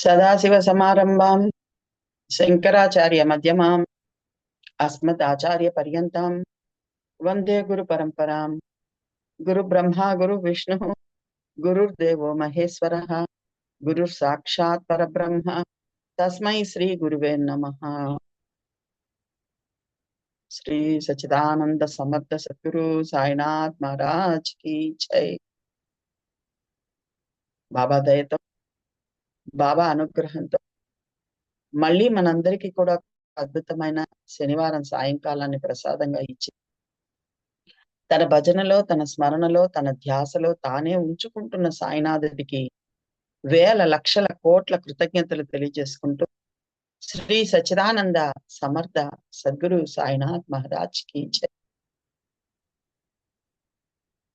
సదాశివసమారంభాం శంకరాచార్యమధ్యమాం అస్మదాచార్యపర్యంతం వందే గురుపరంపరాం. గురుబ్రహ్మ గురువిష్ణుః గురుర్దేవో మహేశ్వరः గురుర్సాక్షాత్ పరబ్రహ్మ తస్మై శ్రీ గురువే నమః. శ్రీ సచ్చిదానంద సమర్థ సద్గురు సాయినాథ్ మహారాజ్ కి జై. బాబా దయతో, బాబా అనుగ్రహంతో మళ్ళీ మనందరికీ కూడా అద్భుతమైన శనివారం సాయంకాలాన్ని ప్రసాదంగా ఇచ్చి తన భజనలో, తన స్మరణలో, తన ధ్యాసలో తానే ఉంచుకుంటున్న సాయినాథుడికి వేల లక్షల కోట్ల కృతజ్ఞతలు తెలియజేసుకుంటూ శ్రీ సచ్చిదానంద సమర్థ సద్గురు సాయినాథ్ మహారాజ్ కి జై.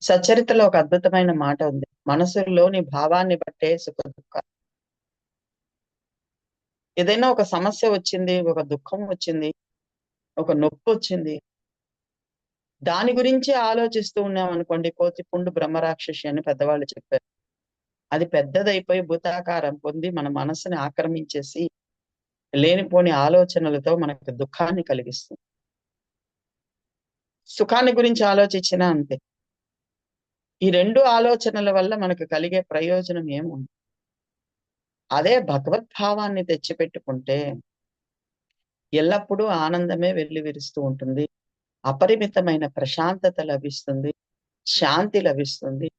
సచ్చరితలో ఒక అద్భుతమైన మాట ఉంది. మనసులోని భావాన్ని బట్టే సుఖ దుఃఖ. ఏదైనా ఒక సమస్య వచ్చింది, ఒక దుఃఖం వచ్చింది, ఒక నొప్పి వచ్చింది, దాని గురించి ఆలోచిస్తూ ఉన్నాం అనుకోండి, కోతి పుండు బ్రహ్మరాక్షసి అని పెద్దవాళ్ళు చెప్పారు. అది పెద్దదైపోయి భూతాకారం పొంది మన మనసుని ఆక్రమించేసి లేనిపోని ఆలోచనలతో మనకు దుఃఖాన్ని కలిగిస్తుంది. సుఖాన్ని గురించి ఆలోచించినా అంతే. ఈ రెండు ఆలోచనల వల్ల మనకు కలిగే ప్రయోజనం ఏముంది? అదే భగవద్భావాన్ని తెచ్చిపెట్టుకుంటే ఎల్లప్పుడూ ఆనందమే వెల్లివిరుస్తూ ఉంటుంది. అపరిమితమైన ప్రశాంతత లభిస్తుంది, శాంతి లభిస్తుంది.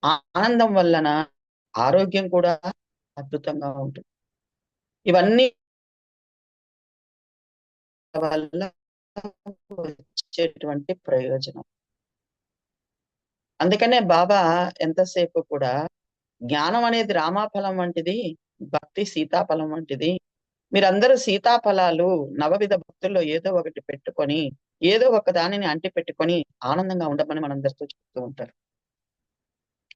ఆనందం వలన ఆరోగ్యం కూడా అద్భుతంగా ఉంటుంది. ఇవన్నీ వల్ల వచ్చేటువంటి ప్రయోజనం. అందుకనే బాబా ఎంతసేపు కూడా జ్ఞానం అనేది రామాఫలం వంటిది, భక్తి సీతాఫలం వంటిది. మీరందరూ సీతాఫలాలు నవవిధ భక్తుల్లో ఏదో ఒకటి పెట్టుకొని, ఏదో ఒక దానిని అంటి పెట్టుకొని ఆనందంగా ఉండమని మనందరితో చెప్తూ ఉంటారు.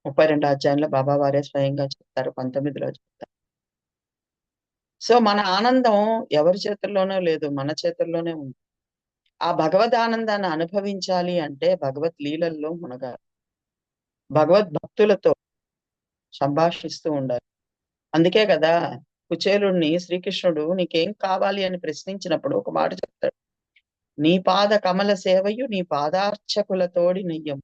32 అధ్యాయంలో బాబా వారే స్వయంగా చెప్తారు, 19లో చెప్తారు. సో మన ఆనందం ఎవరి చేతుల్లోనో లేదు, మన చేతుల్లోనే ఉంది. ఆ భగవద్ ఆనందాన్ని అనుభవించాలి అంటే భగవత్ లీలల్లో మునగాలి, భగవద్ భక్తులతో సంభాషిస్తూ ఉండాలి. అందుకే కదా కుచేలుణ్ణి శ్రీకృష్ణుడు నీకేం కావాలి అని ప్రశ్నించినప్పుడు ఒక మాట చెప్తాడు. నీ పాద కమల సేవయు నీ పాదార్చకులతోడి నెయ్యం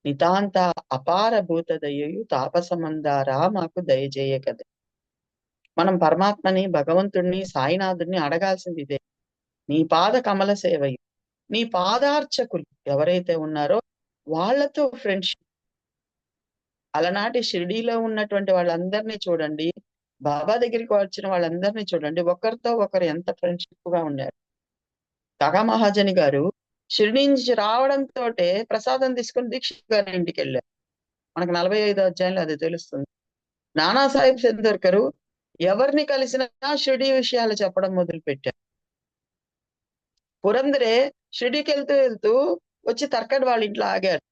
నితాంత అపార భూత దయయు తాపసమందారా మాకు దయచేయ కదా. మనం పరమాత్మని, భగవంతుణ్ణి, సాయినాథుణ్ణి అడగాల్సింది ఇదే. నీ పాద కమల సేవయు, నీ పాదార్చకులు ఎవరైతే ఉన్నారో వాళ్ళతో ఫ్రెండ్షిప్. అలనాటి షిరిడీలో ఉన్నటువంటి వాళ్ళందరినీ చూడండి, బాబా దగ్గరికి వచ్చిన వాళ్ళందరినీ చూడండి, ఒకరితో ఒకరు ఎంత ఫ్రెండ్షిప్ గా ఉన్నారు. కాకా మహాజని గారు షిరిడి నుంచి రావడంతో ప్రసాదం తీసుకుని దీక్షిత్ గారి ఇంటికి వెళ్ళారు. మనకు 45 అధ్యాయంలో అది తెలుస్తుంది. నానాసాహెబ్ చందోర్కరు ఎవరిని కలిసినా షిరిడి విషయాలు చెప్పడం మొదలు పెట్టారు. పురందరే షిరిడీకి వెళ్తూ వెళ్తూ వచ్చి తర్కడ్ వాళ్ళ ఇంట్లో ఆగారు.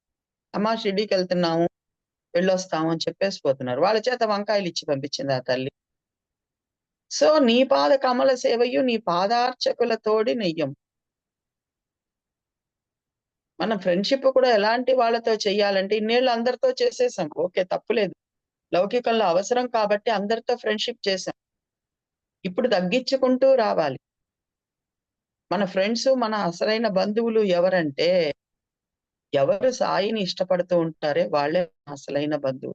అమ్మా షిరిడీకి వెళ్తున్నాము, వెళ్ళొస్తాము అని చెప్పేసి పోతున్నారు. వాళ్ళ చేత వంకాయలు ఇచ్చి పంపించింది ఆ తల్లి. సో నీ పాద కమల సేవయు నీ పాదార్చకుల తోడి నెయ్యం. మనం ఫ్రెండ్షిప్ కూడా ఎలాంటి వాళ్ళతో చెయ్యాలంటే, ఇన్నేళ్ళు అందరితో చేసేసాం, ఓకే తప్పులేదు. లౌకికంలో అవసరం కాబట్టి అందరితో ఫ్రెండ్షిప్ చేశాం. ఇప్పుడు తగ్గించుకుంటూ రావాలి. మన ఫ్రెండ్స్, మన అసలైన బంధువులు ఎవరంటే, ఎవరు సాయిని ఇష్టపడుతూ ఉంటారే వాళ్ళే అసలైన బంధువు.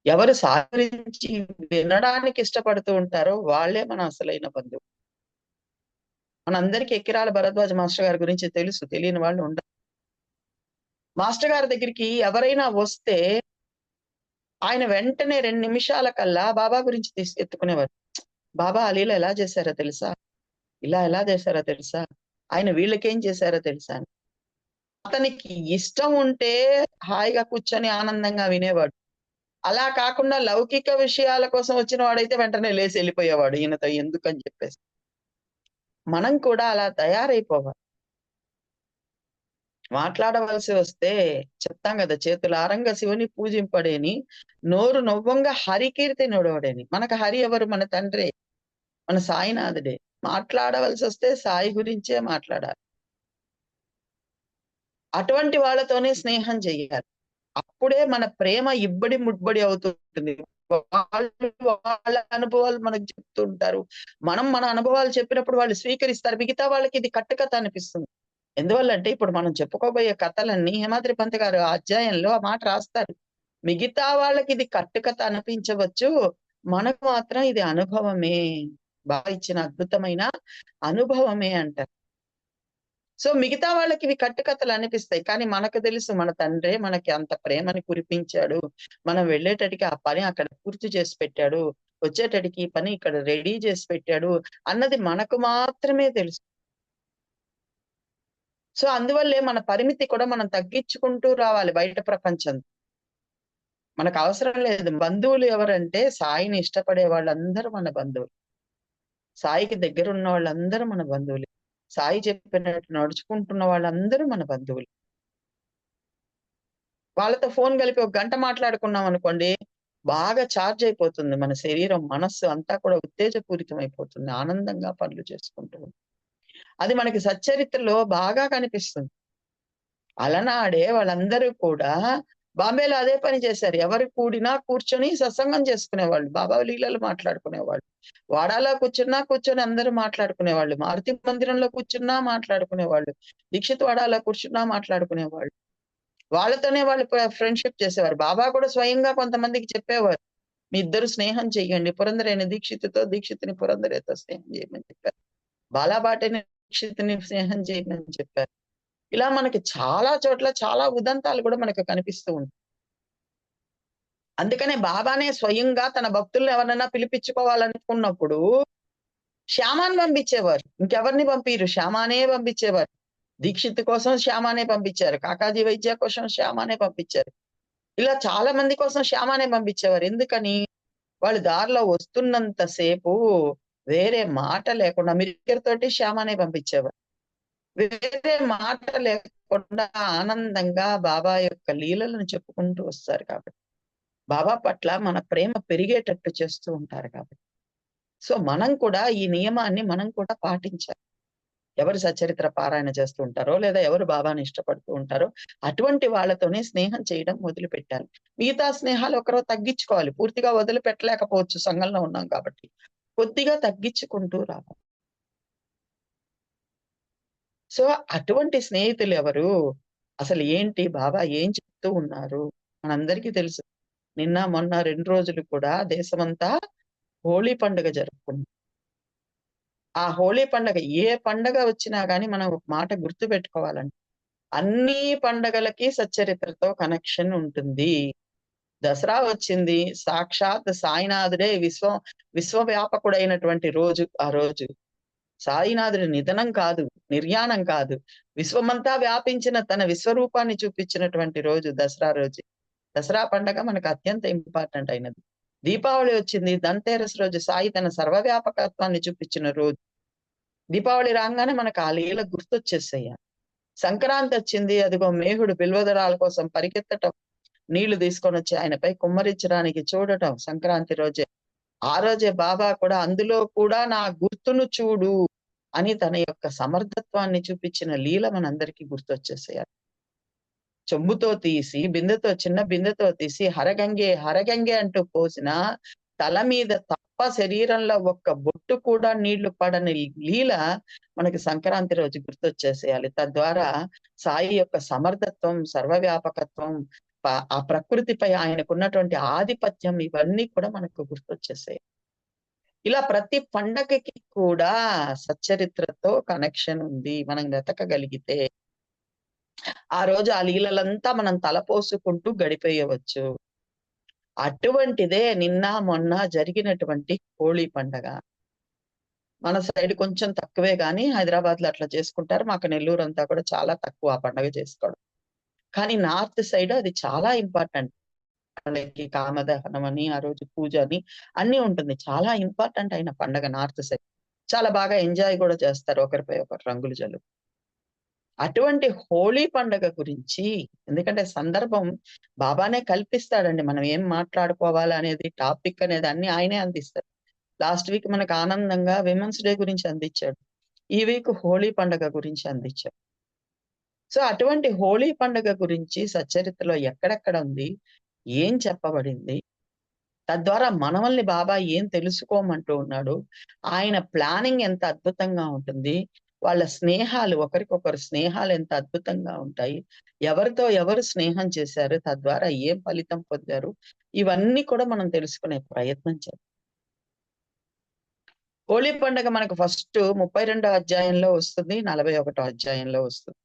ఎవరు సాయి గురించి వినడానికి ఇష్టపడుతూ ఉంటారో వాళ్ళే మన అసలైన బంధువు. మనందరికీ ఎక్కిరాల భరద్వాజ మాస్టర్ గారి గురించి తెలుసు, తెలియని వాళ్ళు ఉండరు. మాస్టర్ గారి దగ్గరికి ఎవరైనా వస్తే ఆయన వెంటనే 2 నిమిషాల కల్లా బాబా గురించి ఎత్తుకునేవారు. బాబా ఆ లీల ఎలా చేశారో తెలుసా, ఇలా ఎలా చేశారో తెలుసా, ఆయన వీళ్ళకేం చేశారో తెలుసా అని. అతనికి ఇష్టం ఉంటే హాయిగా కూర్చొని ఆనందంగా వినేవాడు. అలా కాకుండా లౌకిక విషయాల కోసం వచ్చిన వాడైతే వెంటనే లేచి వెళ్ళిపోయేవాడు, ఈయనతో ఎందుకని చెప్పేసి. మనం కూడా అలా తయారైపోవాలి. మాట్లాడవలసి వస్తే చెప్తాం కదా, చేతులారంగా శివుని పూజింపడేని, నోరు నొవ్వంగా హరికీర్తి నొడవడేని. మనకు హరి ఎవరు? మన తండ్రి, మన సాయినాథుడే. మాట్లాడవలసి వస్తే సాయి గురించే మాట్లాడాలి. అటువంటి వాళ్ళతోనే స్నేహం చెయ్యాలి. అప్పుడే మన ప్రేమ ఇబ్బడి ముబ్బడి అవుతుంటుంది. వాళ్ళు వాళ్ళ అనుభవాలు మనకు చెప్తూ ఉంటారు. మనం మన అనుభవాలు చెప్పినప్పుడు వాళ్ళు స్వీకరిస్తారు. మిగతా వాళ్ళకి ఇది కట్టుకథ అనిపిస్తుంది. ఎందువల్లంటే ఇప్పుడు మనం చెప్పుకోబోయే కథలన్నీ హేమాద్రి పంత్ గారు ఆ అధ్యాయంలో ఆ మాట రాస్తారు. మిగతా వాళ్ళకి ఇది కట్టుకథ అనిపించవచ్చు. మనకు మాత్రం ఇది అనుభవమే. బాబా ఇచ్చిన అద్భుతమైన అనుభవమే అంటారు. సో, మిగతా వాళ్ళకి ఇవి కట్టుకథలు అనిపిస్తాయి. కానీ మనకు తెలుసు మన తండ్రే మనకి అంత ప్రేమని కురిపించాడు. మనం వెళ్ళేటటికి ఆ పని అక్కడ పూర్తి చేసి పెట్టాడు. వచ్చేటటికి ఈ పని ఇక్కడ రెడీ చేసి పెట్టాడు అన్నది మనకు మాత్రమే తెలుసు. సో, అందువల్లే మన పరిమితి కూడా మనం తగ్గించుకుంటూ రావాలి బయట ప్రపంచం. మనకు అవసరం లేదు. బంధువులు ఎవరంటే సాయిని ఇష్టపడే వాళ్ళందరూ మన బంధువులు. సాయికి దగ్గరున్న వాళ్ళందరూ మన బంధువులే. సాయి చెప్పినట్టు నడుచుకుంటున్న వాళ్ళందరూ మన బంధువులు. వాళ్ళతో ఫోన్ కలిపి ఒక గంట మాట్లాడుకున్నామనుకోండి, బాగా చార్జ్ అయిపోతుంది మన శరీరం, మనస్సు అంతా కూడా ఉత్తేజపూరితం అయిపోతుంది. ఆనందంగా పనులు చేసుకుంటూ ఉంటాం. అది మనకి సచ్చరిత్రలో బాగా కనిపిస్తుంది. అలనాడే వాళ్ళందరూ కూడా బాంబేలో అదే పని చేశారు. ఎవరు కూడినా కూర్చొని సత్సంగం చేసుకునేవాళ్ళు. బాబా లీలలు మాట్లాడుకునేవాళ్ళు. వాడాలో కూర్చున్నా కూర్చొని అందరూ మాట్లాడుకునేవాళ్ళు. మారుతి మందిరంలో కూర్చున్నా మాట్లాడుకునేవాళ్ళు. దీక్షిత్ వాడాలో కూర్చున్నా మాట్లాడుకునేవాళ్ళు. వాళ్ళతోనే వాళ్ళు ఫ్రెండ్‌షిప్ చేసేవారు. బాబా కూడా స్వయంగా కొంతమందికి చెప్పేవారు. మీ ఇద్దరు స్నేహం చెయ్యండి. పురంధరేని దీక్షితుతో, దీక్షితుని పురంధరేతో స్నేహం చేయమని చెప్పారు. బాలాబాటని దీక్షితుని స్నేహం చేయమని చెప్పారు. ఇలా మనకి చాలా చోట్ల చాలా ఉదంతాలు కూడా మనకు కనిపిస్తూ ఉంటాయి. అందుకనే బాబానే స్వయంగా తన భక్తుల్ని ఎవరినైనా పిలిపించుకోవాలనుకున్నప్పుడు శ్యామాని పంపించేవారు. ఇంకెవరిని పంపియరు. శ్యామానే పంపించేవారు. దీక్షిత్ కోసం శ్యామానే పంపించారు. కాకాజీ వైద్య కోసం శ్యామానే పంపించారు. ఇలా చాలా మంది కోసం శ్యామానే పంపించేవారు. ఎందుకని? వాళ్ళు దారిలో వస్తున్నంత సేపు వేరే మాట లేకుండా మిరికెలతోటి శ్యామానే పంపించేవారు. వేరే మాట లేకుండా ఆనందంగా బాబా యొక్క లీలలను చెప్పుకుంటూ వస్తారు కాబట్టి. బాబా పట్ల మన ప్రేమ పెరిగేటట్టు చేస్తూ ఉంటారు కాబట్టి. సో, మనం కూడా ఈ నియమాన్ని మనం కూడా పాటించాలి. ఎవరు సచ్చరిత్ర పారాయణ చేస్తూ ఉంటారో, లేదా ఎవరు బాబాని ఇష్టపడుతూ ఉంటారో, అటువంటి వాళ్ళతోనే స్నేహం చేయడం మొదలుపెట్టాలి. మిగతా స్నేహాలు ఒకరో తగ్గించుకోవాలి. పూర్తిగా వదిలిపెట్టలేకపోవచ్చు సంఘంలో ఉన్నాం కాబట్టి. కొద్దిగా తగ్గించుకుంటూ రావాలి. సో, అటువంటి స్నేహితులెవరు? అసలు ఏంటి? బాబా ఏం చెప్తూ ఉన్నారు? మనందరికీ తెలుసు. నిన్న, మొన్న 2 రోజులు కూడా దేశమంతా హోలీ పండుగ జరుపుకున్నాం. ఆ హోలీ పండగ ఏ పండగ వచ్చినా గాని మనం ఒక మాట గుర్తుపెట్టుకోవాలండి. అన్ని పండగలకి సచ్చరిత్రతో కనెక్షన్ ఉంటుంది. దసరా వచ్చింది. సాక్షాత్ సాయినాథుడే విశ్వవ్యాపకుడైనటువంటి రోజు ఆ రోజు. సాయినాథుడి నిధనం కాదు, నిర్యాణం కాదు. విశ్వమంతా వ్యాపించిన తన విశ్వరూపాన్ని చూపించినటువంటి రోజు దసరా రోజు. దసరా పండగ మనకు అత్యంత ఇంపార్టెంట్ అయినది. దీపావళి వచ్చింది. ధన్‌తేరస్ రోజు సాయి తన సర్వవ్యాపకత్వాన్ని చూపించిన రోజు. దీపావళి రాంగానే మనకు ఆ లీల గుర్తొచ్చేసాయి. సంక్రాంతొచ్చింది. అదిగో మేఘుడు బిల్వదళాల కోసం పరిగెత్తటం. నీళ్లు తీసుకొనొచ్చి ఆయనపై కుమ్మరించడానికి చూడటం సంక్రాంతి రోజే. ఆ రోజే బాబా కూడా అందులో కూడా నా గుర్తును చూడు అని తన యొక్క సమర్థత్వాన్ని చూపించిన లీల మనందరికీ గుర్తొచ్చేసాయి. చెంబుతో తీసి బిందెతో చిన్న బిందెతో తీసి హరగంగే హరగంగే అంటూ పోసిన తల మీద తప్ప శరీరంలో ఒక్క బొట్టు కూడా నీళ్లు పడని లీల మనకి సంక్రాంతి రోజు గుర్తొచ్చేసేయాలి. తద్వారా సాయి యొక్క సమర్థత్వం, సర్వవ్యాపకత్వం, ఆ ప్రకృతిపై ఆయనకున్నటువంటి ఆధిపత్యం ఇవన్నీ కూడా మనకు గుర్తొచ్చేసాయి. ఇలా ప్రతి పండగకి కూడా సచ్చరిత్రతో కనెక్షన్ ఉంది. మనం వెతకగలిగితే. ఆ రోజు ఆ లీలలంతా మనం తలపోసుకుంటూ గడిపేయవచ్చు. అటువంటిదే నిన్న, మొన్న జరిగినటువంటి హోళీ పండగ. మన సైడ్ కొంచెం తక్కువే గానీ హైదరాబాద్‌లో అట్లా చేసుకుంటారు. మాకు నెల్లూరంతా కూడా చాలా తక్కువ ఆ పండగ చేసుకోవడం. కానీ నార్త్ సైడ్ అది చాలా ఇంపార్టెంట్. వాళ్ళకి కామదహనం అని, ఆ రోజు పూజ అని అన్నీ ఉంటుంది. చాలా ఇంపార్టెంట్ అయిన పండగ నార్త్ సైడ్. చాలా బాగా ఎంజాయ్ గూడా చేస్తారు. ఒకరిపై ఒకరు రంగులు జల్లు. అటువంటి హోళీ పండగ గురించి ఎందుకంటే సందర్భం బాబానే కల్పిస్తాడండి. మనం ఏం మాట్లాడుకోవాలి అనేది టాపిక్ అనేది అన్నీ ఆయనే అందిస్తాడు. లాస్ట్ వీక్ మనకు ఆనందంగా విమెన్స్ డే గురించి అందించాడు. ఈ వీక్ హోళీ పండగ గురించి అందించాడు. సో, అటువంటి హోళీ పండగ గురించి సచ్చరిత్రలో ఎక్కడెక్కడ ఉంది? ఏం చెప్పబడింది? తద్వారా మనవల్ని బాబా ఏం తెలుసుకోమంటూ ఉన్నాడు. ఆయన ప్లానింగ్ ఎంత అద్భుతంగా ఉంటుంది. వాళ్ళ స్నేహాలు ఒకరికొకరు స్నేహాలు ఎంత అద్భుతంగా ఉంటాయి. ఎవరితో ఎవరు స్నేహం చేశారు, తద్వారా ఏం ఫలితం పొందారు. ఇవన్నీ కూడా మనం తెలుసుకునే ప్రయత్నం చేద్దాం. హోలీ పండుగ మనకు ఫస్ట్ 32 అధ్యాయంలో వస్తుంది. 41 అధ్యాయంలో వస్తుంది.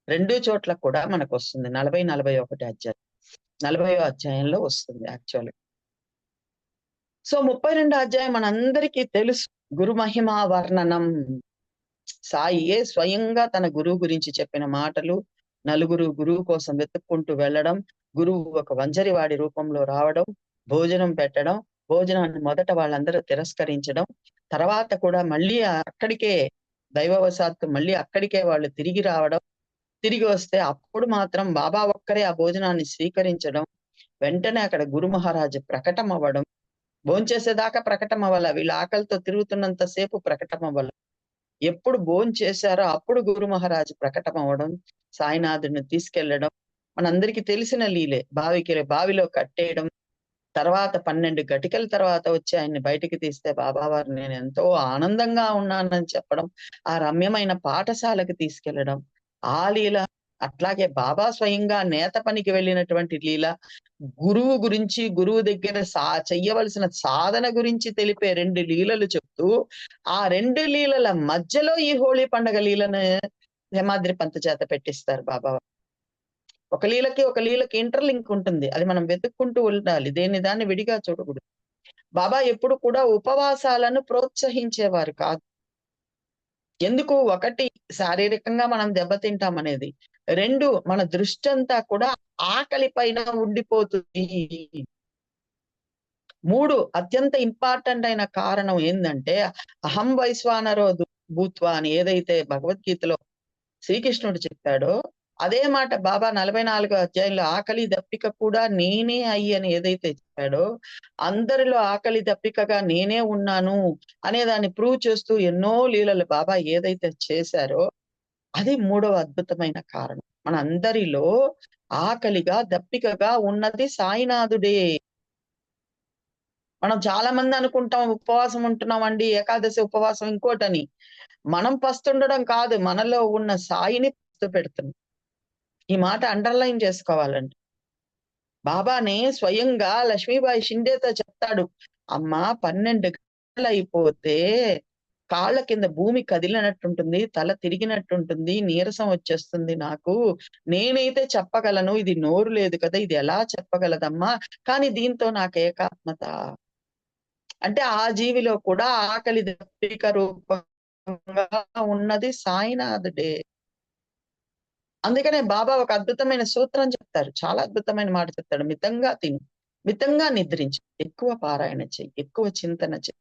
2 చోట్ల కూడా మనకొస్తుంది. 40, 41 అధ్యాయం. 40వ అధ్యాయంలో వస్తుంది యాక్చువల్‌గా. సో 32 అధ్యాయం మనందరికీ తెలుసు. గురు మహిమా వర్ణనం. సాయియే స్వయంగా తన గురువు గురించి చెప్పిన మాటలు, నలుగురు గురువు కోసం వెతుక్కుంటూ వెళ్ళడం, గురువు ఒక వంజరివాడి రూపంలో రావడం, భోజనం పెట్టడం, భోజనాన్ని మొదట వాళ్ళందరూ తిరస్కరించడం, తర్వాత కూడా మళ్ళీ అక్కడికే దైవవశాత్తు మళ్ళీ అక్కడికే వాళ్ళు తిరిగి రావడం, తిరిగి వస్తే అప్పుడు మాత్రం బాబా ఒక్కరే ఆ భోజనాన్ని స్వీకరించడం, వెంటనే అక్కడ గురు మహారాజు ప్రకటమవ్వడం, భోంచేసేదాకా ప్రకటమవ్వల. వీళ్ళు ఆకలితో తిరుగుతున్నంత సేపు ప్రకటమవ్వల. ఎప్పుడు భోంచేశారో అప్పుడు గురు మహారాజు ప్రకటమవ్వడం, సాయినాథుడిని తీసుకెళ్లడం, మనందరికీ తెలిసిన లీలే. బావిలో కట్టేయడం, తర్వాత 12 గటికల తర్వాత వచ్చి ఆయన్ని బయటికి తీస్తే బాబావారు నేనెంతో ఆనందంగా ఉన్నానని చెప్పడం, ఆ రమ్యమైన పాఠశాలకు తీసుకెళ్లడం, ఆ లీల. అట్లాగే బాబా స్వయంగా నేత పనికి వెళ్ళినటువంటి లీల, గురువు గురించి, గురువు దగ్గర చెయ్యవలసిన సాధన గురించి తెలిపే 2 లీలలు చెప్తూ, ఆ 2 లీలల మధ్యలో ఈ హోళీ పండగ లీలను హేమాద్రి పంత్ చేత పెట్టిస్తారు బాబా. ఒక లీలకి ఇంటర్‌లింక్ ఉంటుంది. అది మనం వెతుక్కుంటూ ఉండాలి. దాన్ని విడిగా చూడకూడదు. బాబా ఎప్పుడు కూడా ఉపవాసాలను ప్రోత్సహించేవారు కాదు. ఎందుకు? 1 శారీరకంగా మనం దెబ్బతింటామనేది. 2 మన దృష్టంతా కూడా ఆకలి పైన ఉండిపోతుంది. 3 అత్యంత ఇంపార్టెంట్ అయిన కారణం ఏందంటే, అహం వైశ్వానరో భూత్వా అని ఏదైతే భగవద్గీతలో శ్రీకృష్ణుడు చెప్పాడో, అదే మాట బాబా 44 అధ్యాయంలో ఆకలి దప్పిక కూడా నేనే అని ఏదైతే చెప్పాడో, అందరిలో ఆకలి దప్పికగా నేనే ఉన్నాను అనే దాన్ని ప్రూవ్ చేస్తూ ఎన్నో లీలలు బాబా ఏదైతే చేశారో, అది 3వ అద్భుతమైన కారణం. మనందరిలో ఆకలిగా, దప్పికగా ఉన్నది సాయినాథుడే. మనం చాలా మంది అనుకుంటాం ఉపవాసం ఉంటున్నామండి, ఏకాదశి ఉపవాసం ఇంకోటని. మనం పస్తుండడం కాదు, మనలో ఉన్న సాయిని పస్తుపెడుతున్నాం. ఈ మాట అండర్‌లైన్ చేసుకోవాలండి. బాబానే స్వయంగా లక్ష్మీబాయి షిండేతో చెప్తాడు. అమ్మా 12 గంటలయిపోతే కాళ్ళ కింద భూమి కదిలినట్టుంటుంది, తల తిరిగినట్టుంటుంది, నీరసం వచ్చేస్తుంది నాకు. నేనైతే చెప్పగలను, ఇది నోరు లేదు కదా! ఇది ఎలా చెప్పగలదమ్మా? కానీ దీంతో నాకు ఏకాత్మత. అంటే ఆ జీవిలో కూడా ఆకలి దప్పిక రూపంగా ఉన్నది సాయినాథుడే. అందుకనే బాబా ఒక అద్భుతమైన సూత్రం చెప్తారు. చాలా అద్భుతమైన మాట చెప్తాడు. మితంగా తిను, మితంగా నిద్రించు, ఎక్కువ పారాయణ చెయ్యి, ఎక్కువ చింతన చెయ్యి.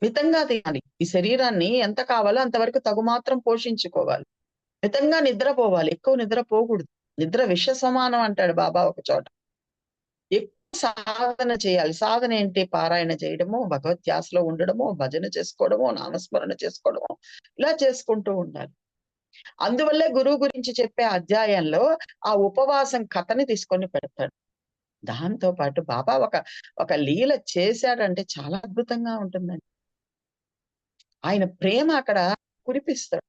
మితంగా తినాలి. ఈ శరీరాన్ని ఎంత కావాలో అంతవరకు తగు మాత్రం పోషించుకోవాలి. మితంగా నిద్రపోవాలి. ఎక్కువ నిద్రపోకూడదు. నిద్ర విష సమానం అంటాడు బాబా ఒక చోట. ఎక్కువ సాధన చేయాలి. సాధన ఏంటి? పారాయణ చేయడము, భగవత్ ధ్యాసలో ఉండడము, భజన చేసుకోవడము, నామస్మరణ చేసుకోవడము, ఇలా చేసుకుంటూ ఉండాలి. అందువల్లే గురువు గురించి చెప్పే అధ్యాయంలో ఆ ఉపవాసం కథని తీసుకొని పెడతాడు. దాంతో పాటు బాబా ఒక లీల చేశాడంటే చాలా అద్భుతంగా ఉంటుందండి. ఆయన ప్రేమ అక్కడ కురిపిస్తాడు.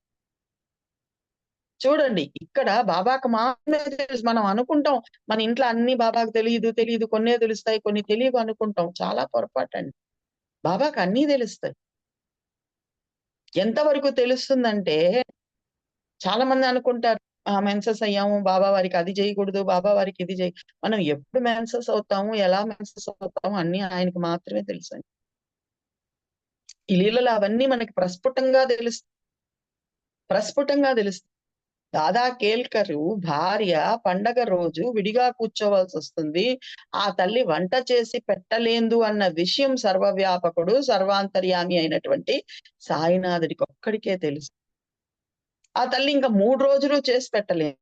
చూడండి ఇక్కడ బాబాకు మాత్రమే తెలుసు. మనం అనుకుంటాం మన ఇంట్లో అన్ని బాబాకు తెలీదు. కొన్నే తెలుస్తాయి, కొన్ని తెలియవు అనుకుంటాం. చాలా పొరపాటండి. బాబాకు అన్నీ తెలుస్తాయి. ఎంతవరకు తెలుస్తుందంటే చాలా మంది అనుకుంటారు. మెన్సెస్ అయ్యాము. బాబా వారికి అది చేయకూడదు. బాబా వారికి ఇది మనం ఎప్పుడు మెన్సెస్ అవుతాము, ఎలా మెన్సెస్ అవుతాము అన్నీ ఆయనకి మాత్రమే తెలుసండి. ఈ లీలలు అవన్నీ మనకి ప్రస్ఫుటంగా తెలుస్తాయి. దాదా కేల్కరు భార్య పండగ రోజు విడిగా కూర్చోవలసొస్తుంది. ఆ తల్లి వంట చేసి పెట్టలేదు అన్న విషయం సర్వవ్యాపకుడు, సర్వాంతర్యామి అయినటువంటి సాయినాథుడికి ఒక్కడికే తెలుసు. ఆ తల్లి ఇంకా 3 రోజులు చేసి పెట్టలేదు.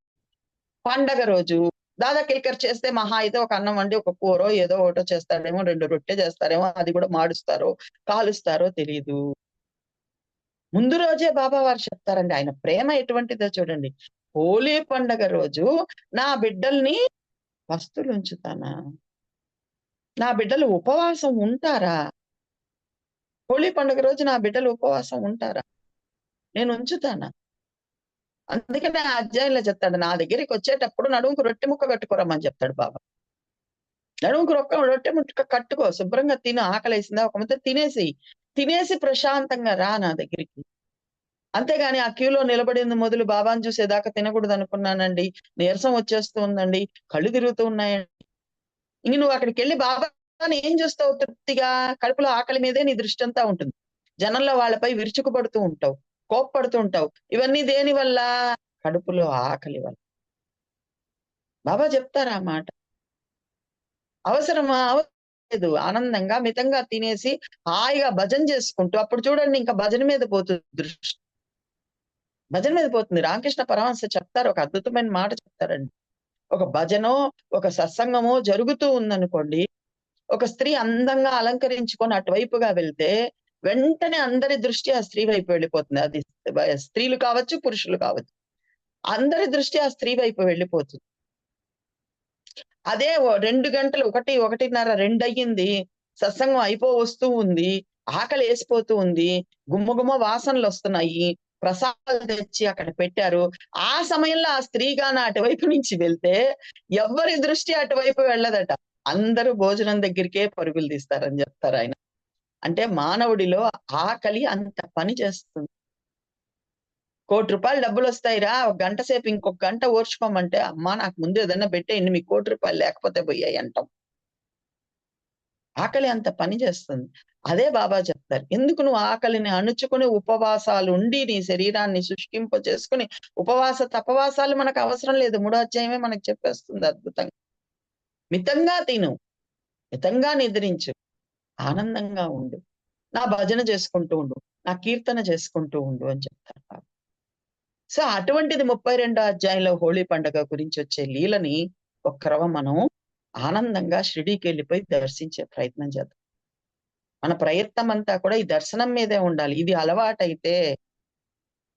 పండగ రోజు దాదా కేల్కర్ చేస్తే మహా అయితే ఒక అన్నం వండి, ఒక కూరో ఏదో ఒకటో చేస్తాడేమో, 2 రొట్టె చేస్తారేమో, అది కూడా మాడుస్తారో, కాలుస్తారో తెలీదు. ముందు రోజే బాబా వారు చెప్తారండి. ఆయన ప్రేమ ఎటువంటిదో చూడండి. హోలీ పండగ రోజు నా బిడ్డల్ని పస్తులుంచుతానా? నా బిడ్డలు ఉపవాసం ఉంటారా? హోళీ పండుగ రోజు నా బిడ్డలు ఉపవాసం ఉంటారా? నేను ఉంచుతానా? అందుకనే ఆ అధ్యాయంలో చెప్తాడు, నా దగ్గరికి వచ్చేటప్పుడు నడుముకు రొట్టె ముక్క కట్టుకోరమ్మని చెప్తాడు బాబా. నడుముకు రొట్టె ముక్క కట్టుకో, శుభ్రంగా తిను, ఆకలేసిందా ఒక ముద్ద తినేసి ప్రశాంతంగా రా నా దగ్గరికి. అంతేగాని ఆ క్యూలో నిలబడింది మొదలు బాబాను చూసేదాకా తినకూడదు అనుకున్నానండి, నీరసం వచ్చేస్తుందండి, కళ్ళు తిరుగుతూ ఉన్నాయండి. ఇంక నువ్వు అక్కడికెళ్ళి బాబాని ఏం చూస్తావు తృప్తిగా? కడుపులో ఆకలి మీదే నీ దృష్టి అంతా ఉంటుంది. జనంలో వాళ్ళపై విరుచుకుపడుతూ ఉంటావు, కోప్పడుతూ ఉంటావు. ఇవన్నీ దేని వల్ల? కడుపులో ఆకలి వల్ల. బాబా చెప్తారు ఆ మాట. అవసరమా? లేదు. ఆనందంగా మితంగా తినేసి హాయిగా భజన చేసుకుంటూ, అప్పుడు చూడండి ఇంకా భజన మీద పోతుంది దృష్టి. భజన మీద పోతుంది. రామకృష్ణ పరమహంస చెప్తారు, ఒక అద్భుతమైన మాట చెప్తారండి. ఒక భజనో, ఒక సత్సంగమో జరుగుతూ ఉందనుకోండి, ఒక స్త్రీ అందంగా అలంకరించుకొని అటువైపుగా వెళ్తే, వెంటనే అందరి దృష్టి ఆ స్త్రీ వైపు వెళ్ళిపోతుంది. అది స్త్రీలు కావచ్చు, పురుషులు కావచ్చు. అందరి దృష్టి ఆ స్త్రీ వైపు వెళ్ళిపోతుంది. అదే 2 గంటలు 1, 1:30, 2 అయ్యింది. సత్సంగం వస్తూ ఉంది. ఆకలేసిపోతూ ఉంది. గుమ్మగుమ్మ వాసనలొస్తున్నాయి. ప్రసాదాలు తెచ్చి అక్కడ పెట్టారు. ఆ సమయంలో ఆ స్త్రీ గాని అటువైపు నుంచి వెళ్తే ఎవ్వరి దృష్టి అటువైపు వెళ్ళదట. అందరూ భోజనం దగ్గరికే పరుగులు తీస్తారని చెప్తారాయన. అంటే మానవుడిలో ఆకలి అంత పని చేస్తుంది. ₹1,00,00,000 డబ్బులొస్తాయిరా, ఒక గంట సేపు ఇంకొక గంట ఓర్చుకోమంటే, అమ్మా నాకు ముందు ఏదన్నా పెట్టేయండి, మీకు ₹1,00,00,000 లేకపోతే పోయాయి అంటాం. ఆకలి అంత పని చేస్తుంది. అదే బాబా చెప్తారు. ఎందుకు నువ్వు ఆకలిని అణుచుకొని ఉపవాసాలుండి నీ శరీరాన్ని శుష్కింప చేసుకొని, తపవాసాలు మనకు అవసరం లేదు. 3వ అధ్యాయమే మనకు చెప్పేస్తుంది అద్భుతంగా. మితంగా తిను, మితంగా నిద్రించు, ఆనందంగా ఉండు, నా భజన చేసుకుంటూ ఉండు, నా కీర్తన చేసుకుంటూ ఉండు అని చెప్తారు బాబా. సో, అటువంటిది 32 అధ్యాయంలో హోళీ పండుగ గురించొచ్చే లీలని ఒక్కరవ మనం ఆనందంగా షిరిడీకెళ్ళిపోయి దర్శించే ప్రయత్నం చేద్దాం. మన ప్రయత్నమంతా కూడా ఈ దర్శనం మీదే ఉండాలి. ఇది అలవాటైతే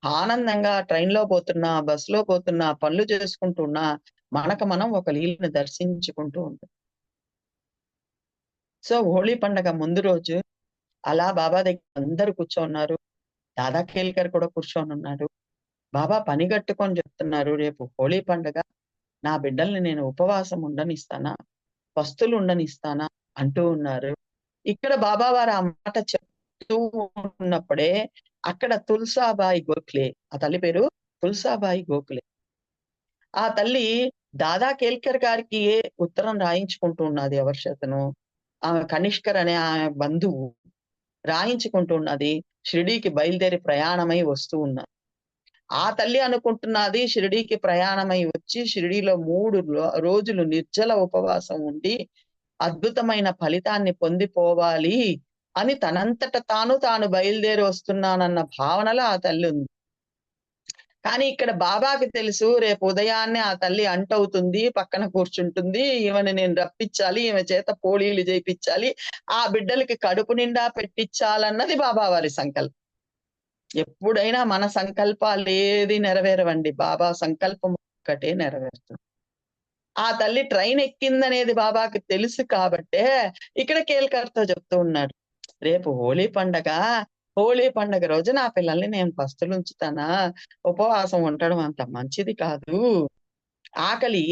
ఆనందంగా ట్రైన్‌లో పోతున్నా, బస్‌లో పోతున్నా, పనులు చేసుకుంటున్నా, మనకు మనం ఒక లీలని దర్శించుకుంటూ ఉంటాం. సో, హోళీ పండగ ముందు రోజు అలా బాబా దగ్గర అందరూ కూర్చోన్నారు. దాదా ఖేల్కర్ కూడా కూర్చొనున్నాడు. బాబా పని గట్టుకొని చెప్తున్నారు, రేపు హోళీ పండగ, నా బిడ్డల్ని నేను ఉపవాసం ఉండనిస్తానా? పస్తులు ఉండనిస్తానా? అంటూ ఉన్నారు. ఇక్కడ బాబా వారు ఆ మాట చెప్తూ ఉన్నప్పుడే అక్కడ తులసాబాయి గోఖలే, ఆ తల్లి పేరు తులసాబాయి గోఖలే. ఆ తల్లి దాదా కేల్కర్ గారికి ఉత్తరం రాయించుకుంటూ ఉన్నది ఎవరి చేతనో. ఆమె కనిష్కర్ అనే ఆమె బంధువు రాయించుకుంటూ ఉన్నది. షిరిడీకి బయలుదేరి ప్రయాణమై వస్తూ ఉన్నది. ఆ తల్లి అనుకుంటున్నది షిరిడీకి ప్రయాణమై వచ్చి షిరిడీలో 3 రోజులు నిర్జల ఉపవాసం ఉండి అద్భుతమైన ఫలితాన్ని పొందిపోవాలి అని తనంతట తాను బయలుదేరి వస్తున్నానన్న భావనలో ఆ తల్లి ఉంది. కానీ ఇక్కడ బాబాకి తెలుసు, రేపు ఉదయాన్నే ఆ తల్లి అంటవుతుంది, పక్కన కూర్చుంటుంది. ఈమెని నేను రప్పించాలి, ఈమె చేత పోళీలు చేపిచ్చాలి, ఆ బిడ్డలకి కడుపు నిండా పెట్టిచ్చాలన్నది బాబా వారి సంకల్పం. ఎప్పుడైనా మన సంకల్పాలేది నెరవేరవండి. బాబా సంకల్పం ఒక్కటే నెరవేరుతుంది. ఆ తల్లి ట్రైన్ ఎక్కిందనేది బాబాకి తెలుసు కాబట్టే ఇక్కడ కేల్కర్‌తో చెప్తూ ఉన్నాడు. రేపు హోళీ పండగ రోజు నా పిల్లల్ని నేను పస్తులుంచుతానా? ఉపవాసం ఉండడం అంత మంచిది కాదు. ఆకలి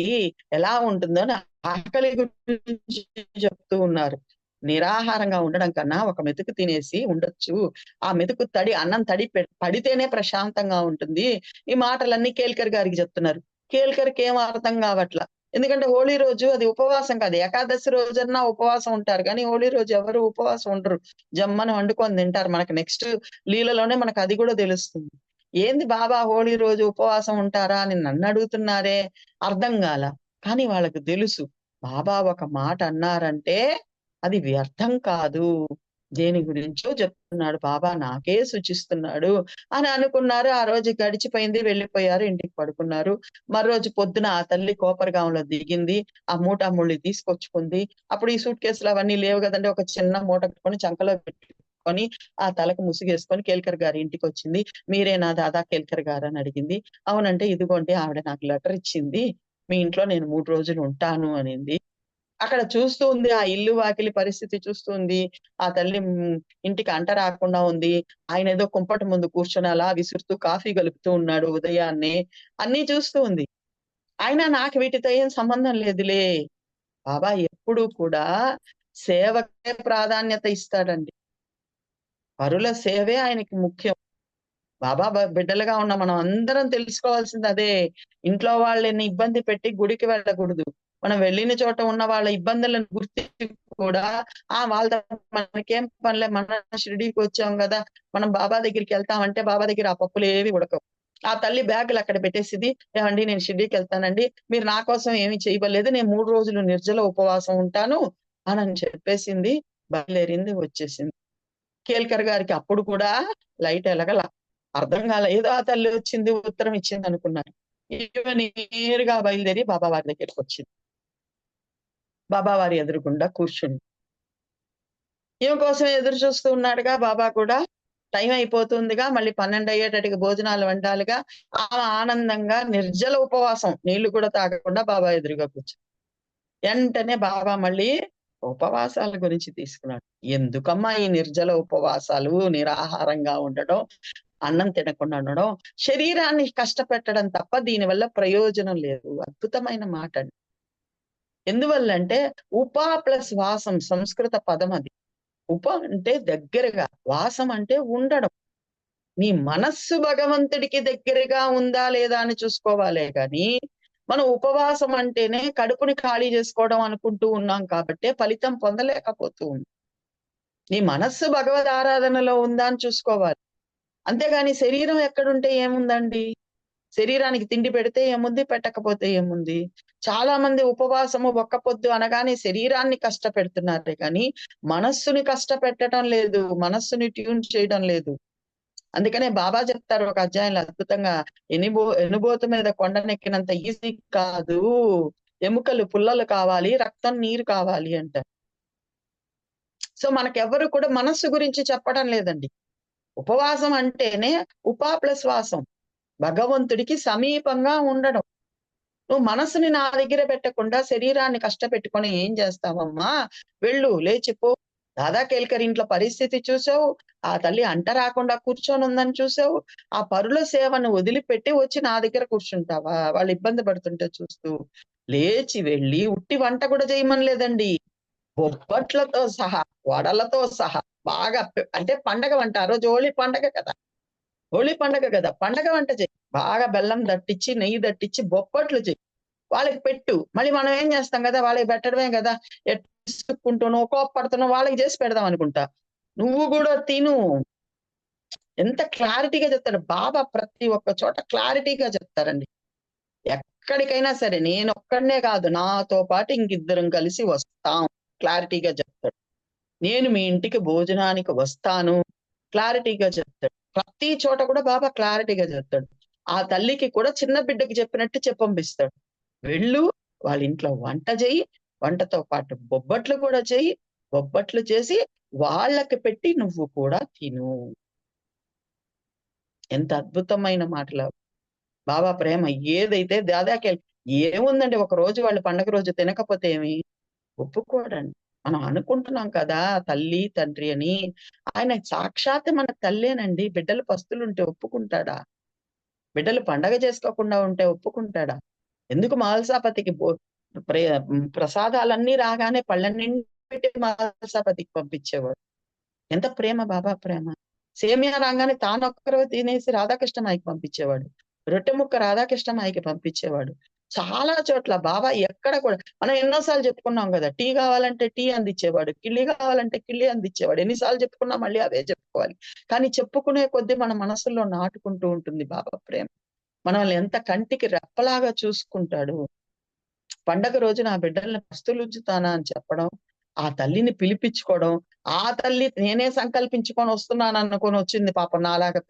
ఎలా ఉంటుందో ఆకలి గురించి చెప్తూ ఉన్నారు. నిరాహారంగా ఉండడం కన్నా ఒక మెతుకు తినేసి ఉండొచ్చు. ఆ మెతుకు అన్నం తడి పడితేనే ప్రశాంతంగా ఉంటుంది. ఈ మాటలన్నీ కేల్కర్ గారికి చెప్తున్నారు. కేల్కర్‌కేం అర్థం కావట్ల. ఎందుకంటే హోళీ రోజు అది ఉపవాసం కాదు. ఏకాదశి రోజన్నా ఉపవాసం ఉంటారు గానీ, హోళీ రోజు ఎవరు ఉపవాసం ఉండరు. జమ్మని వండుకొని తింటారు. మనకు నెక్స్ట్ లీలలోనే మనకు అది కూడా తెలుస్తుంది. ఏంది బాబా హోళీ రోజు ఉపవాసం ఉంటారా అని నన్నడుగుతున్నారే? అర్థం గాల. కానీ వాళ్ళకి తెలుసు. బాబా ఒక మాట అన్నారంటే అది వ్యర్థం కాదు. దేని గురించో చెప్తున్నాడు బాబా, నాకే సూచిస్తున్నాడు అని అనుకున్నారు. ఆ రోజు గడిచిపోయింది. వెళ్ళిపోయారు. ఇంటికి పడుకున్నారు. మర్రోజు పొద్దున ఆ తల్లి కోపరగాంలో దిగింది. ఆ మూటాముళ్ళి తీసుకొచ్చుకుంది. అప్పుడు ఈ సూట్ కేసులు అవన్నీ లేవు గదండీ! ఒక చిన్న మూట కట్టుకొని చంకలో పెట్టుకొని, ఆ తలకు ముసుగేసుకొని కేల్కర్ గారి ఇంటికొచ్చింది. మీరేనా దాదా కేల్కర్ గారని అడిగింది. అవునంటే, ఇదిగోండి ఆవిడ నాకు లెటర్ ఇచ్చింది. మీ ఇంట్లో నేను 3 రోజులు ఉంటాను అనింది. అక్కడ చూస్తూ ఉంది. ఆ ఇల్లు వాకిలి పరిస్థితి చూస్తూ ఉంది. ఆ తల్లి ఇంటికి అంట రాకుండా ఉంది. ఆయనేదో కుంపటి ముందు కూర్చొని అలా విసురుతూ కాఫీ కలుపుతూ ఉన్నాడు ఉదయాన్నే. అన్నీ చూస్తూ ఉంది. అయినా నాకు వీటితో ఏం సంబంధం లేదులే. బాబా ఎప్పుడూ కూడా సేవకే ప్రాధాన్యత ఇస్తాడండి. పరుల సేవే ఆయనకి ముఖ్యం. బాబా బిడ్డలుగా ఉన్న మనం అందరం తెలుసుకోవాల్సింది అదే. ఇంట్లో వాళ్ళని ఇబ్బంది పెట్టి గుడికి వెళ్ళకూడదు. మనం వెళ్ళిన చోట ఉన్న వాళ్ళ ఇబ్బందులను గుర్తించి కూడా వాళ్ళతో మనకేం పనిలే, మనం షిరిడీకి వచ్చాం గదా! మనం బాబా దగ్గరికెళ్తామంటే బాబా దగ్గర ఆ పప్పులేవి ఉడకవు. ఆ తల్లి బ్యాగులు అక్కడ పెట్టేసిద్ది. "ఏవండీ నేను షిరిడీకెళ్తానండి. మీరు నా కోసం ఏమి చేయవలేదు. నేను 3 రోజులు నిర్జల ఉపవాసం ఉంటాను" అనని చెప్పేసింది. బయలుదేరింది, వచ్చేసింది. కేల్కర్ గారికి అప్పుడు కూడా లైట్ ఎలగల. అర్థం కాలే. ఏదో ఆ తల్లి వచ్చింది, ఉత్తరం ఇచ్చిందనుకున్నారు. ఈమె నేరుగా బయలుదేరి బాబావారి దగ్గరికొచ్చింది. బాబావారి ఎదురుగుండా కూర్చుంది. ఈమె కోసం ఎదురు చూస్తూ ఉన్నాడుగా బాబా కూడా. టైం అయిపోతుందిగా, మళ్ళీ 12 అయ్యేటటికి భోజనాలు వండాలిగా. ఆమె ఆనందంగా నిర్జల ఉపవాసం, నీళ్లు కూడా తాగకుండా బాబా ఎదురుగా కూర్చుంది. ఎంటనే బాబా మళ్ళీ ఉపవాసాల గురించి తీసుకున్నాడు. ఎందుకమ్మా ఈ నిర్జల ఉపవాసాలు, నిరాహారంగా ఉండడం, అన్నం తినకుండా ఉండడం, శరీరాన్ని కష్టపెట్టడం తప్ప దీనివల్ల ప్రయోజనం లేదు. అద్భుతమైన మాటండి. ఎందువల్లంటే ప్లస్ వాసం సంస్కృత పదం అది. అంటే దగ్గరగా, వాసం అంటే ఉండడం. నీ మనస్సు భగవంతుడికి దగ్గరగా ఉందా లేదా అని చూసుకోవాలే గాని, మనం ఉపవాసం అంటేనే కడుపుని ఖాళీ చేసుకోవడం అనుకుంటూ ఉన్నాం కాబట్టే ఫలితం పొందలేకపోతూ ఉన్నాం. నీ మనస్సు భగవద్ ఆరాధనలో ఉందా అని చూసుకోవాలి. అంతేగాని శరీరం ఎక్కడుంటే ఏముందండి? శరీరానికి తిండి పెడితే ఏముంది? పెట్టకపోతే ఏముంది? చాలా మంది ఉపవాసము, ఒక్కపొద్దు అనగానే శరీరాన్ని కష్టపెడుతున్నారే గానీ, మనస్సుని కష్టపెట్టడం లేదు. మనస్సుని ట్యూన్ చేయడం లేదు. అందుకనే బాబా చెప్తారు ఒక అధ్యాయంలో అద్భుతంగా, ఎనుబోతు మీద కొండనెక్కినంత ఈజీ కాదు. ఎముకలు పుల్లలు కావాలి, రక్తం నీరు కావాలి అంటారు. సో, మనకెవ్వరు కూడా మనస్సు గురించి చెప్పడం లేదండి. ఉపవాసం అంటేనే ప్లస్ వాసం. భగవంతుడికి సమీపంగా ఉండడం. నువ్వు మనసుని నా దగ్గర పెట్టకుండా శరీరాన్ని కష్టపెట్టుకొని ఏం చేస్తావమ్మా? వెళ్ళు, లేచిపో. దాదా కేల్కర్ ఇంట్లో పరిస్థితి చూసావు. ఆ తల్లి అంట రాకుండా కూర్చొనుందని చూసావు. ఆ పరుల సేవను వదిలిపెట్టి వచ్చి నా దగ్గర కూర్చుంటావా? వాళ్ళు ఇబ్బంది పడుతుంటే చూస్తూ. లేచి వెళ్ళి ఉట్టి వంట కూడా చేయమనలేదండి. బొబ్బట్లతో సహా, వడలతో సహా బాగా అంటే పండగ వంట. ఆ రోజు హోలీ పండగ కదా! హోలీ పండగ గదా! పండగ వంట చెయ్యి. బాగా బెల్లం దట్టిచ్చి, నెయ్యి దట్టిచ్చి బొబ్బట్లు చెయ్యి. వాళ్ళకి పెట్టు. మళ్ళీ మనం ఏం చేస్తాం గదా! వాళ్ళకి పెట్టడమే గదా! విసుక్కుంటూనో, కోప్పడుతూనో వాళ్ళకి జేసి పెడదాం అనుకుంటా. నువ్వు గూడా తిను. ఎంత క్లారిటీగా చెప్తాడు. బాబా ప్రతి ఒక్క చోట క్లారిటీగా చెప్తారండి. ఎక్కడికైనా సరే నేనొక్కడినే కాదు, నాతో పాటు ఇంకిద్దరం కలిసి వస్తాం. క్లారిటీగా చెప్తాడు. నేను మీ ఇంటికి భోజనానికి వస్తాను. క్లారిటీగా చెప్తాడు. ప్రతి చోట కూడా బాబా క్లారిటీగా చెప్తాడు. ఆ తల్లికి కూడా చిన్న బిడ్డకి చెప్పినట్టు చెప్పంపిస్తాడు. వెళ్ళు, వాళ్ళ ఇంట్లో వంట చెయ్యి, వంటతో పాటు బొబ్బట్లు కూడా చెయ్యి, బొబ్బట్లు చేసి వాళ్ళకి పెట్టి నువ్వు కూడా తిను. ఎంత అద్భుతమైన మాటలు. బాబా ప్రేమ ఏదైతే దాదాకె ఏముందండి, ఒక రోజు వాళ్ళు పండగ రోజు తినకపోతే ఏమి? ఒప్పుకోడండి. మనం అనుకుంటున్నాం కదా! తల్లి, తండ్రి అని. ఆయన సాక్షాత్ మన తల్లేనండి. బిడ్డలు పస్తులుంటే ఒప్పుకుంటాడా? బిడ్డలు పండగ చేసుకోకుండా ఉంటే ఒప్పుకుంటాడా? ఎందుకు మహల్సాపతికి ప్రసాదాలన్నీ రాగానే పళ్ళెం పెట్టి మహల్సాపతికి పంపించేవాడు. ఎంత ప్రేమ బాబా ప్రేమ. సేమియా రాంగానే తానొక్కరు తినేసి రాధాకృష్ణ మాయికి పంపించేవాడు. రొట్టె ముక్క రాధాకృష్ణ మాయికి పంపించేవాడు. చాలా చోట్ల బాబా ఎక్కడ కూడా మనం ఎన్నో సార్లు చెప్పుకున్నాం గదా! టీ గావాలంటే టీ అందించేవాడు. కిళ్ళి గావాలంటే కిళ్ళి అందించేవాడు. ఎన్ని సార్లు చెప్పుకున్నా మళ్ళీ అవే చెప్పుకోవాలి. కానీ చెప్పుకునే కొద్దీ మన మనసుల్లో నాటుకుంటూ ఉంటుంది బాబా ప్రేమ. మనల్ని ఎంత కంటికి రెప్పలాగా చూసుకుంటాడు. పండగ రోజు నా బిడ్డల్ని పస్తులుంచుతానా అని చెప్పడం, ఆ తల్లిని పిలిపించుకోవడం, ఆ తల్లి నేనే సంకల్పించుకొని వస్తున్నాననుకోని వచ్చింది పాపం నాలాగా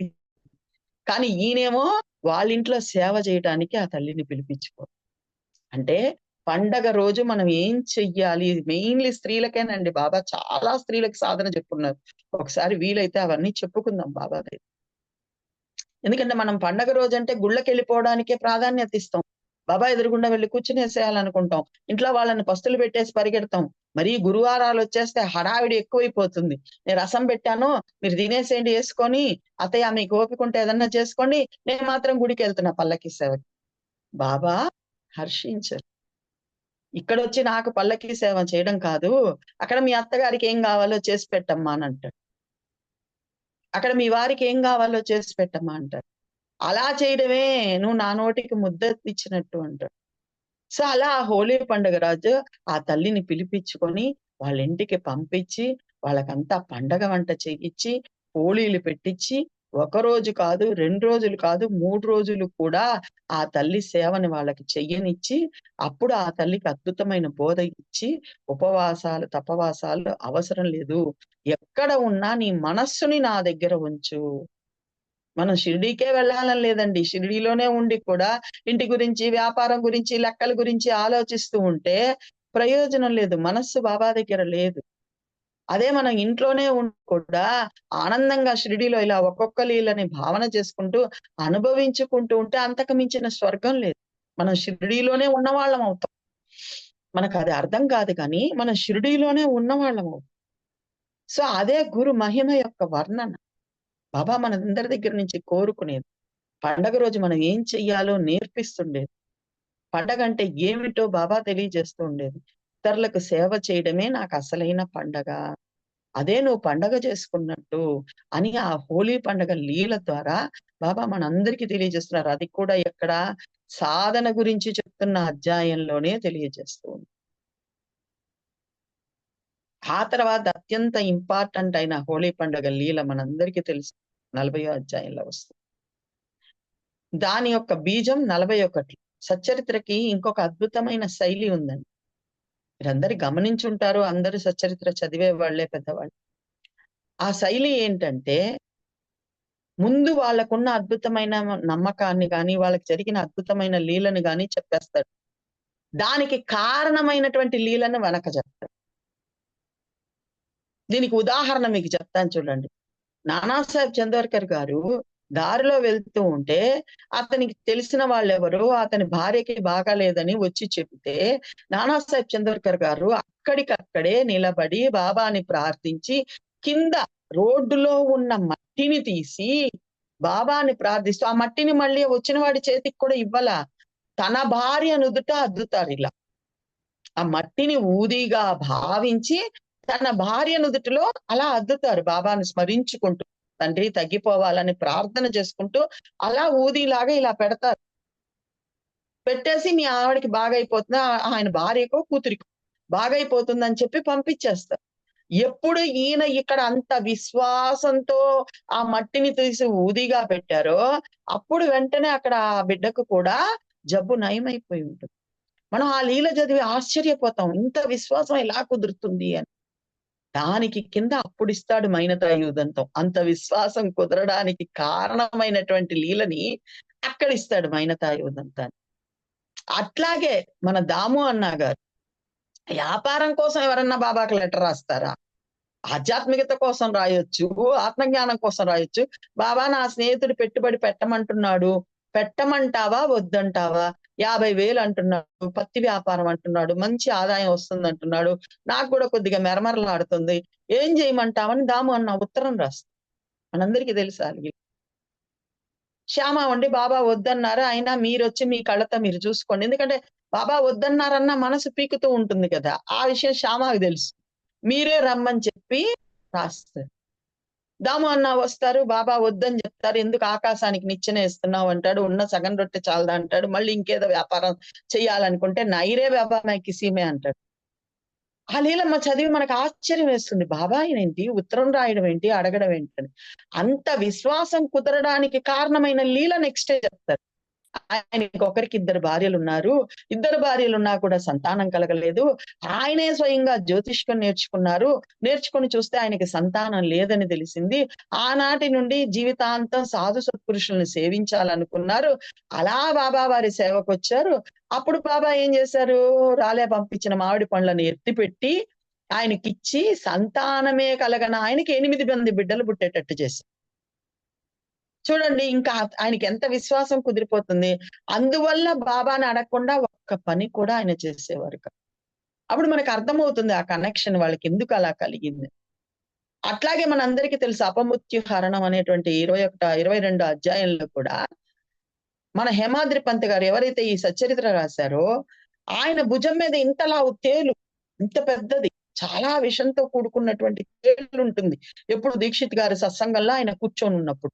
కానీ ఈయనేమో వాళ్ళింట్లో సేవ చేయటానికి ఆ తల్లిని పిలిపించుకోవడం. అంటే పండగ రోజు మనం ఏం చెయ్యాలి? మెయిన్‌లీ స్త్రీలకేనండి బాబా చాలా స్త్రీలకు సాధన చెప్పున్నారు. ఒకసారి వీలైతే అవన్నీ చెప్పుకుందాం బాబా దగ్గర. ఎందుకంటే మనం పండగ రోజంటే గుళ్ళకెళ్ళిపోవడానికే ప్రాధాన్యత ఇస్తాం. బాబా ఎదురుగుండా వెళ్లి కూర్చునేసేయాలనుకుంటాం. ఇంట్లో వాళ్ళని పస్తులు పెట్టేసి పరిగెడతాం. మరీ గురువారాలు వచ్చేస్తే హడావిడి ఎక్కువైపోతుంది. నేను రసం పెట్టాను, మీరు తినేసేయండి యేసుకొని. అత్తయ్య మీకు ఓపిక ఉంటే ఏదన్నా చేసుకోండి. నేను మాత్రం గుడికెళ్తున్నా పల్లకీ సేవకి. బాబా హర్షించరు. ఇక్కడొచ్చి నాకు పల్లకీ సేవ చేయడం కాదు, అక్కడ మీ అత్తగారికి ఏం గావాలో చేసి పెట్టమ్మా అనంటాడు. అక్కడ మీ వారికి ఏం గావాలో చేసి పెట్టమ్మా అంటారు. అలా చేయడమే నువ్వు నా నోటికి ముద్ద ఇచ్చినట్టు అంటాడు. సో, అలా ఆ హోలీ పండుగ రోజు ఆ తల్లిని పిలిపిచ్చుకొని వాళ్ళ ఇంటికి పంపించి, వాళ్ళకంతా పండగ వంట చేయిచ్చి, పోళీలు పెట్టిచ్చి, ఒకరోజు కాదు, 2 రోజులు కాదు, 3 రోజులు కూడా ఆ తల్లి సేవని వాళ్ళకి చెయ్యనిచ్చి, అప్పుడు ఆ తల్లికి అద్భుతమైన బోధ ఇచ్చి, ఉపవాసాలు, తపవాసాలు అవసరం లేదు. ఎక్కడ ఉన్నా నీ మనస్సుని నా దగ్గర ఉంచు. మనం షిరిడీకే వెళ్ళాలని లేదండి. షిరిడీలోనే ఉండి కూడా ఇంటి గురించి, వ్యాపారం గురించి, లెక్కల గురించి ఆలోచిస్తూ ఉంటే ప్రయోజనం లేదు. మనస్సు బాబా దగ్గర లేదు. అదే మనం ఇంట్లోనే ఉండి కూడా ఆనందంగా షిరిడీలో ఇలా ఒక్కొక్క లీలని భావన చేసుకుంటూ, అనుభవించుకుంటూ ఉంటే అంతకు మించిన స్వర్గం లేదు. మనం షిరిడీలోనే ఉన్నవాళ్ళం అవుతాం. మనకది అర్థం కాదు కానీ, మనం షిరిడీలోనే ఉన్నవాళ్ళం అవుతాం. సో, అదే గురు మహిమ యొక్క వర్ణన. బాబా మనందరి దగ్గర నుంచి కోరుకునేది. పండగ రోజు మనం ఏం చెయ్యాలో నేర్పిస్తుండేది. పండగంటే ఏమిటో బాబా తెలియజేస్తూ ఉండేది. ఇతరులకు సేవ చేయడమే నాకసలైన పండగ. అదే నువ్వు పండగ చేసుకున్నట్టు అని ఆ హోలీ పండగ లీల ద్వారా బాబా మనందరికీ తెలియజేస్తున్నారు. అది కూడా ఎక్కడ? సాధన గురించి చెప్తున్న అధ్యాయంలోనే తెలియజేస్తూ ఉంది. ఆ తర్వాత అత్యంత ఇంపార్టెంట్ అయిన హోలీ పండగ లీల మనందరికీ తెలుసు. 40వ అధ్యాయంలో వస్తుంది. దాని యొక్క బీజం 41. సచ్చరిత్రకి ఇంకొక అద్భుతమైన శైలి ఉందండి. మీరందరూ గమనించుంటారు. అందరూ సచ్చరిత్ర చదివే వాళ్ళే పెద్దవాళ్ళు. ఆ శైలి ఏంటంటే, ముందు వాళ్ళకున్న అద్భుతమైన నమ్మకాన్ని గాని, వాళ్ళకి జరిగిన అద్భుతమైన లీలను గాని చెప్పేస్తాడు. దానికి కారణమైనటువంటి లీలను వెనక చెప్తాడు. దీనికి ఉదాహరణ మీకు చెప్తాను చూడండి. నానాసాహెబ్ చందోర్కర్ గారు దారిలో వెళ్తూ ఉంటే, అతనికి తెలిసిన వాళ్ళెవరో అతని భార్యకి బాగాలేదని వచ్చి చెబితే, నానాసాహెబ్ చందోర్కర్ గారు అక్కడికక్కడే నిలబడి బాబాని ప్రార్థించి, కింద రోడ్డులో ఉన్న మట్టిని తీసి, బాబాని ప్రార్థిస్తూ, ఆ మట్టిని మళ్ళీ వచ్చిన వాడి చేతికి కూడా ఇవ్వలా. తన భార్య నుదుట అద్దుతారిలా. ఆ మట్టిని ఊదిగా భావించి, తన భార్య నుదుటిలో అలా అద్దుతారు బాబాను స్మరించుకుంటూ. తండ్రి తగ్గిపోవాలని ప్రార్థన చేసుకుంటూ, అలా ఊదిలాగా ఇలా పెడతారు. పెట్టేసి మీ ఆవిడకి బాగైపోతుంది. ఆయన భార్యకో, కూతురికో బాగైపోతుందని చెప్పి పంపించేస్తారు. ఎప్పుడు ఈయన ఇక్కడ అంత విశ్వాసంతో ఆ మట్టిని తీసి ఊదిగా పెట్టారో, అప్పుడు వెంటనే అక్కడ ఆ బిడ్డకు కూడా జబ్బు నయమైపోయి ఉంటుంది. మనం ఆ లీల చదివి ఆశ్చర్యపోతాం. ఇంత విశ్వాసం ఎలా కుదురుతుంది అని. దానికి కింద అప్పుడిస్తాడు మైనతాయుధంతం. అంత విశ్వాసం కుదరడానికి కారణమైనటువంటి లీలని అక్కడిస్తాడు మైనతాయుధంతాన్ని. అట్లాగే మన దాము అన్న గారు వ్యాపారం కోసం ఎవరన్నా బాబాకి లెటర్ రాస్తారా? ఆధ్యాత్మికత కోసం రాయొచ్చు, ఆత్మజ్ఞానం కోసం రాయొచ్చు. బాబా నా స్నేహితుడు పెట్టుబడి పెట్టమంటున్నాడు. పెట్టమంటావా? వద్దంటావా? 50,000 అంటున్నాడు. పత్తి వ్యాపారం అంటున్నాడు. మంచి ఆదాయం వస్తుందంటున్నాడు. నాకు కూడా కొద్దిగా మెరమరలాడుతుంది. ఏం చేయమంటావని దాము అన్న ఉత్తరం రాస్తాడు. మనందరికీ తెలుసు ఆ లీల. శ్యామ ఉండి బాబా వద్దన్నారు. అయినా మీరొచ్చి మీ కళ్ళతో మీరు చూసుకోండి. ఎందుకంటే బాబా వద్దన్నారన్న మనసు పీకుతూ ఉంటుంది కదా! ఆ విషయం శ్యామకి తెలుసు. మీరే రమ్మని చెప్పి రాస్తారు. దాము అన్న వస్తారు. బాబా వద్దని చెప్తారు. ఎందుకు ఆకాశానికి నిచ్చెన ఏస్తున్నావు అంటాడు. ఉన్న సగం రొట్టె చాలదా అంటాడు. మళ్ళీ ఇంకేదో వ్యాపారం చేయాలనుకుంటే నైరే బాబా మై కిసీ మే అంటాడు. ఆ లీలమ్మ చదివి మనకు ఆశ్చర్యం వేస్తుంది. బాబా ఈయనేంటి ఉత్తరం రాయడం ఏంటి? అడగడం ఏంటని. అంత విశ్వాసం కుదరడానికి కారణమైన లీల నెక్స్టే చెప్తారు. ఆయనకి ఒకరికి ఇద్దరు భార్యలున్నారు. ఇద్దరు భార్యలున్నా కూడా సంతానం కలగలేదు. ఆయనే స్వయంగా జ్యోతిష్కం నేర్చుకున్నారు. నేర్చుకొని చూస్తే ఆయనకి సంతానం లేదని తెలిసింది. ఆనాటి నుండి జీవితాంతం సాధు సత్పురుషుల్ని సేవించాలనుకున్నారు. అలా బాబా వారి సేవకొచ్చారు. అప్పుడు బాబా ఏం చేశారు? రాలే పంపించిన మామిడి పండ్లను ఎత్తిపెట్టి ఆయనకిచ్చి సంతానమే కలగని ఆయనకి 8 మంది బిడ్డలు పుట్టేటట్టు చేశారు. చూడండి ఇంకా ఆయనకి ఎంత విశ్వాసం కుదిరిపోతుంది. అందువల్ల బాబాని అడగకుండా ఒక్క పని కూడా ఆయన చేసేవారు కాదు. అప్పుడు మనకు అర్థమవుతుంది ఆ కనెక్షన్ వాళ్ళకి ఎందుకు అలా కలిగింది. అట్లాగే మనందరికీ తెలుసు అపమృత్యు హరణం అనేటువంటి 22 అధ్యాయంలో కూడా మన హేమాద్రి పంత్ గారు ఎవరైతే ఈ సచ్చరిత్ర రాశారో ఆయన భుజం మీద ఇంతలా తేలు, ఇంత పెద్దది, చాలా విషంతో కూడుకున్నటువంటి తేలు ఉంటుంది. ఎప్పుడు దీక్షిత్ గారి సత్సంగంలో ఆయన కూర్చొని ఉన్నప్పుడు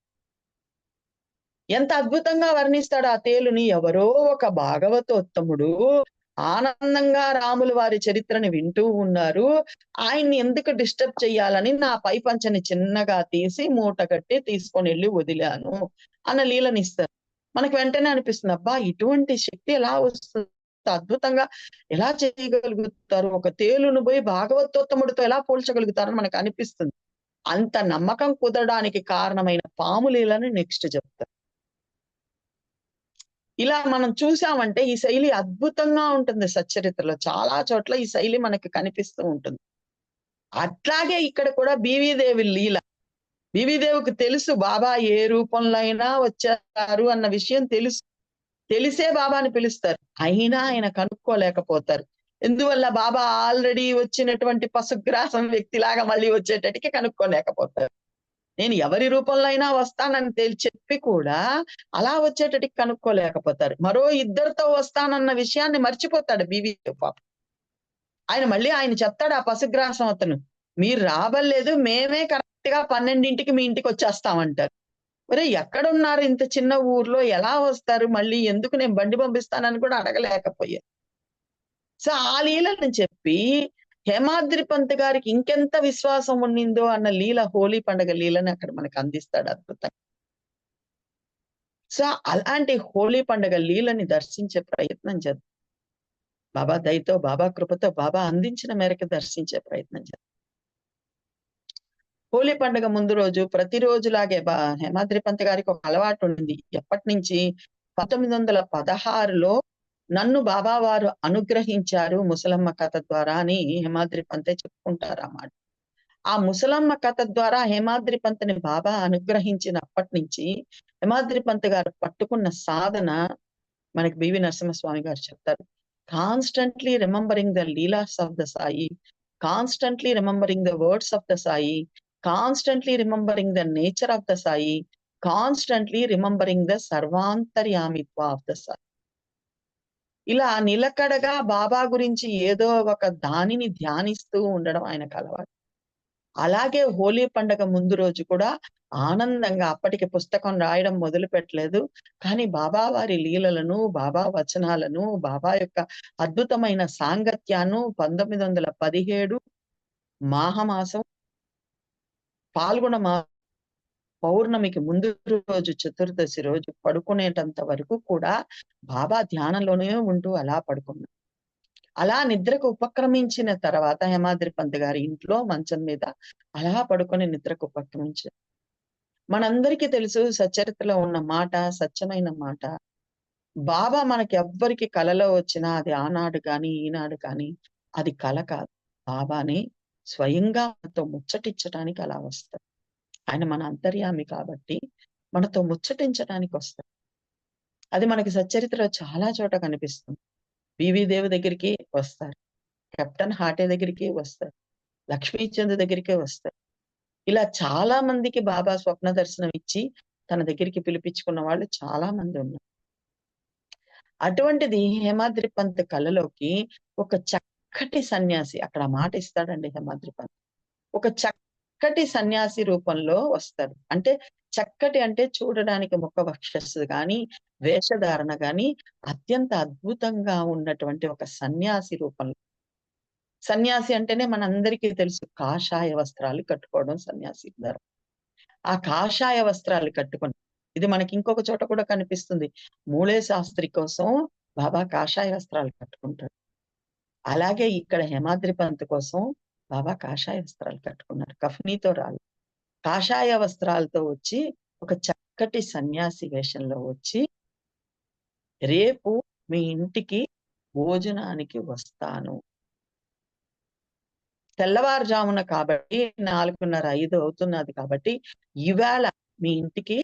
ఎంత అద్భుతంగా వర్ణిస్తాడు ఆ తేలుని. ఎవరో ఒక భాగవతోత్తముడు ఆనందంగా రాముల వారి చరిత్రని వింటూ ఉన్నారు. ఆయన్ని ఎందుకు డిస్టర్బ్ చేయాలని నా పై పంచని చిన్నగా తీసి మూట కట్టి తీసుకొని వెళ్ళి వదిలాను అన్న లీలనిస్తారు. మనకు వెంటనే అనిపిస్తుంది, అబ్బా ఇటువంటి శక్తి ఎలా వస్తుంది, అద్భుతంగా ఎలా చేయగలుగుతారు, ఒక తేలును పోయి భాగవతోత్తముడితో ఎలా పోల్చగలుగుతారని మనకు అనిపిస్తుంది. అంత నమ్మకం కుదరడానికి కారణమైన పాము లీలని నెక్స్ట్ చెప్తారు. ఇలా మనం చూసామంటే ఈ శైలి అద్భుతంగా ఉంటుంది సచ్చరిత్రలో. చాలా చోట్ల ఈ శైలి మనకి కనిపిస్తూ ఉంటుంది. అట్లాగే ఇక్కడ కూడా బీవీదేవి లీల. బీవీదేవికి తెలుసు బాబా ఏ రూపంలో అయినా వచ్చారు అన్న విషయం తెలుసు. తెలిసే బాబాని పిలుస్తారు. అయినా ఆయన కనుక్కోలేకపోతారు. ఎందువల్ల బాబా ఆల్రెడీ వచ్చినటువంటి పశుగ్రాసం వ్యక్తిలాగా మళ్ళీ వచ్చేటట్టుకి కనుక్కోలేకపోతారు. నేను ఎవరి రూపంలో అయినా వస్తానని చెప్పి కూడా అలా వచ్చేటట్టుకి కనుక్కోలేకపోతారు. మరో ఇద్దరితో వస్తానన్న విషయాన్ని మర్చిపోతాడు బీవీ పాపం. ఆయన చెప్తాడు ఆ పశుగ్రాసం అతను, మీరు రాబల్లేదు, మేమే కరెక్ట్ గా 12ంటికి మీ ఇంటికి వచ్చేస్తామంటారు. మరి ఎక్కడున్నారు ఇంత చిన్న ఊర్లో, ఎలా వస్తారు మళ్ళీ, ఎందుకు నేను బండి పంపిస్తానని కూడా అడగలేకపోయారు. సో ఆ లీలను చెప్పి హేమాద్రి పంత్ గారికి ఇంకెంత విశ్వాసం ఉండిందో అన్న లీల, హోలీ పండుగ లీలని అక్కడ మనకు అందిస్తాడు అద్భుతంగా. సో అలాంటి హోలీ పండుగ లీలని దర్శించే ప్రయత్నం చేద్దాం. బాబా దయతో, బాబా కృపతో, బాబా అందించిన మేరకు దర్శించే ప్రయత్నం చేద్దాం. హోలీ పండుగ ముందు రోజు ప్రతిరోజులాగే హేమాద్రి పంత్ గారికి ఒక అలవాటు ఉండింది. ఎప్పటి నుంచి 1916లో నన్ను బాబా వారు అనుగ్రహించారు ముసలమ్మ కథ ద్వారా అని హేమాద్రి పంతే చెప్పుకుంటారు అన్నమాట. ఆ ముసలమ్మ కథ ద్వారా హేమాద్రి పంత్ని బాబా అనుగ్రహించినప్పటి నుంచి హేమాద్రి పంత్ గారు పట్టుకున్న సాధన మనకి బివి నరసింహస్వామి గారు చెప్తారు. Constantly remembering the leelas of the Sai, constantly remembering the words of the Sai, constantly remembering the nature of the Sai, constantly remembering the సర్వాంతర్యామిత్వ ఆఫ్ ద సాయి. ఇలా నిలకడగా బాబా గురించి ఏదో ఒక దానిని ధ్యానిస్తూ ఉండడం ఆయనకు అలవాటు. అలాగే హోలీ పండుగ ముందు రోజు కూడా ఆనందంగా, అప్పటికి పుస్తకం రాయడం మొదలు పెట్టలేదు, కానీ బాబా వారి లీలలను, బాబా వచనాలను, బాబా యొక్క అద్భుతమైన సాంగత్యాన్ని 1917 మాఘమాసం పాల్గొన పౌర్ణమికి ముందు రోజు, చతుర్దశి రోజు పడుకునేటంత వరకు కూడా బాబా ధ్యానంలోనే ఉంటూ అలా పడుకున్నారు. అలా నిద్రకు ఉపక్రమించిన తర్వాత హేమాద్రి పంత్ గారి ఇంట్లో మంచం మీద అలా పడుకొని నిద్రకు ఉపక్రమించారు. మనందరికీ తెలుసు సచ్చరిత్రలో ఉన్న మాట, సత్యమైన మాట. బాబా మనకి ఎవ్వరికి కలలో వచ్చినా అది ఆనాడు గాని, ఈనాడు కానీ అది కల కాదు. బాబాని స్వయంగా మనతో ముచ్చటించడానికి అలా వస్తారు. ఆయన మన అంతర్యామి కాబట్టి మనతో ముచ్చటించడానికి వస్తారు. అది మనకి సచ్చరిత్రలో చాలా చోట కనిపిస్తుంది. బీవీదేవి దగ్గరికి వస్తారు, కెప్టెన్ హాటే దగ్గరికి వస్తారు, లక్ష్మీచంద్ దగ్గరికే వస్తారు. ఇలా చాలా మందికి బాబా స్వప్న దర్శనం ఇచ్చి తన దగ్గరికి పిలిపించుకున్న వాళ్ళు చాలా మంది ఉన్నారు. అటువంటిది హేమాద్రి పంత్ కళలోకి ఒక చక్కటి సన్యాసి, అక్కడ మాట ఇస్తాడండి హేమాద్రి పంత్, ఒక చక్కటి సన్యాసి రూపంలో వస్తారు. అంటే చక్కటి అంటే చూడడానికి ముఖ వక్షస్సు గాని, వేషధారణ గాని అత్యంత అద్భుతంగా ఉన్నటువంటి ఒక సన్యాసి రూపంలో. సన్యాసి అంటేనే మనందరికీ తెలుసు కాషాయ వస్త్రాలు కట్టుకోవడం సన్యాసి ధర్మం. ఆ కాషాయ వస్త్రాలు కట్టుకొని, ఇది మనకి ఇంకొక చోట కూడా కనిపిస్తుంది. మూళే శాస్త్రి కోసం బాబా కాషాయ వస్త్రాలు కట్టుకుంటాడు. అలాగే ఇక్కడ హేమాద్రి పంత్ కోసం బాబా కాషాయ వస్త్రాలు కట్టుకున్నారు. కఫ్నీతో రాళ్ళు, కాషాయ వస్త్రాలతో వచ్చి ఒక చక్కటి సన్యాసి వేషంలో వచ్చి, రేపు మీ ఇంటికి భోజనానికి వస్తాను. తెల్లవారుజామున కాబట్టి 4:30, 5 అవుతున్నది కాబట్టి, ఈవేళ మీ ఇంటికి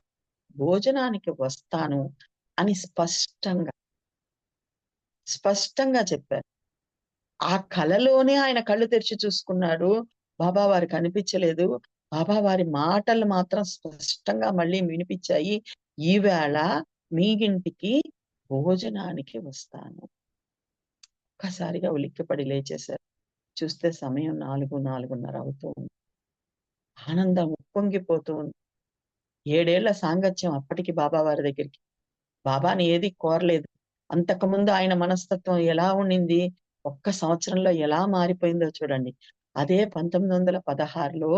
భోజనానికి వస్తాను అని స్పష్టంగా చెప్పారు. ఆ కలలోనే ఆయన కళ్ళు తెరిచి చూసుకున్నాడు. బాబావారు కనిపించలేదు. బాబావారి మాటలు మాత్రం స్పష్టంగా మళ్ళీ వినిపించాయి. ఈవేళ మీ ఇంటికి భోజనానికి వస్తాను. ఒక్కసారిగా ఉలిక్కిపడి లేచేశారు. చూస్తే సమయం 4, 4:30 అవుతూ ఉంది. ఆనందం ఉప్పొంగిపోతూ ఉంది. 7 ఏళ్ల సాంగత్యం అప్పటికి బాబావారి దగ్గరికి. బాబాని ఏది కోరలేదు. అంతకుముందు ఆయన మనస్తత్వం ఎలా ఉండింది? ఒక్క సంవత్సరంలో ఎలా మారిపోయిందో చూడండి. అదే 1916లో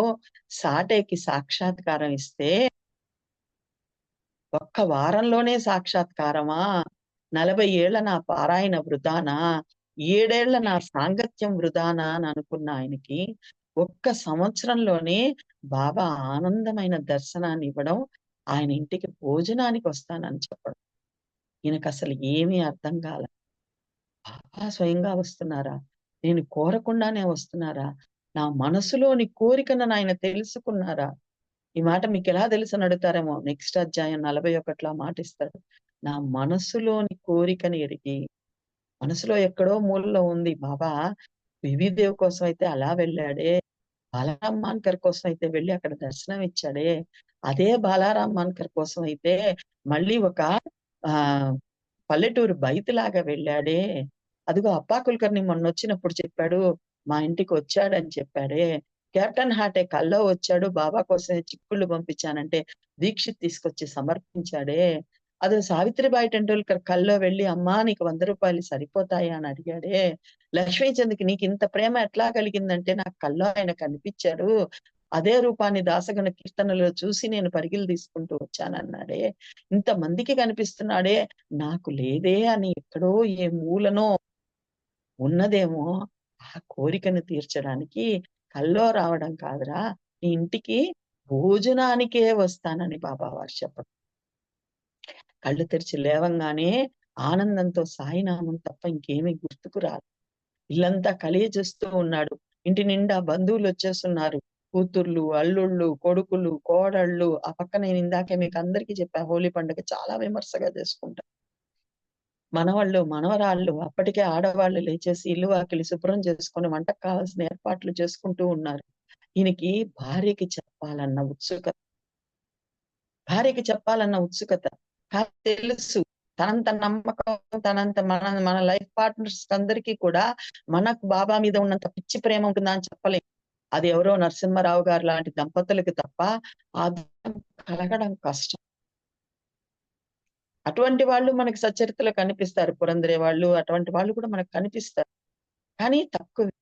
సాటేకి సాక్షాత్కారం ఇస్తే, ఒక్క వారంలోనే సాక్షాత్కారమా? 40 ఏళ్ల నా పారాయణ వృధానా? 7 ఏళ్ల నా సాంగత్యం వృధానా అని అనుకున్న ఆయనకి, ఒక్క సంవత్సరంలోనే బాబా ఆనందమైన దర్శనాన్ని ఇవ్వడం, ఆయన ఇంటికి భోజనానికి వస్తానని చెప్పడం. ఈయనకసలు ఏమీ అర్థం కాల. బాబా స్వయంగా వస్తున్నారా? నేను కోరకుండానే వస్తున్నారా? నా మనసులోని కోరికను ఆయన తెలుసుకున్నారా? ఈ మాట మీకెలా తెలుసని అడుగుతారేమో. నెక్స్ట్ అధ్యాయం 41లో ఆ మాటిస్తాడు. నా మనసులోని కోరికని ఎరిగి, మనసులో ఎక్కడో మూలలో ఉంది. బాబా బీబీదేవి కోసం అయితే అలా వెళ్ళాడే, బాలారాం మాన్కర్ కోసం అయితే వెళ్లి అక్కడ దర్శనం ఇచ్చాడే, అదే బాలారాం మాన్కర్ కోసం అయితే మళ్ళీ ఒక ఆహ్, పల్లెటూరు బయతులాగా వెళ్ళాడే. అదిగో అప్పా కుల్కర్ణి మొన్నొచ్చినప్పుడు చెప్పాడు, మా ఇంటికొచ్చాడని చెప్పాడే. కెప్టెన్ హాటే కల్లో వచ్చాడు, బాబా కోసమే చిక్కుళ్ళు పంపించానంటే దీక్షిత్ తీసుకొచ్చి సమర్పించాడే. అదో సావిత్రిబాయి టెండూల్కర్ కల్లో వెళ్లి, అమ్మా నీకు ₹100 సరిపోతాయా అని అడిగాడే. లక్ష్మీచంద్‌కి నీకింత ప్రేమ ఎట్లా కలిగిందంటే, నాకు కల్లో ఆయన కనిపిచ్చాడు. అదే రూపాన్ని దాసగణ కీర్తనలో చూసి నేను పరుగులు తీసుకుంటూ వచ్చానన్నాడే. ఇంతమందికి కనిపిస్తున్నాడే, నాకు లేదే అని ఎక్కడో ఏ మూలనో ఉన్నదేమో, ఆ కోరికను తీర్చడానికి కల్లో రావడం కాదురా, నీ ఇంటికి భోజనానికే వస్తానని బాబావారు చెప్పడం. కళ్ళు తెరిచి లేవంగానే ఆనందంతో సాయినామం తప్ప ఇంకేమీ గుర్తుకు రాదు. ఇల్లంతా కలియజేస్తూ ఉన్నాడు. ఇంటి నిండా బంధువులొచ్చేస్తున్నారు. కూతుర్లు, అల్లుళ్ళు, కొడుకులు, కోడళ్ళు, ఆ పక్క నేను ఇందాకే మీకందరికీ చెప్పా హోలీ పండుగ చాలా విమర్శగా చేసుకుంటాం. మనవళ్ళు, మనవరాళ్ళు అప్పటికే ఆడవాళ్ళు లేచేసి ఇల్లు వాకిలి శుభ్రం చేసుకొని వంటకు కావాల్సిన ఏర్పాట్లు చేసుకుంటూ ఉన్నారు. ఈయనకి భార్యకి చెప్పాలన్న ఉత్సుకత. భార్యకి చెప్పాలన్న ఉత్సుకత. కానీ తెలుసు. తనంత నమ్మకం, తనంత మన మన లైఫ్ పార్ట్నర్స్ అందరికీ కూడా మనకు బాబా మీద ఉన్నంత పిచ్చి ప్రేమ ఉంటుందా అని చెప్పలేం. అది ఎవరో నరసింహారావు గారు లాంటి దంపతులకి తప్ప ఆ అదృష్టం కలగడం కష్టం. అటువంటి వాళ్ళు మనకి సచ్చరిత్రలో కనిపిస్తారు. పురంధరే వాళ్ళు అటువంటి వాళ్ళు కూడా మనకు కనిపిస్తారు. కానీ తక్కువే.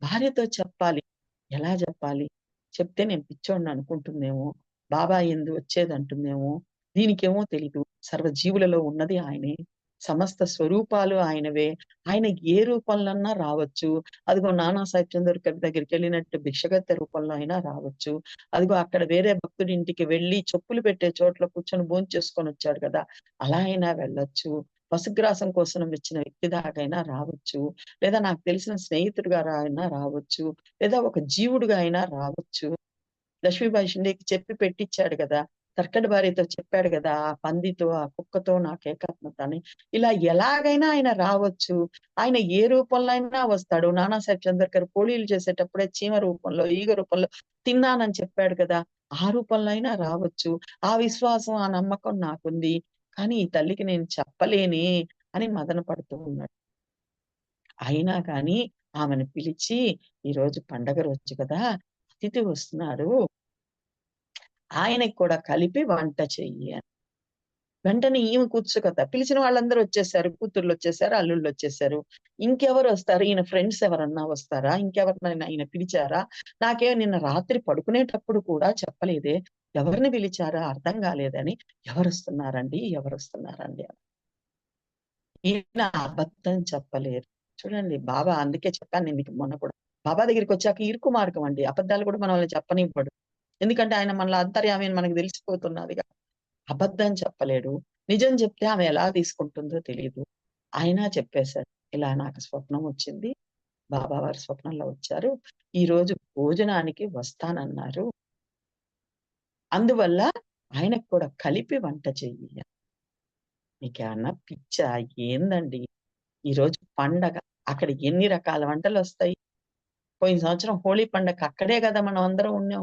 భార్యతో చెప్పాలి. ఎలా జెప్పాలి? చెప్తే నేను పిచ్చోడిని అనుకుంటుందేమో, బాబా ఎందు వచ్చేదంటుందేమో, దీనికేమో తెలీదు. సర్వజీవులలో ఉన్నది ఆయనే. సమస్త స్వరూపాలు ఆయనవే. ఆయన ఏ రూపంలోన్నా రావచ్చు. అదిగో నానా సాహెబ్ చందోర్కర్ దగ్గరికెళ్ళినట్టు భిక్షగత్తె రూపంలో అయినా రావచ్చు. అదిగో అక్కడ వేరే భక్తుడి ఇంటికి వెళ్లి చెప్పులు పెట్టే చోట్ల కూర్చొని భోంచేసుకొనొచ్చాడు గదా! అలా అయినా వెళ్ళొచ్చు. పశుగ్రాసం కోసం వచ్చిన వ్యక్తి దాకైనా రావచ్చు. లేదా నాకు తెలిసిన స్నేహితుడుగా అయినా రావచ్చు. లేదా ఒక జీవుడుగా అయినా రావచ్చు. లక్ష్మీబాయి షిండేకి చెప్పి పెట్టిచ్చాడు గదా! తర్కడ్ భార్యతో చెప్పాడు గదా! ఆ పందితో, ఆ కుక్కతో నాకు ఏకాత్మత అని. ఇలా ఎలాగైనా ఆయన రావచ్చు. ఆయన ఏ రూపంలో అయినా వస్తాడు. నానాసాహెబ్ చంద్రకర్ పోళీలు చేసేటప్పుడే చీమ రూపంలో, ఈగ రూపంలో తిన్నానని చెప్పాడు కదా! ఆ రూపంలో అయినా రావచ్చు. ఆ విశ్వాసం, ఆ నమ్మకం నాకుంది. కానీ ఈ తల్లికి నేను చెప్పలేనే అని మదన పడుతూ ఉన్నాడు. అయినా కానీ ఆమెను పిలిచి, "ఈరోజు పండగ రోజు కదా! అతిథి వస్తున్నాడు. ఆయనకి కూడా కలిపి వంట చెయ్యి" అని. వెంటనే ఈమెకు ఉత్సుకత. పిలిచిన వాళ్ళందరూ వచ్చేసారు. కూతుర్లొచ్చేసారు, అల్లుళ్ళొచ్చేసారు. ఇంకెవరొస్తారు? ఈయన ఫ్రెండ్స్ ఎవరన్నా వస్తారా? ఇంకెవరినైనా ఈయన పిలిచారా? నాకేం నిన్న రాత్రి పడుకునేటప్పుడు కూడా చెప్పలేదే. ఎవరిని పిలిచారా అర్థం కాలేదని, "ఎవరొస్తున్నారండి? ఎవరొస్తున్నారండి?" అని. ఈయన అబద్ధం చెప్పలేరు. చూడండి బాబా అందుకే చెప్పాను నేను మీకు మొన్న కూడా. బాబా దగ్గరికొచ్చాక ఇరుకు మార్గం అండి. అబద్ధాలు కూడా మనల్ని చెప్పనివ్వడు. ఎందుకంటే ఆయన మనలో అంతర్యామి అని మనకు తెలిసిపోతున్నదిగా. అబద్ధం చెప్పలేడు. నిజం చెప్తే ఆమె ఎలా తీసుకుంటుందో తెలీదు. అయినా చెప్పేసాడు. ఇలా నాకు స్వప్నం వచ్చింది. బాబా వారు స్వప్నంలో వచ్చారు. ఈరోజు భోజనానికి వస్తానన్నారు. అందువల్ల ఆయనకు కూడా కలిపి వంట చెయ్యి. మీకేమన్నా పిచ్చా? ఏందండి? ఈరోజు పండగ. అక్కడ ఎన్ని రకాల వంటలొస్తాయి. పోయిన సంవత్సరం హోళీ పండగకి అక్కడే గదా మనం అందరం ఉన్నాం.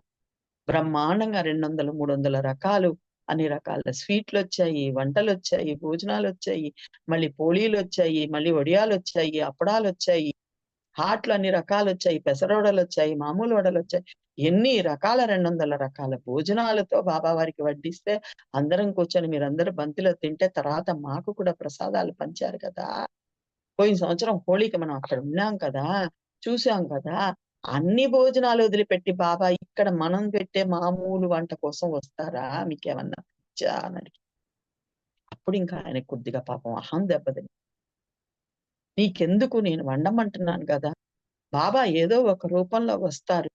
బ్రహ్మాండంగా 200, 300 రకాలు, అన్ని రకాల స్వీట్‌లొచ్చాయి, వంటలొచ్చాయి, భోజనాలొచ్చాయి, మళ్ళీ పోళీలొచ్చాయి, మళ్ళీ వడియాలొచ్చాయి, అప్పడాలొచ్చాయి, హాట్లు అన్ని రకాలొచ్చాయి, పెసరవడలొచ్చాయి, మామూలు వడలొచ్చాయి. ఎన్ని రకాల 200 రకాల భోజనాలతో బాబావారికి వడ్డిస్తే, అందరం కూర్చొని మీరందరూ బంతిలో తింటే తర్వాత మాకు కూడా ప్రసాదాలు పంచారు కదా! పోయిన సంవత్సరం హోళీకి మనం అక్కడ ఉన్నాం కదా! చూసాం కదా! అన్ని భోజనాలు వదిలిపెట్టి బాబా ఇక్కడ మనం పెట్టే మామూలు వంట కోసం వస్తారా? మీకేమన్నా పిచ్చా అని. అప్పుడింకా ఆయనకి కొద్దిగా పాపం అహం దెబ్బతింది. నీకెందుకు నేను వండమంటున్నాను గదా! బాబా ఏదో ఒక రూపంలో వస్తారు.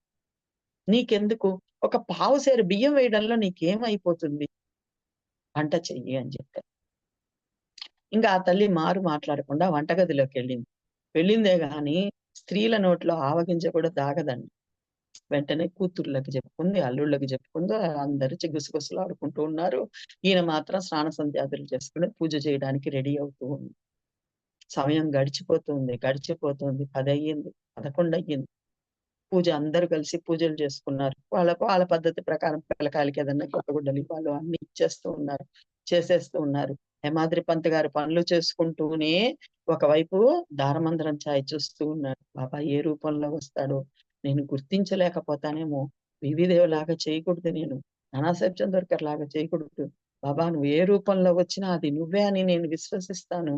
నీకెందుకు? ఒక పావు సేరు బియ్యం వేయడంలో నీకేమైపోతుంది? వంట చెయ్యి అని చెప్పారు. ఇంక ఆ తల్లి మారు మాట్లాడకుండా వంటగదిలోకెళ్ళింది. వెళ్ళిందే గాని స్త్రీల నోట్లో ఆవగింజ కూడా దాగదండి. వెంటనే కూతుర్లకి చెప్పుకుంది, అల్లుళ్ళకి చెప్పుకుంది. అందరూ గుసగుసలాడుకుంటూ ఉన్నారు. ఈయన మాత్రం స్నాన సంధ్యాదులు చేసుకొని పూజ చేయడానికి రెడీ అవుతూ ఉంది. సమయం గడిచిపోతుంది, గడిచిపోతుంది. 10 అయ్యింది, 11 అయ్యింది. పూజ అందరూ కలిసి పూజలు చేసుకున్నారు. వాళ్ళ పద్ధతి ప్రకారం పిల్లకాయలకి ఏదన్నా కొత్త గుడ్డలు ఇవ్వాలో అన్నీ ఇచ్చేస్తూ ఉన్నారు. చేసేస్తూ ఉన్నారు. హేమాద్రి పంత్ గారు పనులు చేసుకుంటూనే ఒకవైపు దారమందరం ఛాయ్ చూస్తూ ఉన్నాడు. బాబా ఏ రూపంలో వస్తాడో నేను గుర్తించలేకపోతానేమో. బీవీదేవిలాగా చేయకూడదు నేను. నానాసాహెబ్ చందోర్కర్ లాగా చేయకూడదు. బాబా నువ్వు ఏ రూపంలో వచ్చినా అది నువ్వే అని నేను విశ్వసిస్తాను.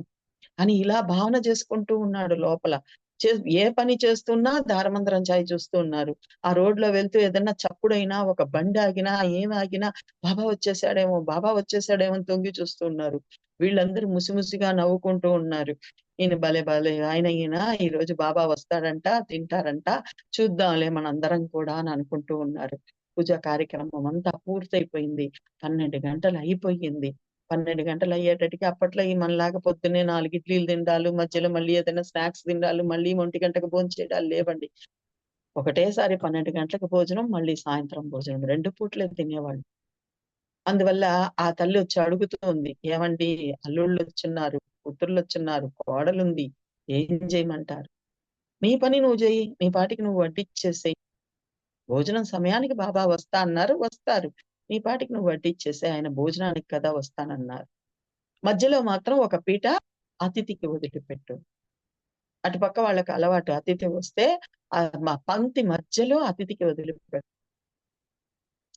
అని ఇలా భావన చేసుకుంటూ ఉన్నాడు లోపల. చే ఏ పని చేస్తున్నా దారమందరం చాయ్ చూస్తూ ఉన్నారు. ఆ రోడ్‌లో వెళ్తూ ఏదన్నా చప్పుడైనా, ఒక బండాగినా, ఏమాగినా బాబా వచ్చేసాడేమో, బాబా వచ్చేసాడేమో అని తొంగి చూస్తూ ఉన్నారు. వీళ్ళందరూ ముసిముసిగా నవ్వుకుంటూ ఉన్నారు. ఈయన భలే భలే ఆయన ఈయన ఈరోజు బాబా వస్తాడంట, తింటారంట, చూద్దాంలే మనందరం కూడా అని అనుకుంటూ ఉన్నారు. పూజా కార్యక్రమం అంతా పూర్తయిపోయింది. 12 గంటలు అయిపోయింది. 12 గంటలయ్యేటటికి అప్పట్లో ఈ మనలాగా పొద్దున్నే 4 ఇడ్లీలు తినడాలు, మధ్యలో మళ్ళీ ఏదైనా స్నాక్స్ తినడాలు, మళ్ళీ 1 గంటకు భోంచేయడాలు లేవండి. ఒకటేసారి 12 గంటలకు భోజనం, మళ్ళీ సాయంత్రం భోజనం 2 పూటలే తినేవాళ్ళు. అందువల్ల ఆ తల్లొచ్చి అడుగుతూ ఉంది. "ఏవండీ అల్లుళ్ళొచ్చున్నారు, కూతుర్లొచ్చున్నారు, కోడలుంది. ఏం చేయమంటారు? నీ పని నువ్వు చెయ్యి. నీ పాటికి నువ్వు వడ్డిచ్చేసేయి. భోజనం సమయానికి బాబా వస్తా అన్నారు, వస్తారు. నీ పాటికి నువ్వు వడ్డిచ్చేసేయి. ఆయన భోజనానికి కదా వస్తానన్నారు." మధ్యలో మాత్రం ఒక పీట అతిథికి వదిలిపెట్టు. అటుపక్క వాళ్ళకి అలవాటు. అతిథి వస్తే పంక్తి మధ్యలో అతిథికి వదిలిపెట్టు.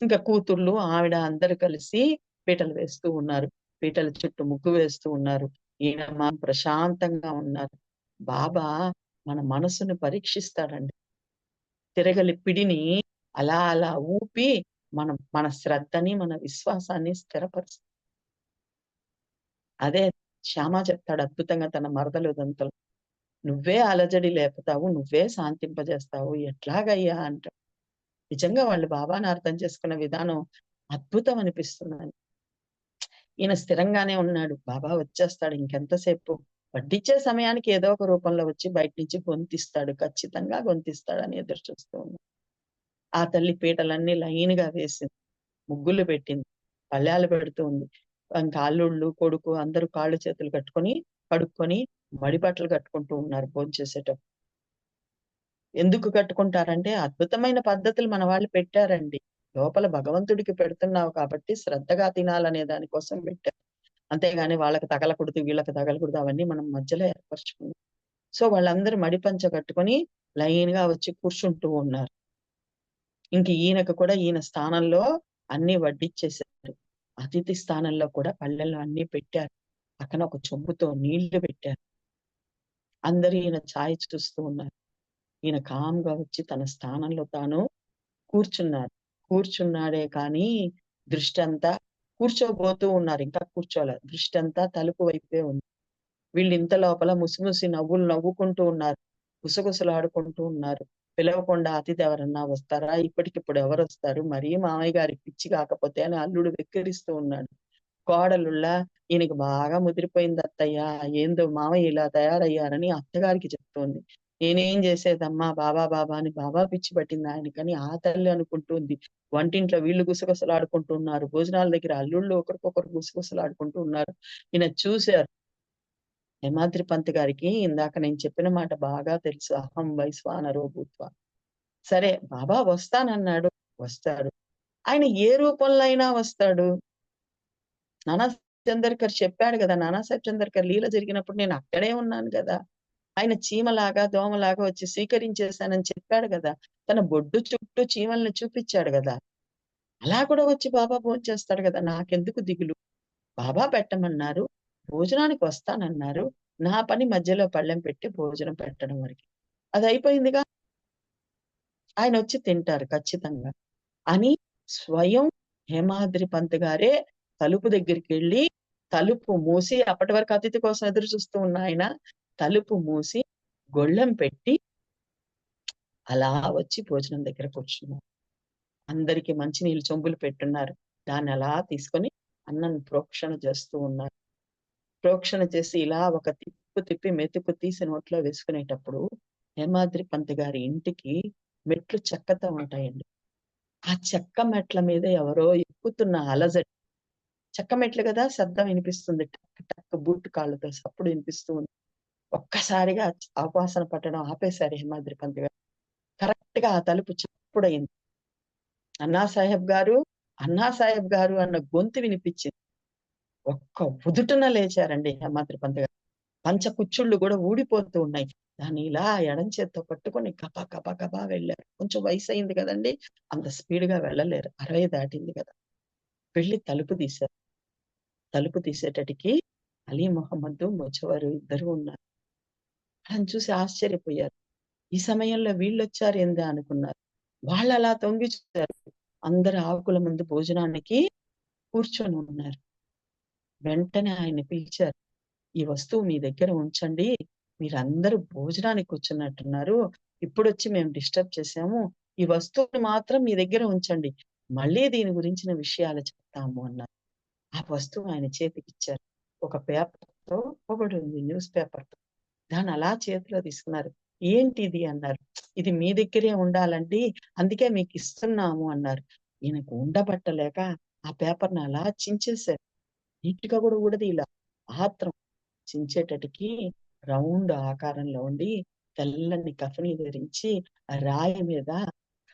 ఇంకా కూతుర్లు, ఆవిడ అందరూ కలిసి పీటలు వేస్తూ ఉన్నారు. పీటల చుట్టూ ముగ్గు వేస్తూ ఉన్నారు. ఈయన ప్రశాంతంగా ఉన్నారు. బాబా మన మనసుని పరీక్షిస్తాడండి. తిరగలి పిడిని అలా అలా ఊపి మన శ్రద్ధని, మన విశ్వాసాన్ని స్థిరపరుస్తాడు. అదే శ్యామ చెప్తాడు అద్భుతంగా తన మరదలుదంతలో. "నువ్వే అలజడి లేపుతావు, నువ్వే శాంతింపజేస్తావు ఎట్లాగయ్యా" అంటాడు. నిజంగా వాళ్ళు బాబాని అర్థం చేసుకున్న విధానం అద్భుతం అనిపిస్తుందండి. ఈయన స్థిరంగానే ఉన్నాడు. బాబా వచ్చేస్తాడు ఇంకెంతసేపు. వడ్డిచ్చే సమయానికి ఏదో ఒక రూపంలో వచ్చి బయట నుంచి గొంతిస్తాడు. ఖచ్చితంగా గొంతిస్తాడని ఎదురు చూస్తూ ఉన్నాం. ఆ తల్లి పీటలన్నీ లైన్‌గా వేసింది. ముగ్గులు పెట్టింది. పళ్ళాలు పెడుతూ ఉంది. ఇంకా అల్లుళ్ళు, కొడుకు అందరూ కాళ్ళు చేతులు కడుక్కొని మడి బట్టలు కట్టుకుంటూ ఉన్నారు భోంచేసేటప్పుడు. ఎందుకు కట్టుకుంటారంటే అద్భుతమైన పద్ధతులు మన వాళ్ళు పెట్టారండి. లోపల భగవంతుడికి పెడుతున్నావు కాబట్టి శ్రద్ధగా తినాలనే దాని కోసం పెట్టారు. అంతేగాని వాళ్ళకి తగలకూడదు, వీళ్ళకి తగలకూడదు అవన్నీ మనం మధ్యలో ఏర్పరచుకున్నాం. సో, వాళ్ళందరూ మడిపంచ కట్టుకొని లైన్‌గా వచ్చి కూర్చుంటూ ఉన్నారు. ఇంక ఈయనకు కూడా ఈయన స్థానంలో అన్నీ వడ్డిచ్చేసారు. అతిథి స్థానంలో కూడా పళ్ళెంలో అన్నీ పెట్టారు. పక్కన ఒక చెంబుతో నీళ్లు పెట్టారు. అందరూ ఈయన ఛాయ్ చూస్తూ ఉన్నారు. ఈయన కామ్‌గా వచ్చి తన స్థానంలో తాను కూర్చున్నారు. కూర్చున్నాడే కానీ దృష్టంతా కూర్చోబోతూ ఉన్నారు. ఇంకా కూర్చోలే. దృష్టంతా తలుపు వైపే ఉంది. వీళ్ళింత లోపల ముసిముసి నవ్వులు నవ్వుకుంటూ ఉన్నారు. గుసగుసలాడుకుంటూ ఉన్నారు. పిలవకుండా అతిథి ఎవరన్నా వస్తారా? ఇప్పటికిప్పుడు ఎవరొస్తారు? మరీ మామయ్య గారికి పిచ్చి కాకపోతే అని అల్లుడు వెక్కిరిస్తూ ఉన్నాడు. కోడలుళ్ళ ఈయనకి బాగా ముదిరిపోయింది అత్తయ్య. ఏందో మామయ్య ఇలా తయారయ్యారని అత్తగారికి చెప్తోంది. నేనేం చేసేదమ్మా బాబా బాబా అని బాబా పిచ్చి పట్టింది ఆయనకని ఆ తల్లి అనుకుంటుంది. వంటింట్లో వీళ్ళు గుసగుసలాడుకుంటున్నారు. భోజనాల దగ్గర అల్లుళ్ళు ఒకరికొకరు గుసగుసలాడుకుంటూ ఉన్నారు. ఈయన చూసారు. హేమాద్రి పంత్ గారికి ఇందాక నేను చెప్పిన మాట బాగా తెలుసు. అహం వైశ్వానరో భూత్వా. సరే బాబా వస్తానన్నాడు. వస్తాడు. ఆయన ఏ రూపంలో అయినా వస్తాడు. నానా చందర్కర్ చెప్పాడు గదా! నానాసాహెబ్ చందర్కర్ లీల జరిగినప్పుడు నేను అక్కడే ఉన్నాను గదా! ఆయన చీమలాగా, దోమలాగా వచ్చి స్వీకరించేసానని చెప్పాడు గదా! తన బొడ్డు చుట్టూ చీమల్ని చూపిచ్చాడు గదా! అలా కూడా వచ్చి బాబా భోంచేస్తాడు గదా! నాకెందుకు దిగులు? బాబా పెట్టమన్నారు. భోజనానికి వస్తానన్నారు. నా పని మధ్యలో పళ్ళెం పెట్టి భోజనం పెట్టడం వరకే. అదయిపోయిందిగా. ఆయనొచ్చి తింటారు ఖచ్చితంగా. అని స్వయం హేమాద్రి పంత్ గారే తలుపు దగ్గరికెళ్ళి, తలుపు మూసి అప్పటి వరకు అతిథి కోసం ఎదురు చూస్తూ ఉన్న ఆయన, తలుపు మూసి, గొళ్ళెం పెట్టి, అలా వచ్చి భోజనం దగ్గర కూర్చున్నారు. అందరికి మంచినీళ్ళు చెంబులు పెట్టున్నారు. దాన్నలా తీసుకొని అన్నం ప్రోక్షణ చేస్తూ ఉన్నారు. ప్రోక్షణ చేసి ఇలా ఒక తిప్పు తిప్పి మెతుకు తీసి నోట్లో వేసుకునేటప్పుడు, హేమాద్రి పంత్ గారి ఇంటికి మెట్లు చెక్కతో ఉంటాయండి. ఆ చెక్క మెట్ల మీద ఎవరో ఎక్కుతున్న అలజడి. చెక్క మెట్లు గదా! శబ్దం వినిపిస్తుంది. టక్ టక్ బూట్ కాళ్ళతో సప్పుడు వినిపిస్తూ ఉంది. ఒక్కసారిగా ఆవాసన పట్టడం ఆపేశారు హేమాద్రి పంత్ గారు. కరెక్ట్‌గా ఆ తలుపు చప్పుడయింది. అన్నా సాహెబ్ గారు, అన్నా సాహెబ్ గారు అన్న గొంతు వినిపిచ్చింది. ఒక్క ఉదుటున లేచారండి హేమాద్రి పంత్ గారు. పంచ కుచ్చుళ్ళు గూడా ఊడిపోతూ ఉన్నాయి. దాన్ని ఇలా ఎడం చేత్తో పట్టుకొని గబా గబా గబా వెళ్లారు. కొంచెం వయసయింది గదండీ! అంత స్పీడ్‌గా వెళ్ళలేరు. 60 దాటింది గదా! వెళ్లి తలుపు తీశారు. తలుపు తీసేటటికి అలీ మొహమ్మద్, ముజవ్వరు ఇద్దరు ఉన్నారు. వాళ్ళని చూసి ఆశ్చర్యపోయారు. ఈ సమయంలో వీళ్ళొచ్చారేందా అనుకున్నారు. వాళ్ళలా తొంగి చూసారు. అందరు ఆకుల ముందు భోజనానికి కూర్చొని ఉన్నారు. వెంటనే ఆయన్ని పిలిచారు. "ఈ వస్తువు మీ దగ్గర ఉంచండి. మీరందరూ భోజనానికి కూర్చున్నట్టున్నారు. ఇప్పుడొచ్చి మేము డిస్టర్బ్ చేశాము. ఈ వస్తువుని మాత్రం మీ దగ్గర ఉంచండి. మళ్ళీ దీని గురించిన విషయాలు చెప్తాము" అన్నారు. ఆ వస్తువు ఆయన చేతికిచ్చారు. ఒక పేపర్‌తో పొగడుంది న్యూస్ పేపర్‌తో. దాన్నలా చేతిలో తీసుకున్నారు. "ఏంటిది?" అన్నారు. "ఇది మీ దగ్గరే ఉండాలండి. అందుకే మీకిస్తున్నాము" అన్నారు. ఈయనకు ఉండబట్టలేక ఆ పేపర్‌ని అలా చించేశారు. నీట్‌గా గూడా ఊడదీయలా. ఆత్రం. చించేటటికి రౌండ్ ఆకారంలో ఉండి, తెల్లని కఫనీ ధరించి, ఆ రాయి మీద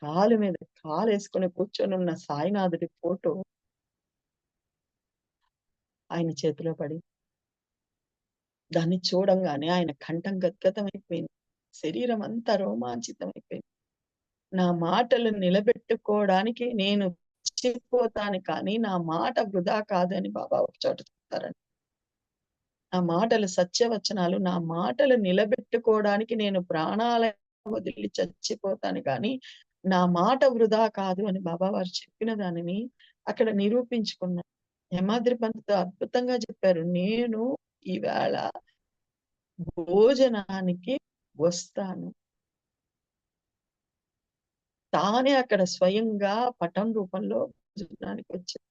కాలు మీద కాలేసుకొని కూర్చొనున్న సాయినాథుడి ఫోటో ఆయన చేతిలో పడి దాన్ని చూడంగానే ఆయన కంఠం గద్గదమైపోయింది. శరీరం అంతా రోమాంచితమైపోయింది. నా మాటలు నిలబెట్టుకోవడానికి నేను చచ్చిపోతాను కానీ, నా మాట వృధా కాదని బాబా ఒక చోట చెప్తారండి. నా మాటలు సత్యవచనాలు, నా మాటలు నిలబెట్టుకోవడానికి నేను ప్రాణాలైనా వదిలి చచ్చిపోతాను గానీ, నా మాట వృధా కాదు అని బాబా వారు చెప్పిన దానిని అక్కడ నిరూపించుకున్నారు. హేమాద్రి పంత్ అద్భుతంగా చెప్పారు. నేను ఈవేళ భోజనానికి వస్తాను. తానే అక్కడ స్వయంగా పటం రూపంలో భోజనానికొచ్చారు.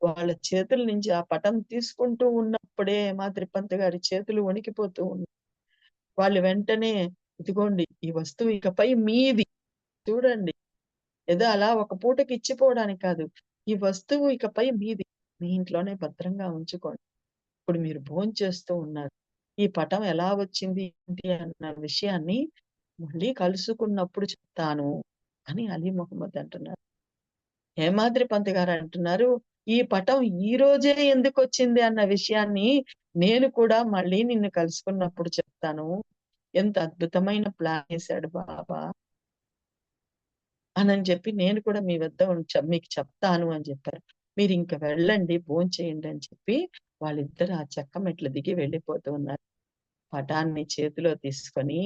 వాళ్ళ చేతుల నుంచి ఆ పటం తీసుకుంటూ ఉన్నప్పుడే హేమాద్రి పంత్ గారి చేతులు వణికిపోతూ ఉన్నాయి. వాళ్ళు వెంటనే ఇదిగోండి ఈ వస్తువు ఇకపై మీది. చూడండి. ఏదో అలా ఒక పూటకి ఇచ్చిపోవడానికి కాదు. ఈ వస్తువు ఇకపై మీది. మీ ఇంట్లోనే భద్రంగా ఉంచుకోండి. ఇప్పుడు మీరు భోంచేస్తూ ఉన్నారు. ఈ పటం ఎలా వచ్చింది ఏంటి అన్న విషయాన్ని మళ్ళీ కలుసుకున్నప్పుడు చెప్తాను అని అలీ మొహమ్మద్ అంటున్నారు. హేమాద్రి పంత్ గారు అంటున్నారు, ఈ పటం ఈ రోజే ఎందుకొచ్చింది అన్న విషయాన్ని నేను కూడా మళ్ళీ నిన్ను కలుసుకున్నప్పుడు చెప్తాను. ఎంత అద్భుతమైన ప్లాన్ ఏసాడు బాబా అనని చెప్పి నేను కూడా మీ వద్ద మీకు చెప్తాను అని చెప్పారు. మీరింక వెళ్ళండి, భోంచేయండి అని చెప్పి వాళ్ళిద్దరు ఆ చెక్క మెట్లు దిగి వెళ్ళిపోతూ ఉన్నారు. పటాన్ని చేతిలో తీసుకొని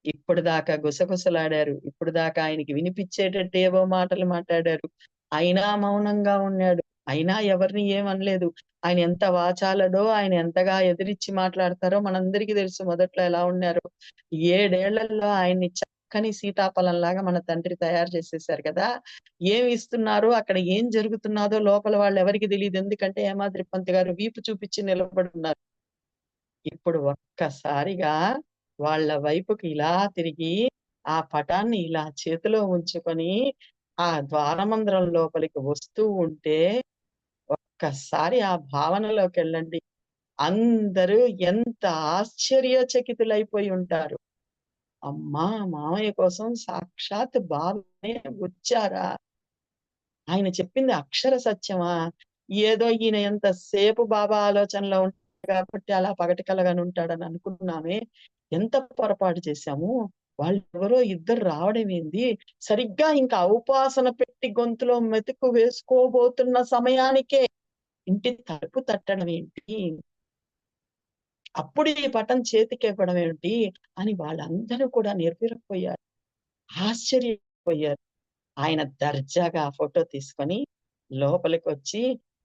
ఇప్పటిదాకా గుసగుసలాడారు. ఇప్పటిదాకా ఆయనకి వినిపిచ్చేటట్టు ఏవో మాటలు మాట్లాడారు. అయినా మౌనంగా ఉన్నాడు. అయినా ఎవరిని ఏమనలేదు. ఆయన ఎంత వాచాలడో, ఆయన ఎంతగా ఎదిరిచ్చి మాట్లాడతారో మనందరికీ తెలుసు మొదట్లో ఎలా ఉన్నారో. 7 ఏళ్లలో ఆయన్ని చక్కని సీతాఫలంలాగా మన తండ్రి తయారు చేసేసారు కదా! ఏమి ఇస్తున్నారో, అక్కడ ఏం జరుగుతున్నాదో లోపల వాళ్ళెవరికీ తెలీదు. ఎందుకంటే హేమాద్రి పంత్ గారు వీపు చూపిచ్చి నిలబడున్నారు. ఇప్పుడు ఒక్కసారిగా వాళ్ళ వైపుకి ఇలా తిరిగి ఆ పటాన్ని ఇలా చేతిలో ఉంచుకొని ఆ ద్వారమందిరం లోపలికి వస్తూ ఉంటే ఒక్కసారి ఆ భావనలోకి వెళ్ళండి. అందరూ ఎంత ఆశ్చర్యచకితులైపోయి ఉంటారు. అమ్మా! మామయ్య కోసం సాక్షాత్ బాబానే వచ్చారా? ఆయన చెప్పింది అక్షర సత్యమా? ఏదో ఈయన ఎంతసేపు బాబా ఆలోచనలో ఉంటాడు కాబట్టి అలా పగటి కలగని ఉంటాడని అనుకున్నామే. ఎంత పొరపాటు చేశాము. వాళ్ళెవరో ఇద్దరు రావడం ఏంది? సరిగ్గా ఇంకా ఉపాసన పెట్టి గొంతులో మెతుకు వేసుకోబోతున్న సమయానికే ఇంటి తలుపు తట్టడం ఏంటి? అప్పుడు ఈ పటం చేతికివ్వడం ఏమిటి? అని వాళ్ళందరూ కూడా నిర్వీర్యపోయారు. ఆశ్చర్యపోయారు. ఆయన దర్జాగా ఆ ఫోటో తీసుకొని లోపలికొచ్చి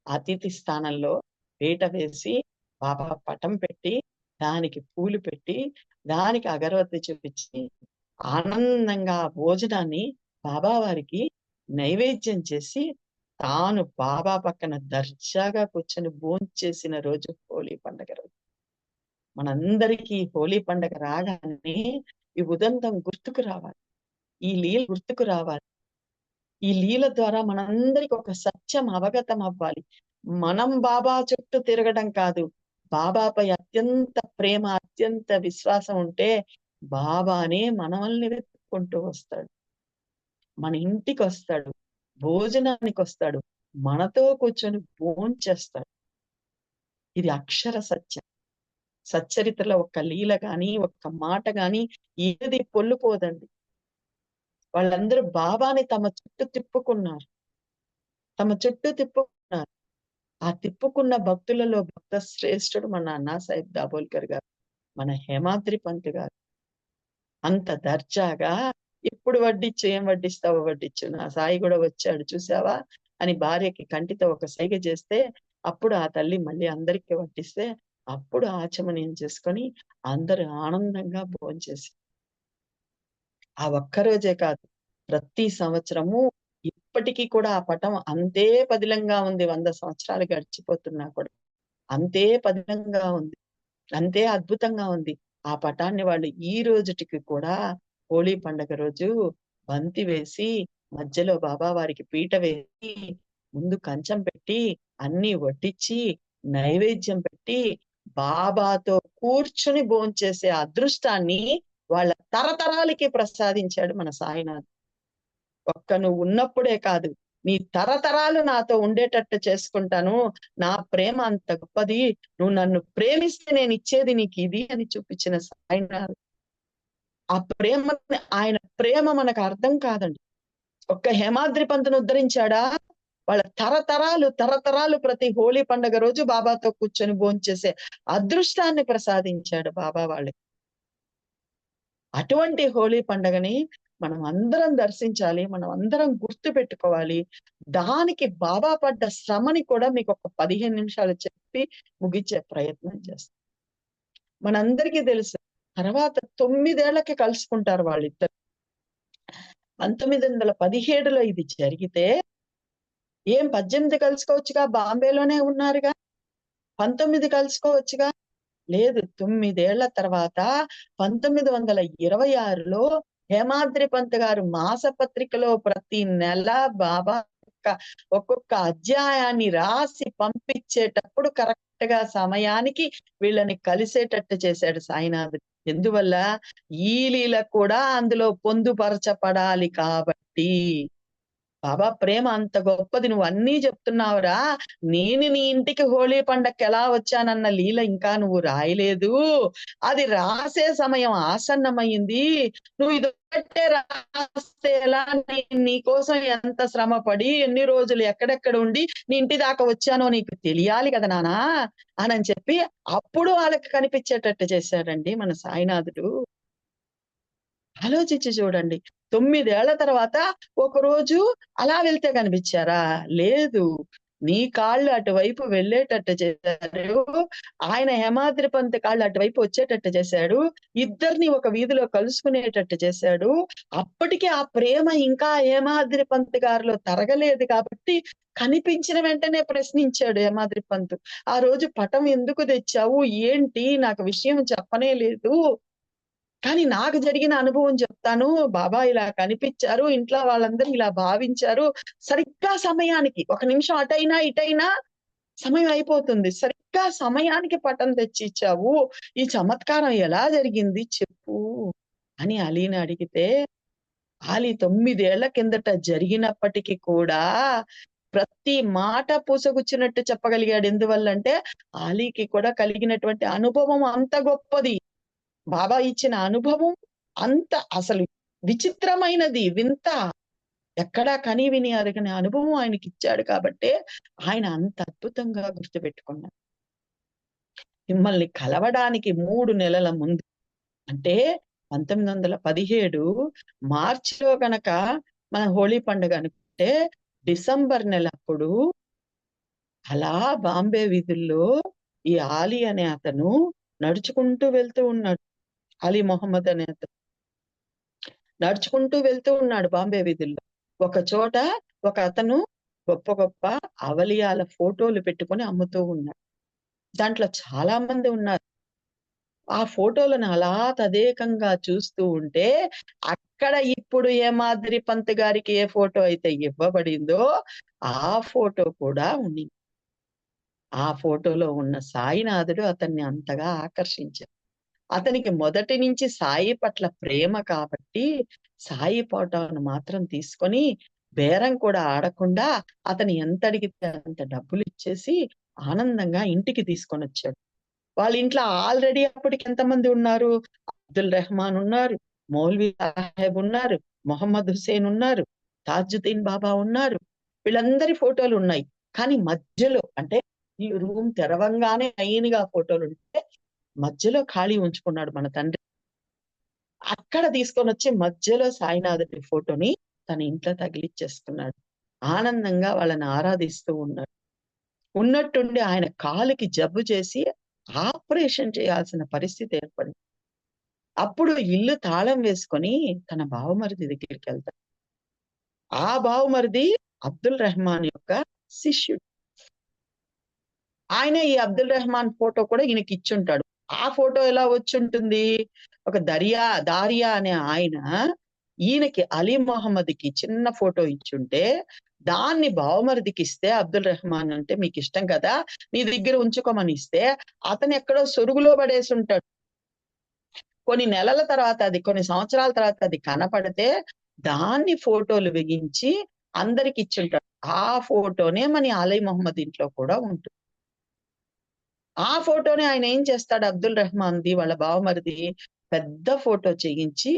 అతిథి స్థానంలో పీట వేసి బాబా పటం పెట్టి, దానికి పూలు పెట్టి, దానికి అగరవత్తి చూపించి, ఆనందంగా ఆ భోజనాన్ని బాబా వారికి నైవేద్యం చేసి, తాను బాబా పక్కన దర్జాగా కూర్చొని భోంచేసిన రోజు హోలీ పండగ రోజు. మనందరికీ హోలీ పండగ రాగానే ఈ ఉదంతం గుర్తుకు రావాలి. ఈ లీల గుర్తుకు రావాలి. ఈ లీల ద్వారా మనందరికి ఒక సత్యం అవగతం అవ్వాలి. మనం బాబా చుట్టూ తిరగడం కాదు. బాబాపై అత్యంత ప్రేమ, అత్యంత విశ్వాసం ఉంటే బాబానే మనల్ని వెతుక్కుంటూ వస్తాడు. మన ఇంటికొస్తాడు. భోజనానికొస్తాడు. మనతో కూర్చొని భోంచేస్తాడు. ఇది అక్షర సత్యం. సచ్చరిత్రలో ఒక్క లీల గాని, ఒక్క మాట గాని ఏది పొల్లుపోదండి. వాళ్ళందరూ బాబాని తమ చుట్టూ తిప్పుకున్నారు. తమ చుట్టూ తిప్పుకున్నారు. ఆ తిప్పుకున్న భక్తులలో భక్త శ్రేష్ఠుడు మన అన్నాసాహెబ్ దాబోల్కర్ గారు. మన హేమాద్రి పంత్ గారు. అంత దర్జాగా ఇప్పుడు వడ్డిచ్చు, ఏం వడ్డిస్తావో వడ్డిచ్చు. నా సాయి కూడా వచ్చాడు చూసావా? అని భార్యకి కంటితో ఒక సైగ చేస్తే, అప్పుడు ఆ తల్లి మళ్ళీ అందరికీ వడ్డిస్తే, అప్పుడు ఆచమనీయం చేసుకొని అందరూ ఆనందంగా భోంచేసి ఆ ఒక్కరోజే కాదు. ప్రతి సంవత్సరము ఇప్పటికి కూడా ఆ పటం అంతే పదిలంగా ఉంది. 100 సంవత్సరాలు గడిచిపోతున్నా కూడా. అంతే పదిలంగా ఉంది. అంతే అద్భుతంగా ఉంది. ఆ పటాన్ని వాళ్ళు ఈ రోజుటికి కూడా హోలీ పండగ రోజు బంతి వేసి, మధ్యలో బాబా వారికి పీట వేసి, ముందు కంచం పెట్టి, అన్నీ వడ్డించి, నైవేద్యం పెట్టి, బాబాతో కూర్చుని భోంచేసే అదృష్టాన్ని వాళ్ళ తరతరాలకి ప్రసాదించాడు మన సాయినాథ్. ఒక్క నువ్వు ఉన్నప్పుడే కాదు, నీ తరతరాలు నాతో ఉండేటట్టు చేసుకుంటాను. నా ప్రేమ అంత గొప్పది. నువ్వు నన్ను ప్రేమిస్తే నేనిచ్చేది నీకిది అని చూపించిన సాయినాథ్. ఆ ప్రేమని ఆయన ప్రేమ మనకు అర్థం కాదండి. ఒక్క హేమాద్రి పంతుని ఉద్ధరించాడా? వాళ్ళ తరతరాలు, తరతరాలు ప్రతి హోలీ పండగ రోజు బాబాతో కూర్చొని భోంచేసే అదృష్టాన్ని ప్రసాదించాడు బాబా వాళ్ళకి. అటువంటి హోలీ పండగని మనం అందరం దర్శించాలి. మనం అందరం గుర్తుపెట్టుకోవాలి. దానికి బాబా పడ్డ శ్రమని కూడా మీకొక 15 నిమిషాలు చెప్పి ముగించే ప్రయత్నం చేస్తా. మనందరికీ తెలుసు. తర్వాత 9 ఏళ్లకి కలుసుకుంటారు వాళ్ళిద్దరు. 1917లో ఇది జరిగితే, ఏం 18 కలుసుకోవచ్చుగా, బాంబేలోనే ఉన్నారుగా. 19 కలుసుకోవచ్చుగా. లేదు. 9 ఏళ్ల తర్వాత 1926లో హేమాద్రి పంత్ గారు మాసపత్రికలో ప్రతి నెల బాబా యొక్క ఒక్కొక్క అధ్యాయాన్ని రాసి పంపించేటప్పుడు కరెక్ట్ గా సమయానికి వీళ్ళని కలిసేటట్టు చేశాడు సాయినాథుడు. ఎందువల్ల? ఈ లీల కూడా అందులో పొందుపరచబడాలి కాబట్టి. బాబా ప్రేమ అంత గొప్పది. నువ్వన్నీ చెప్తున్నావురా. నేను నీ ఇంటికి హోలీ పండక్కి ఎలా వచ్చానన్న లీల ఇంకా నువ్వు రాయలేదు. అది రాసే సమయం ఆసన్నమయింది. నువ్వు ఇదొక్కటే రాస్తే ఎలా? నేను నీకోసం ఎంత శ్రమ పడి, ఎన్ని రోజులు ఎక్కడెక్కడ ఉండి నీ ఇంటి దాకా వచ్చానో నీకు తెలియాలి కదా నాన్నా అని చెప్పి అప్పుడు వాళ్ళకి కనిపించేటట్టు చేశాడండి మన సాయినాథుడు. ఆలోచించి చూడండి. 9 ఏళ్ల తర్వాత ఒకరోజు అలా వెళ్తే కనిపించారా? లేదు. నీ కాళ్ళు అటువైపు వెళ్ళేటట్టు చేశారు. ఆయన హేమాద్రి పంత్ కాళ్ళు అటువైపు వచ్చేటట్టు చేశాడు. ఇద్దరిని ఒక వీధిలో కలుసుకునేటట్టు చేశాడు. అప్పటికి ఆ ప్రేమ ఇంకా హేమాద్రి పంత్ గారిలో తరగలేదు కాబట్టి కనిపించిన వెంటనే ప్రశ్నించాడు హేమాద్రి పంత్. ఆ రోజు పటం ఎందుకు తెచ్చావు? ఏంటి? నాకు విషయం చెప్పనే లేదు కానీ నాకు జరిగిన అనుభవం చెప్తాను. బాబా ఇలా కనిపించారు. ఇంట్లో వాళ్ళందరూ ఇలా భావించారు. సరిగ్గా సమయానికి ఒక నిమిషం అటైనా, ఇటైనా సమయం అయిపోతుంది. సరిగ్గా సమయానికి పటం తెచ్చిచ్చావు. ఈ చమత్కారం ఎలా జరిగింది చెప్పు అని అలీని అడిగితే, ఆలీ 9 ఏళ్ల కిందట జరిగినప్పటికి కూడా ప్రతి మాట పూసగుచ్చినట్టు చెప్పగలిగాడు. ఎందువల్లంటే ఆలీకి కూడా కలిగినటువంటి అనుభవం అంత గొప్పది. బాబా ఇచ్చిన అనుభవం అంత అసలు విచిత్రమైనది, వింత. ఎక్కడా కని విని ఎరగని అనుభవం ఆయనకిచ్చాడు కాబట్టే ఆయన అంత అద్భుతంగా గుర్తుపెట్టుకున్నారు. మిమ్మల్ని కలవడానికి 3 నెలల ముందు అంటే 1917 మార్చిలో గనక మన హోళీ పండుగ అనుకుంటే డిసెంబర్ నెలప్పుడు అలా బాంబే వీధుల్లో ఈ ఆలీ అనే అతను నడుచుకుంటూ వెళ్తూ ఉన్నాడు. అలీ మొహమ్మద్ అనే అతను నడుచుకుంటూ వెళ్తూ ఉన్నాడు బాంబే వీధుల్లో. ఒక చోట ఒక అతను గొప్ప గొప్ప అవలియాల ఫోటోలు పెట్టుకొని అమ్ముతూ ఉన్నాడు. దాంట్లో చాలా మంది ఉన్నారు. ఆ ఫోటోలను అలా తదేకంగా చూస్తూ ఉంటే అక్కడ ఇప్పుడు ఏ మాదిరి పంత్ గారికి ఏ ఫోటో అయితే ఇవ్వబడిందో ఆ ఫోటో కూడా ఉండింది. ఆ ఫోటోలో ఉన్న సాయినాథుడు అతన్ని అంతగా ఆకర్షించాడు. అతనికి మొదటి నుంచి సాయి పట్ల ప్రేమ కాబట్టి సాయి ఫోటోను మాత్రం తీసుకొని బేరం కూడా ఆడకుండా అతను ఎంత అడిగితే అంత డబ్బులు ఇచ్చేసి ఆనందంగా ఇంటికి తీసుకొనొచ్చాడు. వాళ్ళ ఇంట్లో ఆల్రెడీ అప్పటికి ఎంతమంది ఉన్నారు? అబ్దుల్ రెహమాన్ ఉన్నారు, మౌల్వీ సాహెబ్ ఉన్నారు, మొహమ్మద్ హుసేన్ ఉన్నారు, తాజుద్దీన్ బాబా ఉన్నారు. వీళ్ళందరి ఫోటోలు ఉన్నాయి. కానీ మధ్యలో అంటే ఈ రూమ్ తెరవంగానే లైన్‌గా ఫోటోలుంటే మధ్యలో ఖాళీ ఉంచుకున్నాడు మన తండ్రి. అక్కడ తీసుకొనొచ్చి మధ్యలో సాయినాథుడి ఫోటోని తన ఇంట్లో తగిలిచ్చేసుకున్నాడు. ఆనందంగా వాళ్ళని ఆరాధిస్తూ ఉన్నాడు. ఉన్నట్టుండి ఆయన కాలుకి జబ్బు చేసి ఆపరేషన్ చేయాల్సిన పరిస్థితి ఏర్పడింది. అప్పుడు ఇల్లు తాళం వేసుకొని తన బావమరిది దగ్గరికెళ్తాడు. ఆ బావమరిది అబ్దుల్ రెహమాన్ యొక్క శిష్యుడు. ఆయనే ఈ అబ్దుల్ రెహమాన్ ఫోటో కూడా ఈయనకిచ్చుంటాడు. ఆ ఫోటో ఎలా వచ్చుంటుంది? ఒక దారియా అనే ఆయన ఈయనకి అలీ మొహమ్మద్‌కి చిన్న ఫోటో ఇచ్చుంటే, దాన్ని బావమరిదికిస్తే అబ్దుల్ రెహమాన్ అంటే మీకిష్టం కదా! నీ దగ్గర ఉంచుకోమని ఇస్తే, అతనెక్కడో సొరుగులో పడేసుంటాడు. కొన్ని నెలల తర్వాత కొన్ని సంవత్సరాల తర్వాత అది కనపడితే, దాన్ని ఫోటోలు బిగించి అందరికిచ్చుంటాడు. ఆ ఫోటోనే మన అలీ మొహమ్మద్ ఇంట్లో కూడా ఉంటుంది. ఆ ఫోటోని ఆయన ఏం చేస్తాడు అబ్దుల్ రెహమాన్‌ది వాళ్ళ బావమరిది పెద్ద ఫోటో చేయించి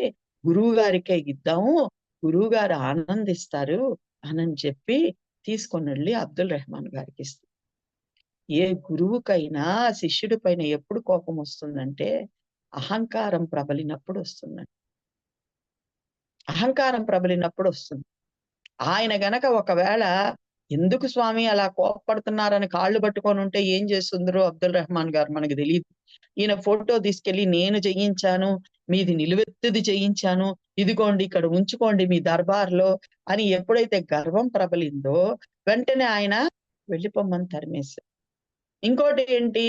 గురువు గారికే ఇద్దాము. గురువుగారు ఆనందిస్తారు అనని చెప్పి తీసుకొనెళ్ళి అబ్దుల్ రెహమాన్ గారికిస్తారు. ఏ గురువుకైనా శిష్యుడి పైన ఎప్పుడు కోపం వస్తుందంటే అహంకారం ప్రబలినప్పుడు వస్తుందండి. అహంకారం ప్రబలినప్పుడు వస్తుంది. ఆయన గనక ఒకవేళ ఎందుకు స్వామి అలా కోప్పడుతున్నారని కాళ్ళు పట్టుకొనుంటే ఏం చేసుందురో అబ్దుల్ రెహమాన్ గారు మనకు తెలీదు. ఈయన ఫోటో తీసుకెళ్ళి నేను చేయించాను, మీది నిలువెత్తుది చేయించాను, ఇదిగోండి ఇక్కడ ఉంచుకోండి మీ దర్బార్‌లో అని ఎప్పుడైతే గర్వం ప్రబలిందో వెంటనే ఆయన వెళ్ళిపొమ్మని తరిమేశారు. ఇంకోటి ఏంటి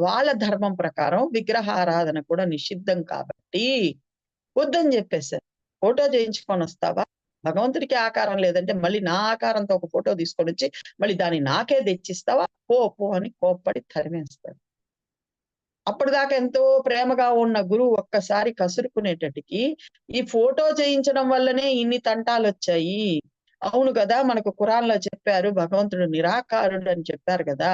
వాళ్ళ ధర్మం ప్రకారం విగ్రహారాధన కూడా నిషిద్ధం కాబట్టి వద్దని జెప్పేసారు. ఫోటో చేయించుకొనొస్తావా? భగవంతుడికి ఆకారం లేదంటే మళ్ళీ నా ఆకారంతో ఒక ఫోటో తీసుకొనొచ్చి మళ్ళీ దాన్ని నాకే తెచ్చిస్తావా? పో పో అని కోప్పడి తరిమేస్తాడు. అప్పటిదాకా ఎంతో ప్రేమగా ఉన్న గురువు ఒక్కసారి కసురుకునేటటికి ఈ ఫోటో చేయించడం వల్లనే ఇన్ని తంటాలొచ్చాయి. అవును గదా! మనకు ఖురాన్‌లో చెప్పారు భగవంతుడు నిరాకారుడని చెప్పారు గదా!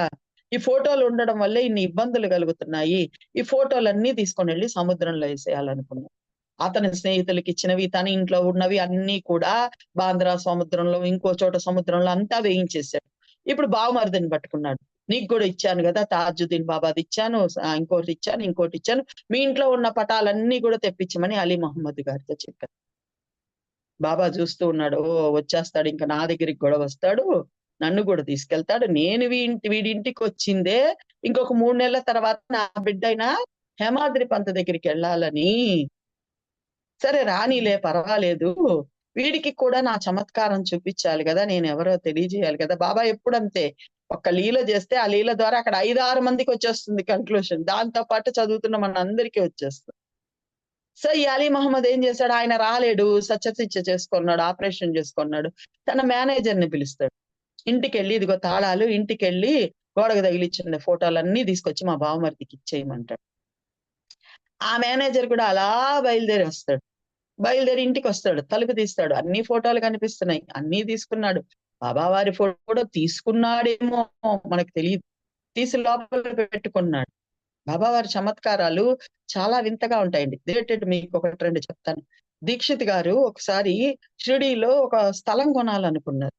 ఈ ఫోటోలు ఉండడం వల్లే ఇన్ని ఇబ్బందులు కలుగుతున్నాయి. ఈ ఫోటోలన్నీ తీసుకొనెళ్లి సముద్రంలో ఎసేయాలనుకున్నాడు. అతని స్నేహితులకిచ్చినవి, తన ఇంట్లో ఉన్నవి అన్నీ కూడా బాంద్రా సముద్రంలో, ఇంకో చోట సముద్రంలో అంతా వేయించేసాడు. ఇప్పుడు బావమరిదిని పట్టుకున్నాడు. నీకు గూడా ఇచ్చాను గదా! తాజుద్దీన్ బాబాదిచ్చాను, ఇంకోటిచ్చాను, ఇంకోటిచ్చాను. మీ ఇంట్లో ఉన్న పటాలన్నీ గూడా తెప్పించమని అలీ మొహమ్మద్ గారితో చెప్పారు. బాబా చూస్తూ ఉన్నాడు. ఓహ్! వచ్చేస్తాడు ఇంక నా దగ్గరికి గూడా వస్తాడు. నన్ను గూడా తీసుకెళ్తాడు. నేను వీడింటికొచ్చిందే ఇంకొక 3 నెలల తర్వాత నా బిడ్డైన హేమాద్రి పంత్ దగ్గరికెళ్ళాలని. సరే రానీలే పర్వాలేదు. వీడికి కూడా నా చమత్కారం చూపిచ్చాలి గదా! నేనెవరో తెలియజేయాలి గదా! బాబా ఎప్పుడంతే. ఒక్క లీల జేస్తే ఆ లీల ద్వారా అక్కడ 5, 6 మందికొచ్చేస్తుంది కన్క్లూషన్. దాంతో పాటు చదువుతున్న మనందరికీ వచ్చేస్తుంది. సో ఈ అలీ మహమ్మద్ ఏం చేశాడు, ఆయన రాలేడు, సత్యశిక్ష చేసుకున్నాడు, ఆపరేషన్ చేసుకున్నాడు. తన మేనేజర్ ని పిలుస్తాడు. ఇంటికెళ్ళి ఇదిగో తాళాలు, ఇంటికెళ్ళి గోడకు తగిలిచ్చిన ఫోటోలన్నీ తీసుకొచ్చి మా బావమరిదికి ఇచ్చేయమంటాడు. ఆ మేనేజర్ కూడా అలా బయలుదేరి వస్తాడు. బయలుదేరి ఇంటికి వస్తాడు, తలుపు తీస్తాడు, అన్ని ఫోటోలు కనిపిస్తున్నాయి, అన్ని తీసుకున్నాడు. బాబావారి ఫోటో కూడా తీసుకున్నాడేమో మనకు తెలియదు, తీసి లోపల పెట్టుకున్నాడు. బాబావారి చమత్కారాలు చాలా వింతగా ఉంటాయండి. రిలేటెడ్ మీకు ఒకటి రెండు చెప్తాను. దీక్షిత్ గారు ఒకసారి షిరిడీలో ఒక స్థలం కొనాలనుకున్నారు.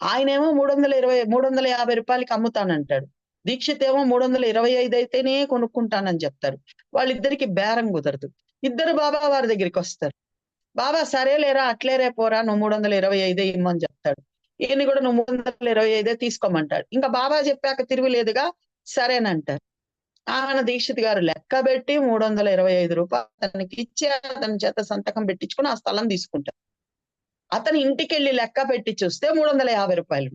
ఆయనేమో 350 రూపాయలకి అమ్ముతానంటాడు. దీక్షిత్ ఏమో 325 అయితేనే కొనుక్కుంటానని చెప్తారు. వాళ్ళిద్దరికి బేరం కుదరదు. ఇద్దరు బాబా వారి దగ్గరికి వస్తారు. బాబా సరేలేరా, అట్లేరే పోరా, నువ్వు 325 ఇమ్మని చెప్తాడు. ఈయన కూడా నువ్వు 325 తీసుకోమంటాడు. ఇంకా బాబా చెప్పాక తిరుగులేదుగా, సరేనంటారు. ఆయన దీక్షిత్ గారు లెక్క పెట్టి 325 రూపాయలు అతనికి ఇచ్చి అతని చేత సంతకం పెట్టించుకుని ఆ స్థలం తీసుకుంటారు. అతని ఇంటికెళ్ళి లెక్క పెట్టి చూస్తే 350 రూపాయలు.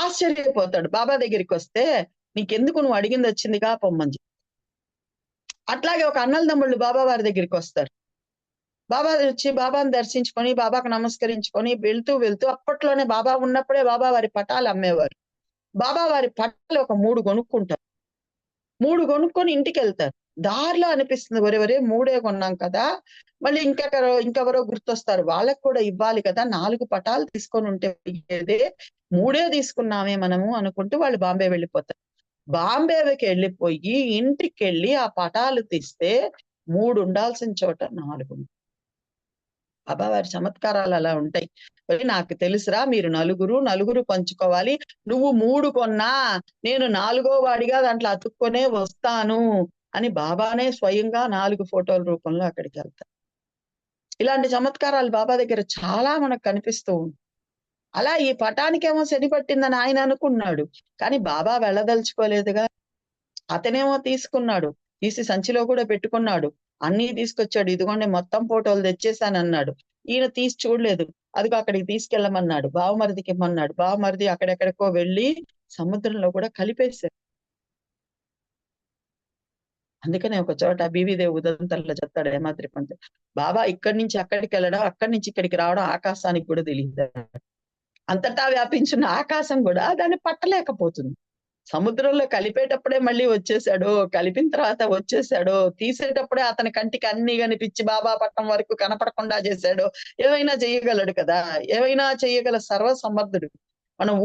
ఆశ్చర్యపోతాడు. బాబా దగ్గరికి వస్తే, నీకెందుకు, నువ్వు అడిగింది వచ్చిందిగా, పొమ్మని చెప్పి. అట్లాగే ఒక అన్నలదమ్ముళ్ళు బాబా వారి దగ్గరికి వస్తారు. బాబా వచ్చి బాబాను దర్శించుకొని, బాబాకు నమస్కరించుకొని వెళ్తూ వెళ్తూ, అప్పట్లోనే బాబా ఉన్నప్పుడే బాబా వారి పటాలు అమ్మేవారు. బాబా వారి పటాలు ఒక 3 కొనుక్కుంటారు. 3 కొనుక్కొని ఇంటికెళ్తారు. దారిలో అనిపిస్తుంది, ఒరే ఒరే 3 కొన్నాం కదా, మళ్ళీ ఇంకెవరో గుర్తొస్తారు, వాళ్ళకి కూడా ఇవ్వాలి కదా, 4 పటాలు తీసుకొని ఉంటే పోయేదే, 3 తీసుకున్నామే మనము అనుకుంటూ వాళ్ళు బాంబే వెళ్ళిపోతారు. బాంబేకి వెళ్ళిపోయి ఇంటికెళ్ళి ఆ పటాలు తీస్తే 3 ఉండాల్సిన చోట 4. బాబావారి చమత్కారాలు అలా ఉంటాయి. నాకు తెలుసురా, మీరు నలుగురు పంచుకోవాలి, నువ్వు 3 కొన్నా నేను 4గో వాడిగా దాంట్లో అతుక్కొనే వస్తాను అని బాబానే స్వయంగా 4 ఫోటోల రూపంలో అక్కడికి వెళ్తారు. ఇలాంటి చమత్కారాలు బాబా దగ్గర చాలా మనకు కనిపిస్తూ ఉంటాయి. అలా ఈ పటానికేమో శని పట్టిందని ఆయన అనుకున్నాడు, కానీ బాబా వెళ్ళదలుచుకోలేదుగా. అతనేమో తీసుకున్నాడు, తీసి సంచిలో కూడా పెట్టుకున్నాడు, అన్నీ తీసుకొచ్చాడు, ఇదిగోండి మొత్తం ఫోటోలు తెచ్చేసానన్నాడు. ఈయన తీసి చూడలేదు. అదిగో అక్కడికి తీసుకెళ్ళమన్నాడు, బావమరిదికి ఇమ్మన్నాడు. బావమరిది అక్కడెక్కడికో వెళ్ళి సముద్రంలో కూడా కలిపేశారు. అందుకనే ఒక చోట బీవీదేవి ఉదంతంలో చెప్తాడు ఏమాద్రి పంతులు, బాబా ఇక్కడి నుంచి అక్కడికి వెళ్ళడం, అక్కడి నుంచి ఇక్కడికి రావడం ఆకాశానికి కూడా తెలియదు. అంతటా వ్యాపించిన ఆకాశం కూడా దాన్ని పట్టలేకపోతుంది. సముద్రంలో కలిపేటప్పుడే మళ్ళీ వచ్చేసాడో, కలిపిన తర్వాత వచ్చేసాడో, తీసేటప్పుడే అతని కంటికి అన్ని కనిపించి బాబా పట్టం వరకు కనపడకుండా చేశాడో, ఏమైనా చేయగలడు కదా, ఏమైనా చేయగల సర్వసమర్థుడు. మనం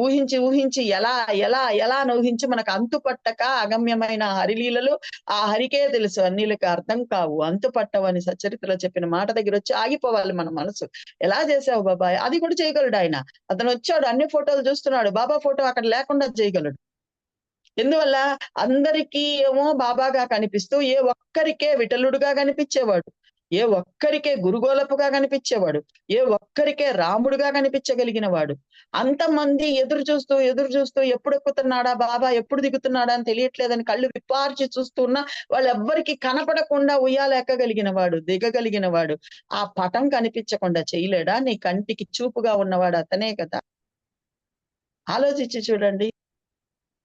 ఊహించి ఎలా ఎలా ఎలా అని ఊహించి మనకు అంతు పట్టక అగమ్యమైన హరిలీలలు ఆ హరికే తెలుసు, అన్నిలకు అర్థం కావు, అంతు పట్టవని సచరిత్రలో చెప్పిన మాట దగ్గర వచ్చి ఆగిపోవాలి మన మనసు. ఎలా చేసావు బాబాయ్, అది కూడా చేయగలడు ఆయన. అతను వచ్చాడు, అన్ని ఫోటోలు చూస్తున్నాడు, బాబా ఫోటో అక్కడ లేకుండా చేయగలడు. ఎందువల్ల, అందరికీ ఏమో బాబాగా కనిపిస్తూ ఏ ఒక్కరికే విఠలుడుగా కనిపించేవాడు, ఏ ఒక్కరికే గురుగోలపుగా కనిపించేవాడు, ఏ ఒక్కరికే రాముడుగా కనిపించగలిగిన వాడు. అంతమంది ఎదురు చూస్తూ ఎప్పుడు ఎక్కుతున్నాడా బాబా, ఎప్పుడు దిగుతున్నాడా అని తెలియట్లేదని కళ్ళు విప్పార్చి చూస్తున్నా వాళ్ళెవ్వరికి కనపడకుండా ఉయ్యాల ఎక్కగలిగిన వాడు, దిగగలిగిన వాడు. ఆ పటం కనిపించకుండా చేయలేడా? నీ కంటికి చూపుగా ఉన్నవాడు అతనే కదా. ఆలోచించి చూడండి.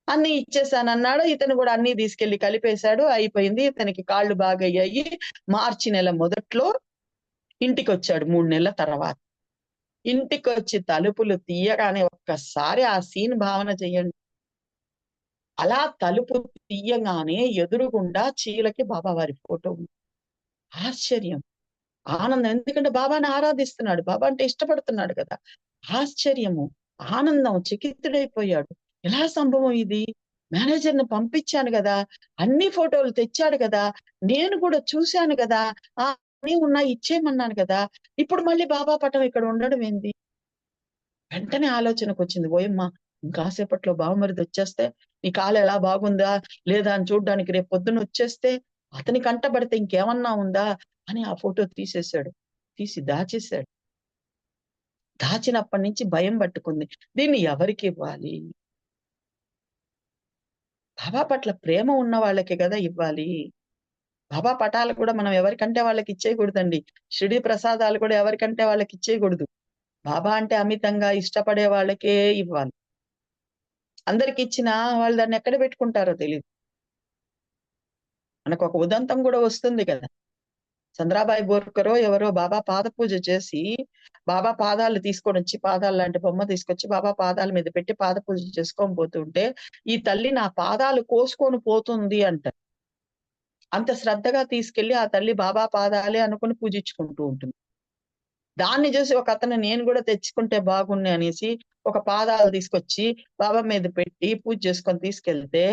అన్ని ఇచ్చేసానన్నాడు. ఇతను కూడా అన్ని తీసుకెళ్లి కలిపేశాడు. అయిపోయింది. ఇతనికి కాళ్ళు బాగయ్యాయి. మార్చి నెల మొదట్లో ఇంటికొచ్చాడు 3 నెలల తర్వాత. ఇంటికొచ్చి తలుపులు తీయగానే ఒక్కసారి ఆ సీన్ భావన చెయ్యండి. అలా తలుపు తీయగానే ఎదురుగుండా చీలకి బాబావారి ఫోటో ఉంది. ఆశ్చర్యం, ఆనందం. ఎందుకంటే బాబాని ఆరాధిస్తున్నాడు, బాబా అంటే ఇష్టపడుతున్నాడు కదా. ఆశ్చర్యము, ఆనందం, చకితుడైపోయాడు. ఎలా సంభవం ఇది? మేనేజర్‌ని పంపించాను గదా, అన్ని ఫోటోలు తెచ్చాడు గదా, నేను కూడా చూశాను గదా, అన్నీ ఉన్నాయి ఇచ్చేయమన్నాను గదా, ఇప్పుడు మళ్ళీ బాబా పటం ఇక్కడ ఉండడం ఏంది? వెంటనే ఆలోచనకొచ్చింది. ఓయమ్మా! ఇంకాసేపట్లో బావమరిదొచ్చేస్తే, నీ కాలు ఎలా బాగుందా? లేదా? అని చూడ్డానికి రేపు పొద్దున వచ్చేస్తే, అతని కంటబడితే ఇంకేమన్నా ఉందా? అని ఆ ఫోటో తీసేశాడు. తీసి దాచేశాడు. దాచినప్పటి నుంచి భయం పట్టుకుంది. దీన్ని ఎవరికివ్వాలి? బాబా పట్ల ప్రేమ ఉన్న వాళ్ళకే గదా ఇవ్వాలి. బాబా పటాలు కూడా మనం ఎవరికంటే వాళ్ళకిచ్చేయకూడదండి. షిరిడీ ప్రసాదాలు కూడా ఎవరికంటే వాళ్ళకిచ్చేయకూడదు. బాబా అంటే అమితంగా ఇష్టపడే వాళ్ళకే ఇవ్వాలి. అందరికిచ్చినా వాళ్ళు దాన్ని ఎక్కడ పెట్టుకుంటారో తెలీదు. మనకొక ఉదంతం గూడా వస్తుంది కదా. చంద్రాబాయి బోర్కరో ఎవరో బాబా పాద పూజ చేసి బాబా పాదాలు తీసుకొని వచ్చి, పాదాలు లాంటి బొమ్మ తీసుకొచ్చి బాబా పాదాల మీద పెట్టి పాద పూజ చేసుకొని పోతుంటే, ఈ తల్లి నా పాదాలు కోసుకొని పోతుంది అంట. అంత శ్రద్ధగా తీసుకెళ్లి ఆ తల్లి బాబా పాదాలే అనుకుని పూజించుకుంటూ ఉంటుంది. దాన్ని చూసి ఒక అతను నేను కూడా తెచ్చుకుంటే బాగుండు అనేసి ఒక పాదాలు తీసుకొచ్చి బాబా మీద పెట్టి పూజ చేసుకొని తీసుకెళ్తే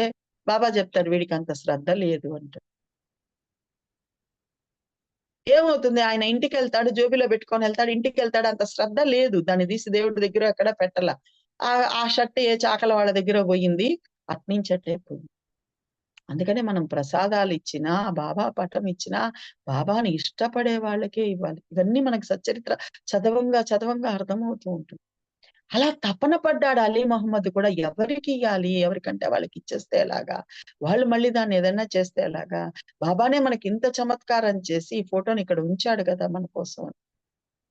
బాబా చెప్తాడు వీడికి అంత శ్రద్ధ లేదు అంట. ఏమవుతుంది, ఆయన ఇంటికి వెళ్తాడు, జోబిలో పెట్టుకొని వెళ్తాడు, ఇంటికి వెళ్తాడు, అంత శ్రద్ధ లేదు, దాన్ని తీసి దేవుడి దగ్గర ఎక్కడ పెట్టాల. ఆ షర్ట్ ఏ చాకల వాళ్ళ దగ్గర పోయింది, అట్నుంచి అట్టే పోయింది. అందుకనే మనం ప్రసాదాలు ఇచ్చినా, బాబా పటం ఇచ్చినా బాబాని ఇష్టపడే వాళ్ళకే ఇవ్వాలి. ఇవన్నీ మనకు సచ్చరిత్ర చదవంగా చదవంగా అర్థమవుతూ ఉంటుంది. అలా తపన పడ్డాడు అలీ మహమ్మద్ కూడా, ఎవరికి ఇయ్యాలి, ఎవరికంటే వాళ్ళకి ఇచ్చేస్తే ఎలాగా, వాళ్ళు మళ్ళీ దాన్ని ఏదైనా చేస్తే ఎలాగా, బాబానే మనకి ఇంత చమత్కారం చేసి ఈ ఫోటోని ఇక్కడ ఉంచాడు కదా మన కోసం.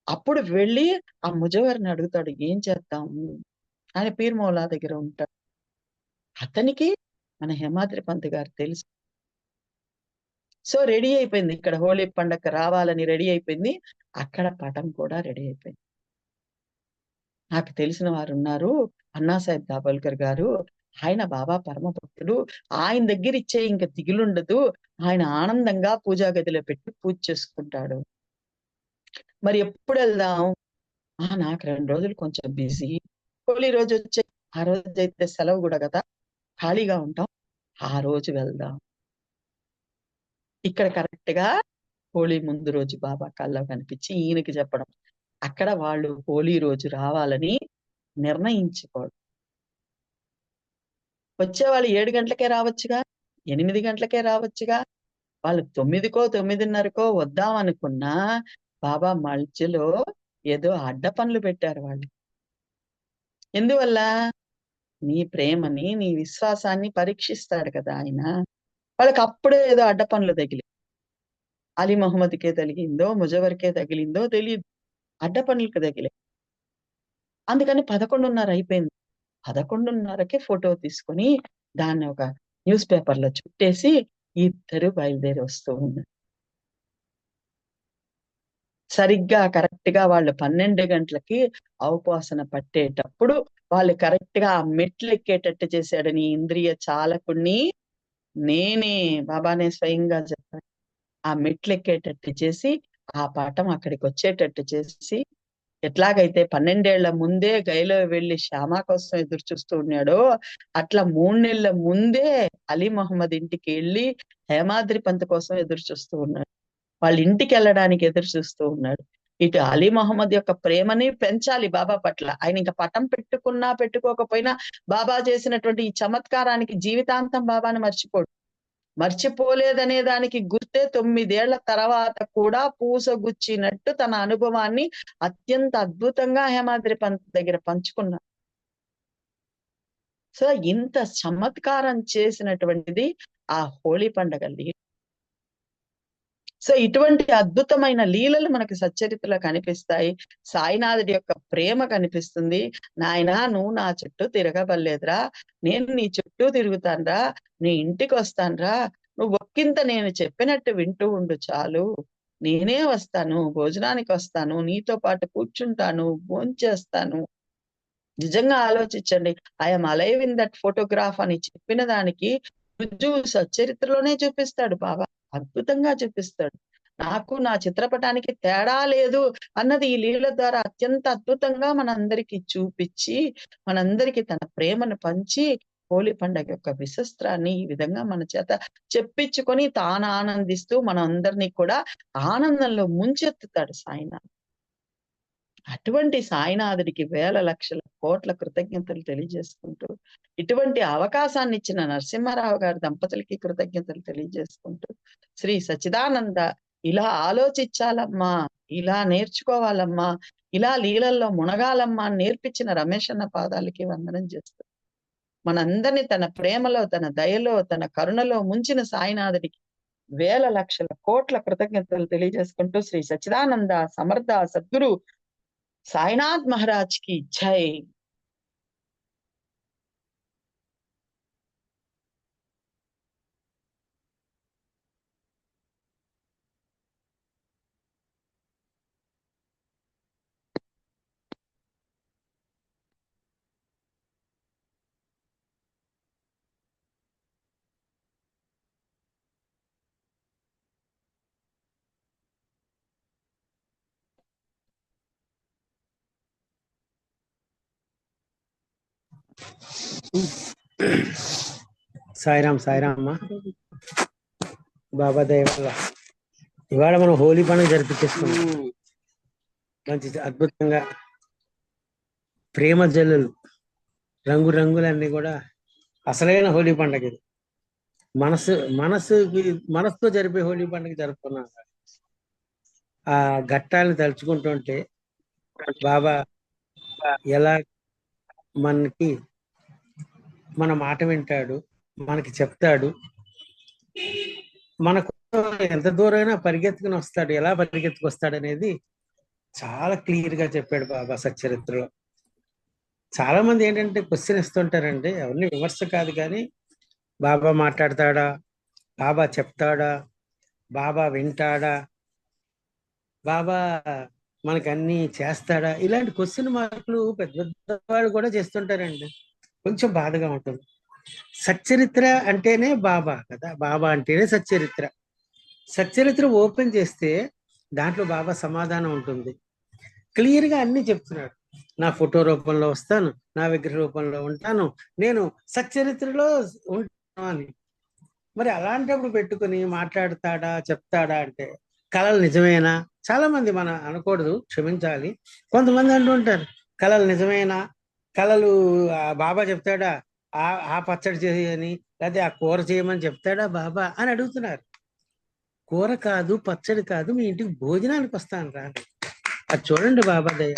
అప్పుడు వెళ్ళి ఆ ముజవర్ని అడుగుతాడు, ఏం చేద్దాము, ఆయన పీర్ మౌలా దగ్గర ఉంటాడు. అతనికి మన హేమాద్రి పంత్ గారు తెలుసు. సో రెడీ అయిపోయింది, ఇక్కడ హోలీ పండగ రావాలని రెడీ అయిపోయింది, అక్కడ పటం కూడా రెడీ అయిపోయింది. నాకు తెలిసిన వారు ఉన్నారు, అన్నా సాహెబ్ దాబోల్కర్ గారు, ఆయన బాబా పరమ భక్తుడు, ఆయన దగ్గర ఇచ్చే ఇంక దిగులుండదు, ఆయన ఆనందంగా పూజా గదిలో పెట్టి పూజ చేసుకుంటాడు. మరి ఎప్పుడు వెళ్దాం? నాకు 2 రోజులు కొంచెం బిజీ, హోలీ రోజు వచ్చే, ఆ రోజు అయితే సెలవు కూడా కదా, ఖాళీగా ఉంటాం, ఆ రోజు వెళ్దాం. ఇక్కడ కరెక్ట్ గా హోలీ ముందు రోజు బాబా కల్లో కనిపించి ఈయనకి చెప్పడం, అక్కడ వాళ్ళు హోలీ రోజు రావాలని నిర్ణయించుకోవడం. వచ్చేవాళ్ళు 7 గంటలకే రావచ్చుగా, 8 గంటలకే రావచ్చుగా, వాళ్ళు 9కో 9:30కో వద్దాం అనుకున్నా బాబా మధ్యలో ఏదో అడ్డ పనులు పెట్టారు వాళ్ళు. ఎందువల్ల? నీ ప్రేమని, నీ విశ్వాసాన్ని పరీక్షిస్తాడు కదా ఆయన. వాళ్ళకి అప్పుడే ఏదో అడ్డ పనులు తగిలాయి. అలీ మహమ్మద్‌కే తగిలిందో, ముజవర్‌కే తగిలిందో తెలీదు, అడ్డ పనులకు తగిలాయి. అందుకని 11:30 అయిపోయింది. 11:30కే ఫోటో తీసుకొని దాన్ని ఒక న్యూస్ పేపర్‌లో చుట్టేసి ఇద్దరు బయలుదేరి వస్తూ ఉన్నారు. సరిగ్గా కరెక్ట్‌గా వాళ్ళు 12 గంటలకి అవపాసన పట్టేటప్పుడు వాళ్ళు కరెక్ట్‌గా ఆ మెట్లెక్కేటట్టు చేశాడు నీ ఇంద్రియ చాలకుడిని నేనే, బాబానే స్వయంగా చెప్పాడు. ఆ మెట్లెక్కేటట్టు చేసి, ఆ పటం అక్కడికొచ్చేటట్టు చేసి, ఎట్లాగైతే 12 ఏళ్ల ముందే గయలో వెళ్లి శ్యామ కోసం ఎదురు చూస్తూ ఉన్నాడో, అట్లా 3 నెలల ముందే అలీ మహమ్మద్ ఇంటికి ఎళ్లి హేమాద్రి పంత్ కోసం ఎదురు చూస్తూ ఉన్నాడు. వాళ్ళ ఇంటికెళ్ళడానికి ఎదురు చూస్తూ ఉన్నాడు. ఇటు అలీ మహమ్మద్ యొక్క ప్రేమని పెంచాలి బాబా పట్ల. ఆయన ఇంక పటం పెట్టుకున్నా, పెట్టుకోకపోయినా బాబా చేసినటువంటి ఈ చమత్కారానికి జీవితాంతం బాబాని మర్చిపోడు. మర్చిపోలేదనే దానికి గుర్తే 9 ఏళ్ల తర్వాత కూడా పూసగుచ్చినట్టు తన అనుభవాన్ని అత్యంత అద్భుతంగా హేమాద్రి పంత్ దగ్గర పంచుకున్నాడు. సో, ఇంత చమత్కారం చేసినటువంటిది ఆ హోలీ పండగ లీల. సో, ఇటువంటి అద్భుతమైన లీలలు మనకి సచ్చరిత్రలో కనిపిస్తాయి. సాయినాథుడి యొక్క ప్రేమ కనిపిస్తుంది. నాయనా నువ్వు నా చుట్టూ తిరగబల్లేదురా, నేను నీ చుట్టూ తిరుగుతానురా, నీ ఇంటికొస్తానురా, నువ్వు ఒక్కింత నేను చెప్పినట్టు వింటూ ఉండు చాలు. నేనే వస్తాను, భోజనానికొస్తాను, నీతో పాటు కూర్చుంటాను, భోంచేస్తాను. నిజంగా ఆలోచించండి. I am alive in that photograph అని చెప్పిన దానికి రుజువు సచ్చరిత్రలోనే చూపిస్తాడు బాబా. అద్భుతంగా చూపిస్తాడు. నాకు నా చిత్రపటానికి తేడా లేదు అన్నది ఈ లీల ద్వారా అత్యంత అద్భుతంగా మనందరికీ చూపిచ్చి, మనందరికీ తన ప్రేమను పంచి, హోలీ పండగ యొక్క విశిష్ట్రాన్ని ఈ విధంగా మన చేత చెప్పించుకొని తాను ఆనందిస్తూ మనందరినీ కూడా ఆనందంలో ముంచెత్తుతాడు సాయినాథ్. అటువంటి సాయినాథుడికి వేల లక్షల కోట్ల కృతజ్ఞతలు తెలియజేసుకుంటూ, ఇటువంటి అవకాశాన్నిచ్చిన నరసింహారావు గారి దంపతులకి కృతజ్ఞతలు తెలియజేసుకుంటూ, శ్రీ సచ్చిదానంద ఇలా ఆలోచించాలమ్మా, ఇలా నేర్చుకోవాలమ్మా, ఇలా లీలల్లో మునగాలమ్మా అని నేర్పించిన రమేష్ అన్న పాదాలకి వందనం చేస్తూ, మనందరిని తన ప్రేమలో, తన దయలో, తన కరుణలో ముంచిన సాయినాథుడికి వేల లక్షల కోట్ల కృతజ్ఞతలు తెలియజేసుకుంటూ శ్రీ సచ్చిదానంద సమర్థ సద్గురు సాయినాథ్ మహారాజ్ కి జై. సాయిరామ్ సాయిరామ్ అమ్మ. బాబా దయ వల్ల ఇవాళ మనం హోలీ పండుగ జరిపించేసుకున్నాం. మంచి అద్భుతంగా ప్రేమ జల్లులు, రంగు రంగులన్నీ కూడా అసలైన హోలీ పండుగ ఇది. మనసుతో జరిపే హోలీ పండుగ జరుపుకున్నాం. ఆ ఘట్టాలను తలుచుకుంటుంటే బాబా ఎలా మనకి మన మాట వింటాడు, మనకి చెప్తాడు, మనకు ఎంత దూరమైనా పరిగెత్తుకుని వస్తాడు, ఎలా పరిగెత్తుకు వస్తాడు అనేది చాలా క్లియర్ గా చెప్పాడు బాబా సచ్చరిత్రలో. చాలా మంది ఏంటంటే క్వశ్చన్ ఇస్తుంటారండి, ఎవరిని విమర్శ కాదు కానీ బాబా మాట్లాడతాడా, బాబా చెప్తాడా, బాబా వింటాడా, బాబా మనకి అన్ని చేస్తాడా, ఇలాంటి క్వశ్చన్ మార్కులు పెద్ద పెద్ద వాళ్ళు కూడా చేస్తుంటారండి. కొంచెం బాధగా ఉంటుంది. సచ్చరిత్ర అంటేనే బాబా కదా, బాబా అంటేనే సచ్చరిత్ర. సచ్చరిత్ర ఓపెన్ చేస్తే దాంట్లో బాబా సమాధానం ఉంటుంది. క్లియర్ గా అన్ని చెప్తున్నాడు. నా ఫోటో రూపంలో వస్తాను, నా విగ్రహ రూపంలో ఉంటాను, నేను సచ్చరిత్రలో ఉంటాను అని. మరి అలాంటప్పుడు పెట్టుకుని మాట్లాడతాడా, చెప్తాడా అంటే కళలు నిజమేనా? చాలా మంది మనం అనకూడదు, క్షమించాలి. కొంతమంది అంటుంటారు కళలు నిజమేనా, కళలు బాబా చెప్తాడా, ఆ పచ్చడి చేయని, లేకపోతే ఆ కూర చేయమని చెప్తాడా బాబా అని అడుగుతున్నారు. కూర కాదు, పచ్చడి కాదు, మీ ఇంటికి భోజనానికి వస్తాను రా, అది చూడండి బాబా దయ.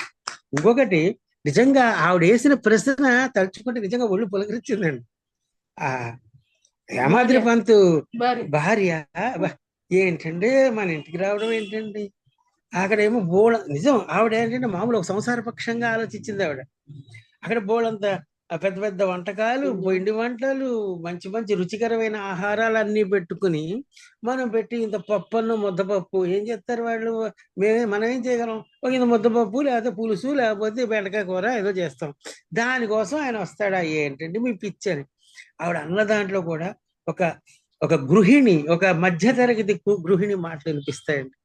ఇంకొకటి, నిజంగా ఆవిడ వేసిన ప్రశ్న తలుచుకుంటే నిజంగా ఒళ్ళు పులకరించిందండి. ఆ హేమాద్రి పంతు భార్య ఏంటండి మన ఇంటికి రావడం ఏంటండి, అక్కడేమో నిజం ఆవిడ ఏంటంటే మామూలు ఒక సంసార పక్షంగా ఆలోచించింది ఆవిడ. అక్కడ బోళంత పెద్ద పెద్ద వంటకాలు, పిండి వంటలు, మంచి మంచి రుచికరమైన ఆహారాలు అన్ని పెట్టుకుని మనం పెట్టి ఇంత పప్పును ముద్దపప్పు ఏం చేస్తారు వాళ్ళు, మనం ఏం చేయగలం, ఒక ఇంత ముద్దపప్పు లేకపోతే పులుసు లేకపోతే బెండకాయ కూర ఏదో చేస్తాం, దానికోసం ఆయన వస్తాడా ఏంటంటే మీ పిచ్చి అని. ఆవిడ అన్న దాంట్లో కూడా ఒక ఒక గృహిణి, ఒక మధ్యతరగతి గృహిణి మాటలు వినిపిస్తాయండి.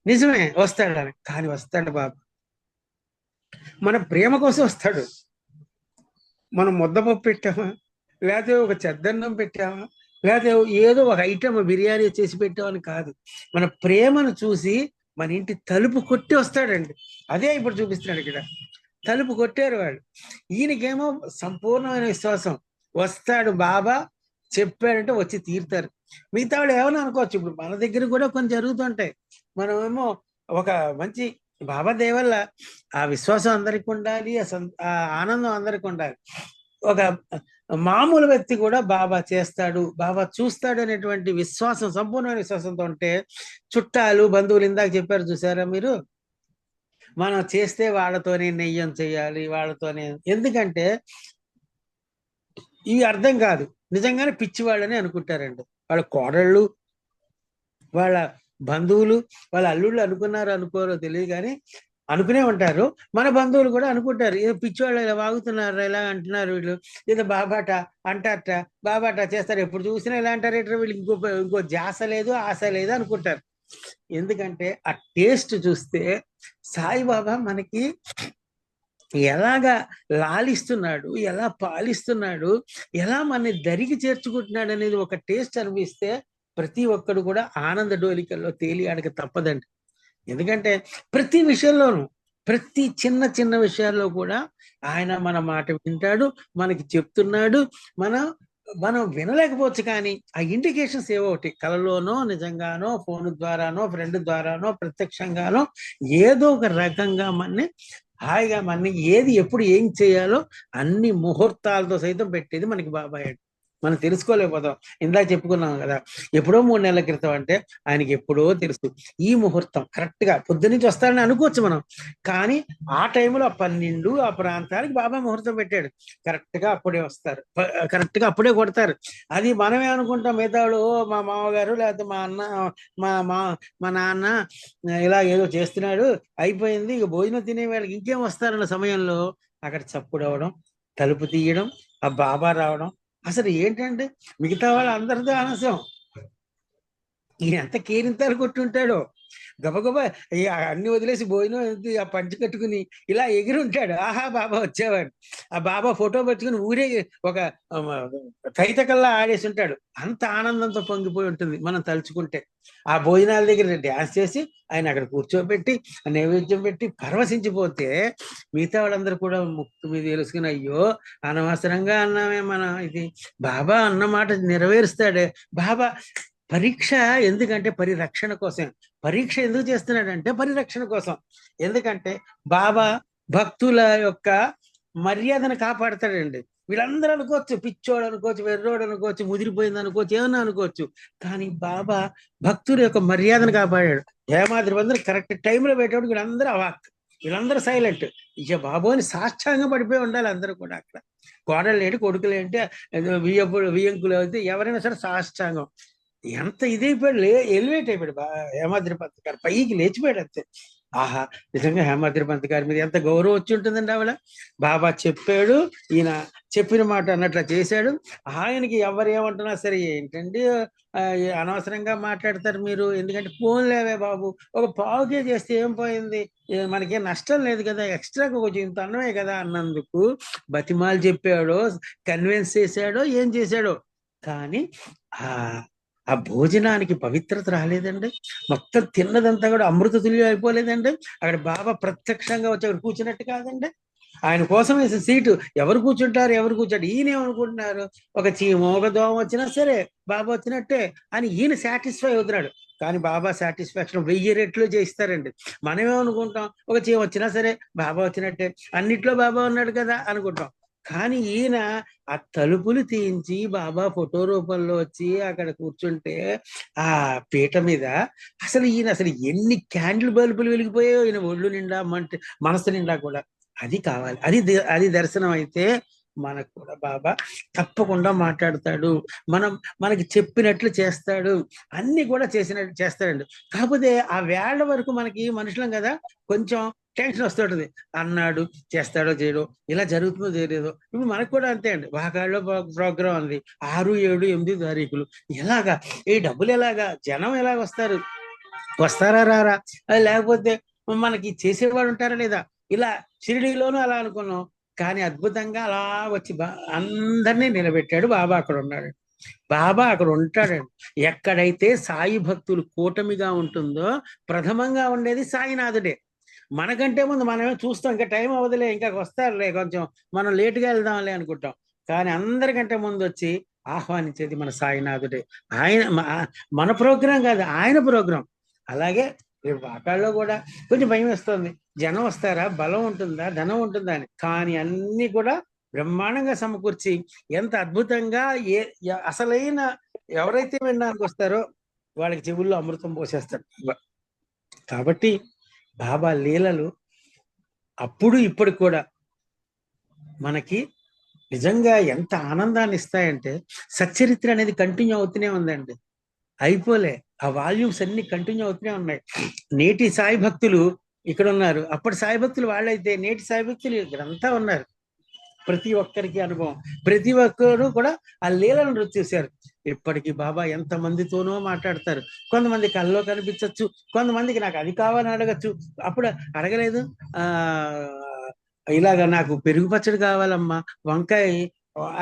నిజమే వస్తాడని, కానీ వస్తాడు బాబా మన ప్రేమ కోసం వస్తాడు. మనం ముద్దపప్పు పెట్టామా, లేకపోతే ఒక చెద్దన్నం పెట్టామా, లేకపోతే ఏదో ఒక ఐటమ్ బిర్యానీ చేసి పెట్టామని కాదు, మన ప్రేమను చూసి మన ఇంటి తలుపు కొట్టి వస్తాడండి. అదే ఇప్పుడు చూపిస్తున్నాడు ఇక్కడ. తలుపు కొట్టారు వాళ్ళు, ఈయనకేమో సంపూర్ణమైన విశ్వాసం, వస్తాడు బాబా చెప్పాడంటే వచ్చి తీరుతారు. మిగతా వాళ్ళు ఏమని అనుకోవచ్చు. ఇప్పుడు మన దగ్గర కూడా కొన్ని జరుగుతుంటాయి, మనమేమో ఒక మంచి బాబా దయ వల్ల ఆ విశ్వాసం అందరికి ఉండాలి, ఆ ఆనందం అందరికి ఉండాలి. ఒక మామూలు వ్యక్తి కూడా బాబా చేస్తాడు, బాబా చూస్తాడు అనేటువంటి విశ్వాసం, సంపూర్ణమైన విశ్వాసంతో ఉంటే చుట్టాలు, బంధువులు ఇందాక చెప్పారు చూసారా మీరు, మనం చేస్తే వాళ్ళతోనే నెయ్యం చేయాలి, వాళ్ళతోనే, ఎందుకంటే ఇవి అర్థం కాదు, నిజంగానే పిచ్చివాళ్ళని అనుకుంటారండి. వాళ్ళ కోడళ్ళు, వాళ్ళ బంధువులు, వాళ్ళ అల్లుళ్ళు అనుకున్నారు అనుకోరో తెలియదు కానీ అనుకునే ఉంటారు. మన బంధువులు కూడా అనుకుంటారు, ఏదో పిచ్చివాళ్ళు ఇలా వాగుతున్నారు, ఇలా అంటున్నారు వీళ్ళు, ఏదో బాబాట అంటారట, బాబాట చేస్తారు, ఎప్పుడు చూసినా ఇలా అంటారు వీళ్ళు, ఇంకో ధ్యాస లేదు, ఆశ లేదు అనుకుంటారు. ఎందుకంటే ఆ టేస్ట్ చూస్తే సాయిబాబా మనకి ఎలాగా లాలిస్తున్నాడు, ఎలా పాలిస్తున్నాడు, ఎలా మనని దరికి చేర్చుకుంటున్నాడు అనేది ఒక టేస్ట్ అనిపిస్తే ప్రతి ఒక్కడు కూడా ఆనంద డోలికల్లో తేలియాడక తప్పదండి. ఎందుకంటే ప్రతి విషయంలోనూ, ప్రతి చిన్న చిన్న విషయాల్లో కూడా ఆయన మన మాట వింటాడు, మనకి చెప్తున్నాడు. మనం వినలేకపోవచ్చు కానీ ఆ ఇండికేషన్స్ ఏవో ఒకటి, కళలోనో నిజంగానో ఫోన్ ద్వారానో ఫ్రెండ్ ద్వారానో ప్రత్యక్షంగానో ఏదో ఒక రకంగా మనని హాయిగా మనని ఏది ఎప్పుడు ఏం చేయాలో అన్ని ముహూర్తాలతో సైతం పెట్టేది మనకి బాబాయ్. మనం తెలుసుకోలేకపోతాం. ఇందాక చెప్పుకున్నాం కదా, ఎప్పుడో 3 నెలల క్రితం అంటే ఆయనకి ఎప్పుడో తెలుసు ఈ ముహూర్తం కరెక్ట్ గా పొద్దునుంచి వస్తారని అనుకోవచ్చు మనం, కానీ ఆ టైంలో 12 ఆ ప్రాంతానికి బాబా ముహూర్తం పెట్టాడు. కరెక్ట్ గా అప్పుడే వస్తారు, కరెక్ట్ గా అప్పుడే కొడతారు. అది మనమే అనుకుంటాం, మిగతాడు మా మామగారు లేకపోతే మా అన్న, మా మా మా నాన్న ఇలా ఏదో చేస్తున్నాడు, అయిపోయింది ఇక భోజనం తినే వాళ్ళకి ఇంకేం వస్తారన్న సమయంలో అక్కడ చప్పుడు అవడం, తలుపు తీయడం, ఆ బాబా రావడం, అసలు ఏంటంటే మిగతా వాళ్ళు అందరితో ఆలస్యం, ఈయన ఎంత కేరింతలు కొట్టుంటాడో, గబగబా అన్ని వదిలేసి భోజనం ఆ పంచి కట్టుకుని ఇలా ఎగిరి ఉంటాడు. ఆహా బాబా వచ్చేవాడు. ఆ బాబా ఫోటో పెట్టుకుని ఊరే ఒక తైతకల్లా ఆడేసి ఉంటాడు. అంత ఆనందంతో పొంగిపోయి ఉంటుంది మనం తలుచుకుంటే. ఆ భోజనాల దగ్గర డ్యాన్స్ చేసి ఆయన అక్కడ కూర్చోబెట్టి నైవేద్యం పెట్టి పరవశించిపోతే మిగతా వాళ్ళందరూ కూడా ముక్కు మీద తెలుసుకుని, అయ్యో అనవసరంగా అన్నామే మనం ఇది, బాబా అన్న మాట నెరవేరుస్తాడే. బాబా పరీక్ష ఎందుకంటే పరిరక్షణ కోసం. పరీక్ష ఎందుకు చేస్తున్నాడంటే పరిరక్షణ కోసం. ఎందుకంటే బాబా భక్తుల యొక్క మర్యాదను కాపాడతాడండి. వీళ్ళందరూ అనుకోవచ్చు, పిచ్చోడు అనుకోవచ్చు, వెర్రోడు అనుకోవచ్చు, ముదిరిపోయింది అనుకోవచ్చు, ఏమన్నా అనుకోవచ్చు. కానీ బాబా భక్తుల యొక్క మర్యాదను కాపాడాడు. హేమాద్రి బంధువులు కరెక్ట్ టైంలో పెట్టేవాడు. వీళ్ళందరూ అవాక్, వీళ్ళందరూ సైలెంట్. ఇక బాబు అని సాష్టాంగం పడిపోయి ఉండాలి అందరూ కూడా. అక్కడ కోడలు ఏంటి, కొడుకులు ఏంటి, వియ్యంకులు అయితే ఎవరైనా సరే సాష్టాంగం. ఎంత ఇదైపోయాడు, ఎలివేట్ అయిపోయాడు హేమాద్రి పంత్ గారు, పైకి లేచిపోయాడు అంతే. ఆహా, నిజంగా హేమాద్రి పంత్ గారి మీద ఎంత గౌరవం వచ్చి ఉంటుందండి ఆవిడ. బాబా చెప్పాడు, ఈయన చెప్పిన మాట అన్నట్లా చేశాడు. ఆయనకి ఎవరు ఏమంటున్నా సరే, ఏంటండి అనవసరంగా మాట్లాడతారు మీరు, ఎందుకంటే ఫోన్ లేవే బాబు, ఒక పావుకే చేస్తే ఏం పోయింది, మనకేం నష్టం లేదు కదా, ఎక్స్ట్రాగా కొంచెం ఇంత అన్నమే కదా అన్నందుకు బతిమాలు చెప్పాడో, కన్విన్స్ చేశాడో, ఏం చేశాడో. కానీ ఆ ఆ భోజనానికి పవిత్రత రాలేదండి. మొత్తం తిన్నదంతా కూడా అమృత తుల్యం అయిపోలేదండి. అక్కడ బాబా ప్రత్యక్షంగా వచ్చి అక్కడ కూర్చున్నట్టు కాదండి. ఆయన కోసం వేసిన సీటు ఎవరు కూర్చుంటారు, ఎవరు కూర్చోండి, ఈయన ఏమనుకుంటున్నారు, ఒక చీమ ఒక దోమ వచ్చినా సరే బాబా వచ్చినట్టే అని ఈయన సాటిస్ఫై అవుతున్నాడు. కానీ బాబా సాటిస్ఫాక్షన్ 1000 రెట్లు చేయిస్తారండి. మనమేమనుకుంటాం, ఒక చీమ వచ్చినా సరే బాబా వచ్చినట్టే, అన్నిట్లో బాబా ఉన్నాడు కదా అనుకుంటాం. కానీ ఈయన ఆ తలుపులు తీయించి బాబా ఫోటో రూపంలో వచ్చి అక్కడ కూర్చుంటే ఆ పీట మీద అసలు ఎన్ని క్యాండిల్ బల్బులు వెలిగిపోయాయో ఈయన ఒళ్ళు నిండా మనసు నిండా కూడా. అది కావాలి, అది దర్శనం అయితే మనకు కూడా బాబా తప్పకుండా మాట్లాడతాడు. మనకి చెప్పినట్లు చేస్తాడు, అన్ని కూడా చేసినట్లు చేస్తాడండి. కాకపోతే ఆ వేళ్ల వరకు మనకి మనుషులం కదా, కొంచెం టెన్షన్ వస్తుంటది. అన్నాడు, చేస్తాడో చేయడో, ఇలా జరుగుతుందో చేయలేదో. ఇప్పుడు మనకు కూడా అంతే అండి. వాగాళ్ళలో ప్రోగ్రాం ఉంది, 6, 7, 8 తారీఖులు. ఎలాగా ఈ డబ్బులు ఎలాగా, జనం ఎలాగ వస్తారు, వస్తారా రారా, లేకపోతే మనకి చేసేవాడు ఉంటారా లేదా, ఇలా షిరిడీలోనూ అలా అనుకున్నాం. కానీ అద్భుతంగా అలా వచ్చి అందరినీ నిలబెట్టాడు. బాబా అక్కడ ఉన్నాడు. బాబా అక్కడ ఉంటాడండి. ఎక్కడైతే సాయి భక్తులు కూటమిగా ఉంటుందో ప్రథమంగా ఉండేది సాయినాథుడే. మనకంటే ముందు మనమే చూస్తాం, ఇంకా టైం అవ్వదులే, ఇంకా వస్తారులే, కొంచెం మనం లేటుగా వెళ్దాంలే అనుకుంటాం. కానీ అందరికంటే ముందు వచ్చి ఆహ్వానించేది మన సాయినాథుడే. ఆయన మన ప్రోగ్రాం కాదు, ఆయన ప్రోగ్రాం. అలాగే రేపు వాకాళ్ళలో కూడా కొంచెం భయం వేస్తుంది, జనం వస్తారా, బలం ఉంటుందా, ధనం ఉంటుందా అని. కానీ అన్ని కూడా బ్రహ్మాండంగా సమకూర్చి ఎంత అద్భుతంగా అసలైన ఎవరైతే వినడానికి వస్తారో వాళ్ళకి చెవుల్లో అమృతం పోసేస్తాడు. కాబట్టి బాబా లీలలు అప్పుడు ఇప్పుడు కూడా మనకి నిజంగా ఎంత ఆనందాన్ని ఇస్తాయంటే, సచ్చరిత్ర అనేది కంటిన్యూ అవుతూనే ఉందండి, అయిపోలే. ఆ వాల్యూమ్స్ అన్ని కంటిన్యూ అవుతూనే ఉన్నాయి. నేటి సాయి భక్తులు ఇక్కడ ఉన్నారు, అప్పటి సాయి భక్తులు వాళ్ళైతే నేటి సాయి భక్తులు ఇక్కడంతా ఉన్నారు. ప్రతి ఒక్కరికి అనుభవం, ప్రతి ఒక్కరు కూడా ఆ లీలను రుచి చూశారు. ఇప్పటికీ బాబా ఎంత మందితోనో మాట్లాడతారు. కొంతమంది కల్లో కనిపించవచ్చు, కొంతమందికి నాకు అది కావాలని అడగచ్చు. అప్పుడు అడగలేదు, ఆ ఇలాగ నాకు పెరుగు పచ్చడి కావాలమ్మా, వంకాయ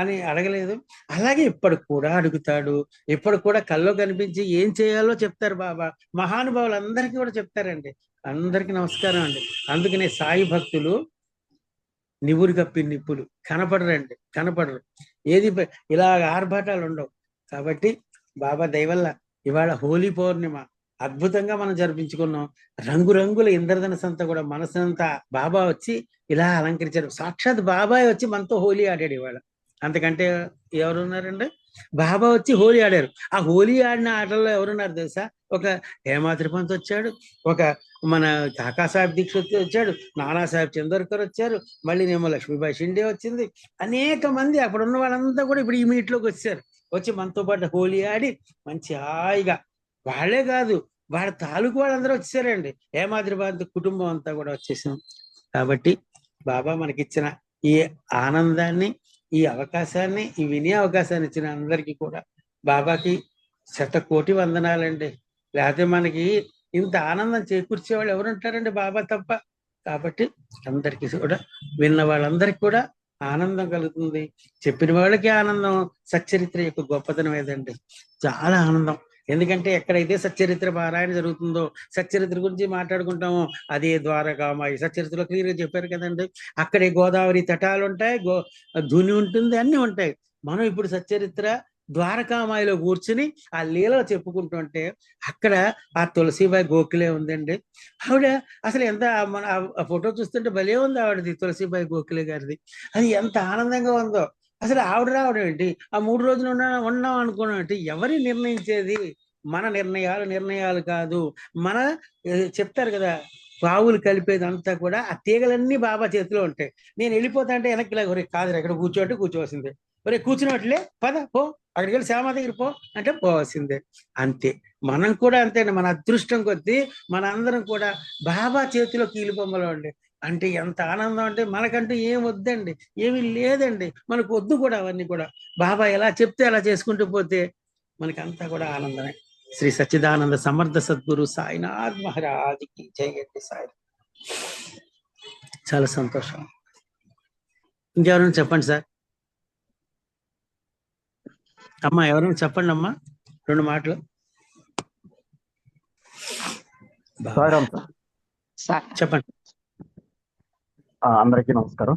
అని అడగలేదు. అలాగే ఇప్పటికి కూడా అడుగుతాడు. ఇప్పటికి కూడా కల్లో కనిపించి ఏం చేయాలో చెప్తారు బాబా. మహానుభావులు అందరికీ కూడా చెప్తారండి. అందరికీ నమస్కారం అండి. అందుకనే సాయి భక్తులు నివురు కప్పి నిప్పులు కనపడరు. ఏది ఇలా ఆర్భాటాలు ఉండవు. కాబట్టి బాబా దయవల్ల ఇవాళ హోలీ పౌర్ణిమ అద్భుతంగా మనం జరిపించుకున్నాం. రంగురంగుల ఇంద్రధనస్సు అంతా కూడా మనసంతా బాబా వచ్చి ఇలా అలంకరించారు. సాక్షాత్ బాబాయ్ వచ్చి మనతో హోలీ ఆడాడు ఇవాళ. అంతకంటే ఎవరున్నారండి? బాబా వచ్చి హోలీ ఆడారు. ఆ హోలీ ఆడిన ఆటల్లో ఎవరున్నారు తెలుసా? ఒక హేమాద్రి పంత్ వచ్చాడు, ఒక మన కాకాసాహెబ్ దీక్షిత్ వచ్చాడు, నానాసాహెబ్ చందోర్కర్ వచ్చారు, మళ్ళీ నేమో లక్ష్మీబాయి షిండే వచ్చింది. అనేక మంది అక్కడ ఉన్న వాళ్ళంతా కూడా ఇప్పుడు ఈ మీట్లోకి వచ్చారు. వచ్చి మనతో పాటు హోలీ ఆడి మంచి హాయిగా, వాళ్ళే కాదు వాళ్ళ తాలూకు వాళ్ళందరూ వచ్చేసారండి. హేమాద్రి పంత్ కుటుంబం అంతా కూడా వచ్చేసాం. కాబట్టి బాబా మనకిచ్చిన ఈ ఆనందాన్ని, ఈ అవకాశాన్ని, ఈ వినే అవకాశాన్ని ఇచ్చిన అందరికీ కూడా బాబాకి శతకోటి వందనాలండి. లేకపోతే మనకి ఇంత ఆనందం చేకూర్చే వాళ్ళు ఎవరు ఉంటారండి బాబా తప్ప. కాబట్టి అందరికీ కూడా, విన్న వాళ్ళందరికీ కూడా ఆనందం కలుగుతుంది. చెప్పిన వాళ్ళకి ఆనందం. సచ్చరిత్ర యొక్క గొప్పతనం ఏదండి, చాలా ఆనందం. ఎందుకంటే ఎక్కడైతే సచ్చరిత్ర పారాయణ జరుగుతుందో, సచ్చరిత్ర గురించి మాట్లాడుకుంటామో, అదే ద్వారకామాయి. సచ్చరిత్రలో క్లియర్ గా చెప్పారు కదండి. అక్కడే గోదావరి తటాలు ఉంటాయి, ధుని ఉంటుంది, అన్ని ఉంటాయి. మనం ఇప్పుడు సచ్చరిత్ర ద్వారకామాయిలో కూర్చుని ఆ లీలలు చెప్పుకుంటుంటే, అక్కడ ఆ తులసిబాయి గోఖలే ఉందండి. ఆవిడ అసలు ఎంత మన ఆ ఫోటో చూస్తుంటే భలే ఉంది ఆవిడది, తులసిబాయి గోఖలే గారిది. అది ఎంత ఆనందంగా ఉందో. అసలు ఆవిడ రావడం ఏంటి, ఆ 3 రోజులు ఉన్నాం అనుకోవడం ఏంటి, ఎవరి నిర్ణయించేది? మన నిర్ణయాలు కాదు. మన చెప్తారు కదా, పావులు కలిపేది అంతా కూడా ఆ తీగలన్నీ బాబా చేతిలో ఉంటాయి. నేను వెళ్ళిపోతా అంటే వెనక్కి ఇలా, ఒరే కాదు ఎక్కడ కూర్చోంటే కూర్చోవలసిందే, ఒరే కూర్చున్నట్లే పద పో, అక్కడికి వెళ్ళి శ్యామ దగ్గర పో అంటే పోవాల్సిందే. అంతే. మనం కూడా అంతే అండి. మన అదృష్టం కొద్దీ మన అందరం కూడా బాబా చేతిలో కీలు బొమ్మలు అండి. అంటే ఎంత ఆనందం అంటే, మనకంటూ ఏం వద్దండి, ఏమీ లేదండి, మనకు వద్దు కూడా అవన్నీ కూడా. బాబా ఎలా చెప్తే అలా చేసుకుంటూ పోతే మనకంతా కూడా ఆనందమే. శ్రీ సచ్చిదానంద సమర్థ సద్గురు సాయినాథ్ మహారాజ్కి జై. సాయి. చాలా సంతోషం. ఇంకెవరైనా చెప్పండి సార్. అమ్మా ఎవరైనా చెప్పండి అమ్మా, 2 మాటలు. సాయిరామ్ సార్. చెప్పండి. అందరికీ నమస్కారం.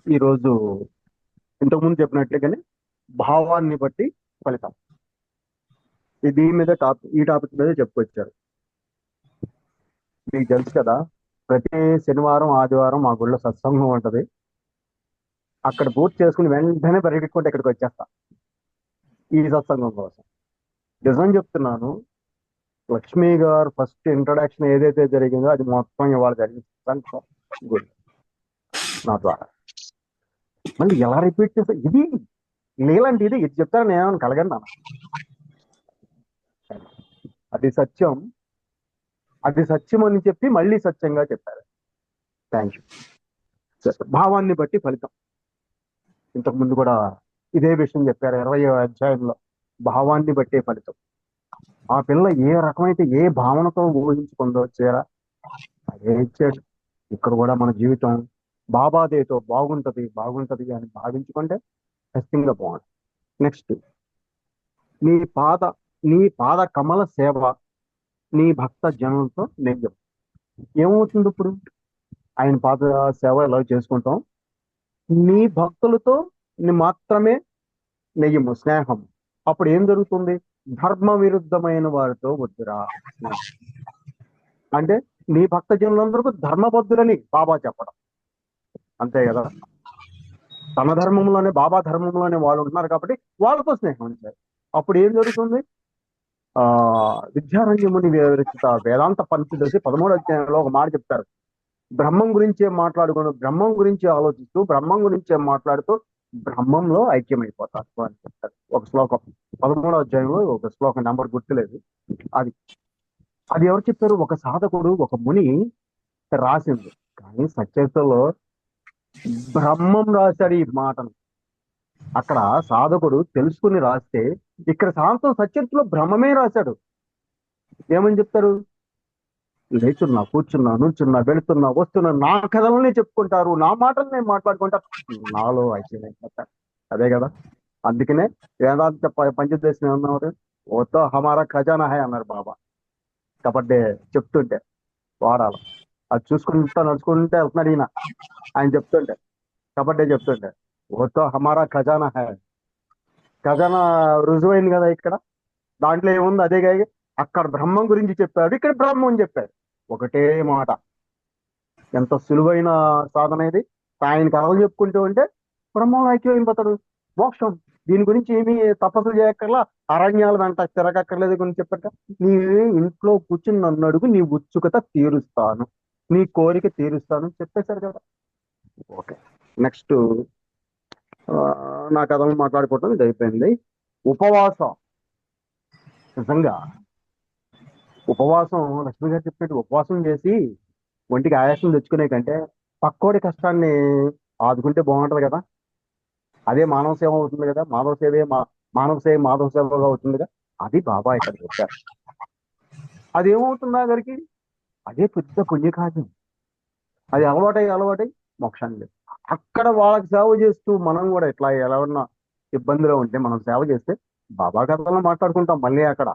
ఈరోజు ఇంతకుముందు చెప్పినట్లుగానే భావాన్ని బట్టి ఫలితం, దీని మీద ఈ టాపిక్ మీద చెప్పుకొచ్చారు. మీకు తెలుసు కదా, ప్రతి శనివారం ఆదివారం మా గుళ్ళో సత్సంగం ఉంటది. అక్కడ పూర్తి చేసుకుని వెంటనే పరిగెట్టుకుంటే ఇక్కడికి వచ్చేస్తా ఈ సత్సంగం కోసం. నిజం చెప్తున్నాను, లక్ష్మి గారు ఫస్ట్ ఇంట్రడక్షన్ ఏదైతే జరిగిందో అది మొత్తం ఇవాళ జరిగింది గుడ్ నా ద్వారా. మళ్ళీ ఎలా రిపీట్ చేస్తా, ఇది లేలంటే ఇది చెప్తారని ఏమైనా కలగన్నా, అది సత్యం, అది సత్యం అని చెప్పి మళ్ళీ సత్యంగా చెప్పారు. Thank you. భావాన్ని బట్టి ఫలితం, ఇంతకు ముందు కూడా ఇదే విషయం చెప్పారు 20వ అధ్యాయంలో. భావాన్ని బట్టే ఫలితం. ఆ పిల్ల ఏ రకమైతే ఏ భావనతో ఊహించుకుందో చీర అదే ఇచ్చాడు. ఇక్కడ కూడా మన జీవితం బాబాదేతో బాగుంటది అని భావించుకుంటే ఖచ్చితంగా బాగుంటుంది. నెక్స్ట్, నీ పాద కమల సేవ, నీ భక్త జనంతో నెయ్యం. ఏమవుతుంది ఇప్పుడు? ఆయన పాద సేవ ఎలా చేసుకుంటాం, నీ భక్తులతో మాత్రమే నెయ్యము, స్నేహం. అప్పుడు ఏం జరుగుతుంది? ధర్మ విరుద్ధమైన వారితో వద్దురా. అంటే నీ భక్త జనులందరికీ ధర్మబద్ధులని బాబా చెప్పడం, అంతే కదా. తన ధర్మంలోనే, బాబా ధర్మంలోనే వాళ్ళు ఉంటున్నారు కాబట్టి వాళ్ళతో స్నేహం ఉంచారు. అప్పుడు ఏం జరుగుతుంది? విద్యారణ్యముని విరచిత వేదాంత పంచదశి 13వ అధ్యాయంలో ఒక మాట చెప్తారు. బ్రహ్మం గురించే మాట్లాడుకుని, బ్రహ్మం గురించి ఆలోచిస్తూ, బ్రహ్మం గురించే మాట్లాడుతూ బ్రహ్మంలో ఐక్యమైపోతారు అని చెప్తారు. ఒక శ్లోకం 13వ అధ్యాయంలో ఒక శ్లోకం, నెంబర్ గుర్తులేదు. అది ఎవరు చెప్పారు? ఒక సాధకుడు, ఒక ముని రాసింది. కానీ సచరిత్రలో బ్రహ్మం రాశాడు ఈ మాటను. అక్కడ సాధకుడు తెలుసుకుని రాస్తే, ఇక్కడ శాంతం సచరిత్రలో బ్రహ్మమే రాశాడు. ఏమని చెప్తారు? లేచున్నా, కూర్చున్నా, నుంచున్నా, వెళుతున్నా, వస్తున్నా, నా కథలనే చెప్పుకుంటారు, నా మాటలు నేను మాట్లాడుకుంటారు, నాలో ఐక్యమైపోతారు. అదే కదా. అందుకనే వేదాంత పంచదశి అన్నారు, ఓతో హమారా ఖజానా హై అన్నారు బాబా. కాబట్టి చెప్తుంటే వారాలు అది చూసుకుంటా నడుచుకుంటే వెళ్తున్నాడు ఈయన. ఆయన చెప్తుంటే, కాబట్టి చెప్తుంటే ఓతో హమారా ఖజానా హై. ఖజానా రుజువైంది కదా ఇక్కడ. దాంట్లో ఏముంది? అదే కాదు, అక్కడ బ్రహ్మం గురించి చెప్పాడు, ఇక్కడ బ్రహ్మం చెప్పాడు. ఒకటే మాట. ఎంత సులువైన సాధన ఇది. ఆయన కథలు చెప్పుకుంటూ ఉంటే బ్రహ్మంలో ఐక్యమైపోతాడు, మోక్షం. దీని గురించి ఏమి తపస్సులు చేయక్కర్లా, అరణ్యాలు వెంట తిరగక్కర్లేదు గురించి చెప్పట. నీ ఇంట్లో కూర్చుని నన్ను అడుగు, నీ ఉత్సుకత తీరుస్తాను, నీ కోరిక తీరుస్తాను చెప్పేశారు కదా. ఓకే, నెక్స్ట్ నా కథలు మాట్లాడుకోవటం ఇది అయిపోయింది. ఉపవాసం. నిజంగా ఉపవాసం, లక్ష్మి గారు చెప్పినట్టు ఉపవాసం చేసి ఒంటికి ఆయాసం తెచ్చుకునే కంటే పక్కోడి కష్టాన్ని ఆదుకుంటే బాగుంటది కదా. అదే మానవ సేవ అవుతుంది కదా. మానవ సేవే మానవ సేవ మాధవ సేవగా అవుతుందిగా, అది బాబా ఇక్కడ చెప్పారు. అది ఏమవుతుంది ఆఖరికి? అదే పెద్ద పుణ్యకార్యం. అది అలవాటై మోక్షాన్ని లేదు. అక్కడ వాళ్ళకి సేవ చేస్తూ మనం కూడా ఇట్లా ఎవరన్నా ఇబ్బందిలో ఉంటే మనం సేవ చేస్తే బాబా కథలను మాట్లాడుకుంటాం. మళ్ళీ అక్కడ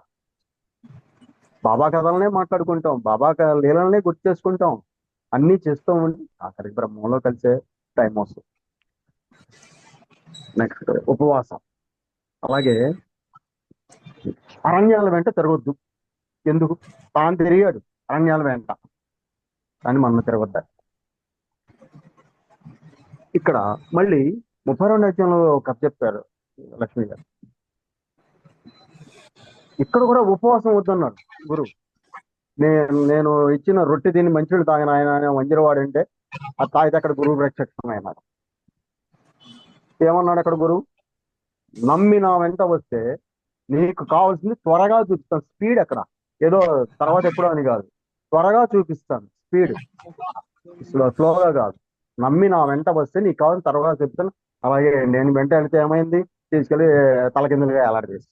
బాబా కథలనే మాట్లాడుకుంటాం, లీలలనే గుర్తు చేసుకుంటాం, అన్ని చేస్తూ ఉండి అక్కడికి బ్రహ్మంలో కలిసే టైం వస్తుంది. నెక్స్ట్ ఉపవాసం. అలాగే అరణ్యాల వెంట తిరగొద్దు. ఎందుకు? తాను తిరిగాడు అరణ్యాల వెంట, కానీ మనం తిరగొద్దా. ఇక్కడ మళ్ళీ 32 అధ్యాయంలో ఒక కథ చెప్పారు లక్ష్మి గారు. ఇక్కడ కూడా ఉపవాసం వద్దన్నాడు గురువు. నేను ఇచ్చిన రొట్టె తిని మంచినీళ్ళు తాగిన ఆయన వంజరవాడంటే అది తాగితే అక్కడ గురువు ప్రత్యక్షమైనాడు. ఏమన్నాడు అక్కడ గురువు? నమ్మి నా వెంట వస్తే నీకు కావాల్సింది త్వరగా చూపిస్తాను. స్పీడ్ అక్కడ ఏదో తర్వాత ఎప్పుడో అని కాదు, త్వరగా చూపిస్తాను. స్పీడ్ స్లోగా కాదు. నమ్మి నా వెంట వస్తే నీకు కావాల్సిన త్వరగా చెప్తాను. అలాగే నేను వెంట వెళ్తే ఏమైంది? తీసుకెళ్ళి తలకిందులుగా ఎలాడేసి,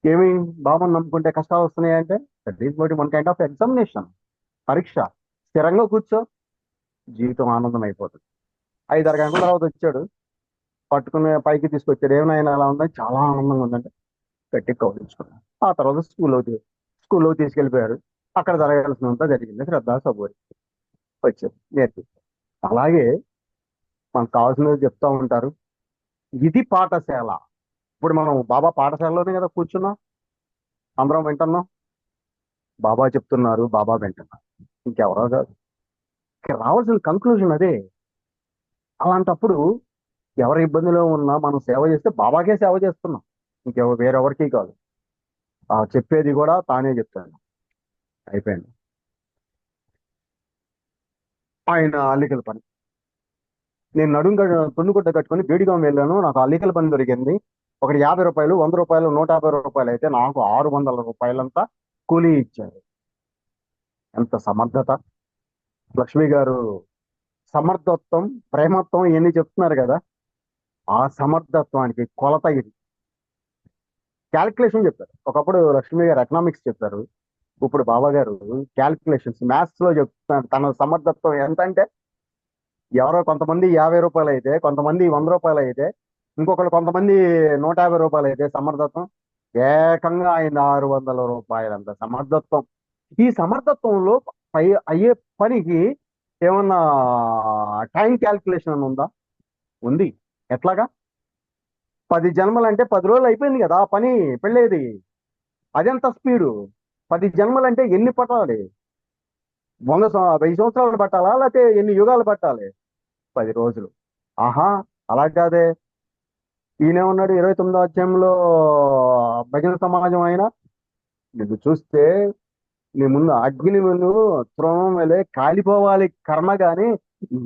ఏమి బాబుని నమ్ముకుంటే కష్టాలు వస్తున్నాయి అంటే that is what one kind of examination, పరీక్ష. స్థిరంగా కూర్చో, జీవితం ఆనందం అయిపోతుంది. 5-6 గంటల తర్వాత వచ్చాడు, పట్టుకుని పైకి తీసుకొచ్చాడు. ఏమైనా అలా ఉందని, చాలా ఆనందంగా ఉందంటే గట్టి కౌలించుకున్నాడు. ఆ తర్వాత స్కూల్లో తీసుకెళ్ళిపోయారు. అక్కడ జరగాల్సినంత జరిగింది. శ్రద్ధ సబూరి వచ్చారు, నేర్పించారు. అలాగే మనకు కావాల్సినది చెప్తా ఉంటారు. ఇది పాఠశాల. ఇప్పుడు మనం బాబా పాఠశాలలోనే కదా కూర్చున్నాం, అందరం వింటున్నాం. బాబా చెప్తున్నారు, బాబా వింటున్నారు, ఇంకెవరో కాదు. ఇక్కడ రావాల్సిన కంక్లూజన్ అదే. అలాంటప్పుడు ఎవరి ఇబ్బందిలో ఉన్నా మనం సేవ చేస్తే బాబాకే సేవ చేస్తున్నాం, వేరెవరికి కాదు. చెప్పేది కూడా తానే చెప్తాను. అయిపోయింది. ఆయన అల్లికల పని. నేను తుండుగుడ్డ కట్టుకొని బేడిగా వెళ్ళాను, నాకు అల్లికల పని దొరికింది. ఒకటి 50 రూపాయలు, 100 రూపాయలు, 150 రూపాయలు అయితే నాకు 600 రూపాయలంతా కూలీ ఇచ్చారు. ఎంత సమర్థత! లక్ష్మి గారు సమర్థత్వం, ప్రేమత్వం ఇవన్నీ చెప్తున్నారు కదా, ఆ సమర్థత్వానికి కొలత ఇది. క్యాల్కులేషన్ చెప్పారు. ఒకప్పుడు లక్ష్మి గారు ఎకనామిక్స్ చెప్పారు, ఇప్పుడు బాబా గారు క్యాల్కులేషన్స్, మ్యాథ్స్ లో చెప్తున్నారు. తన సమర్థత్వం ఎంత అంటే, ఎవరో కొంతమంది 50 రూపాయలు అయితే, కొంతమంది 100 రూపాయలు అయితే, కొంతమంది 150 రూపాయలు అయితే సమర్థత్వం ఏకంగా ఆయన 600 రూపాయలంత సమర్థత్వం. ఈ సమర్థత్వంలో అయ్యే పనికి ఏమన్నా టైం క్యాల్కులేషన్ అని ఉందా? ఉంది. ఎట్లాగా? 10 జన్మలు అంటే 10 రోజులు అయిపోయింది కదా పని, పెళ్ళేది. అదెంత స్పీడు? 10 జన్మలు అంటే ఎన్ని పట్టాలి? 1000 సంవత్సరాలు పట్టాలా, లేకపోతే ఎన్ని యుగాలు పట్టాలి? 10 రోజులు. ఆహా, అలా కాదే. ఈయనేమన్నాడు 29వ అధ్యాయంలో భజన సమాజం అయినా, నిన్ను చూస్తే నీ ముందు అగ్ని ముందు తృణం వెళ్ళే కాలిపోవాలి కర్మ, గాని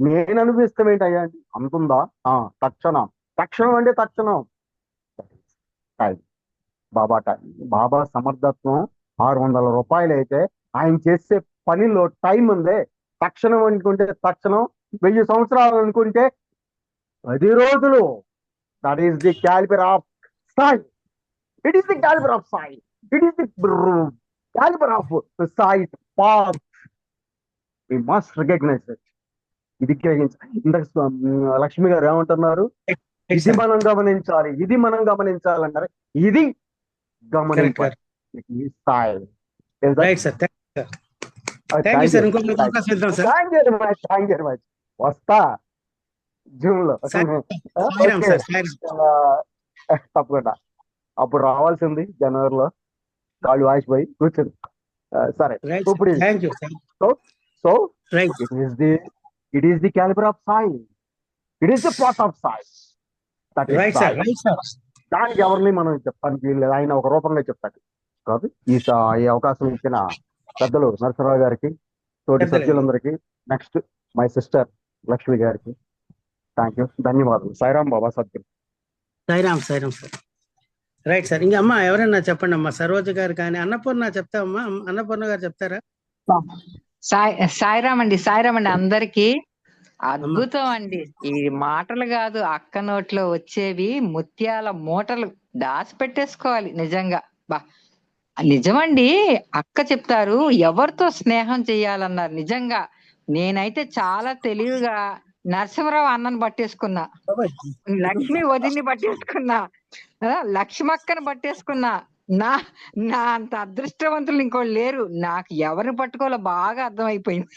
నేను అనిపిస్తాం ఏంటయ్యా అంతుందా? తక్షణం అంటే తక్షణం. బాబా సమర్థత్వం 600 రూపాయలు అయితే, ఆయన చేసే పనిలో టైం ఉందే. తక్షణం అనుకుంటే తక్షణం, 1000 సంవత్సరాలు అనుకుంటే 10 రోజులు. That is the calibre of Sai. It is the calibre of Sai. It is the calibre of Sai path. We must recognise it. ఇది గ్రహించాలి. ఇంతకు లక్ష్మి గారు ఏమంటున్నారు? ఇది మనం గమనించాలి, ఇది మనం గమనించాలన్నారు. ఇది గమనించాలి. వస్తా జూన్ లో తప్పకుండా. అప్పుడు రావాల్సింది జనవరిలో. కాళ్ళు వాసిపోయి కూర్చుంది. సరే, ఇప్పుడు so it is the calibre of Sai. It is the part of Sai. దానికి ఎవరిని మనం చెప్పడానికి వీల్లేదు. ఆయన ఒక రూపంగా చెప్తాడు. కాబట్టి ఈ అవకాశం ఇచ్చిన పెద్దలు నరసింహరావు గారికి, తోటి సభ్యులందరికీ, నెక్స్ట్ మై సిస్టర్ లక్ష్మి గారికి థ్యాంక్ యూ, ధన్యవాదాలు. Sairam Baba Sadguru. Sairam sir. Right sir. ఇంకా అమ్మా ఎవరైనా చెప్పండి అమ్మా. సరోజ గారు కానీ అన్నపూర్ణ చెప్తావమ్మా. అన్నపూర్ణ గారు చెప్తారా? సాయిరాం అండి అందరికీ. అద్భుతం అండి. ఈ మాటలు కాదు, అక్క నోట్లో వచ్చేవి ముత్యాల మూటలు దాచి పెట్టేసుకోవాలి నిజంగా. బా నిజమండి. అక్క చెప్తారు ఎవరితో స్నేహం చేయాలన్నారు. నిజంగా నేనైతే చాలా తెలివిగా నరసింహరావు అన్నను పట్టేసుకున్నా, లక్ష్మి వదిన్ని పట్టేసుకున్నా, లక్ష్మక్కను పట్టేసుకున్నా. నా నా అంత అదృష్టవంతులు ఇంకోళ్ళు లేరు. నాకు ఎవరిని పట్టుకోవాలో బాగా అర్థమైపోయింది.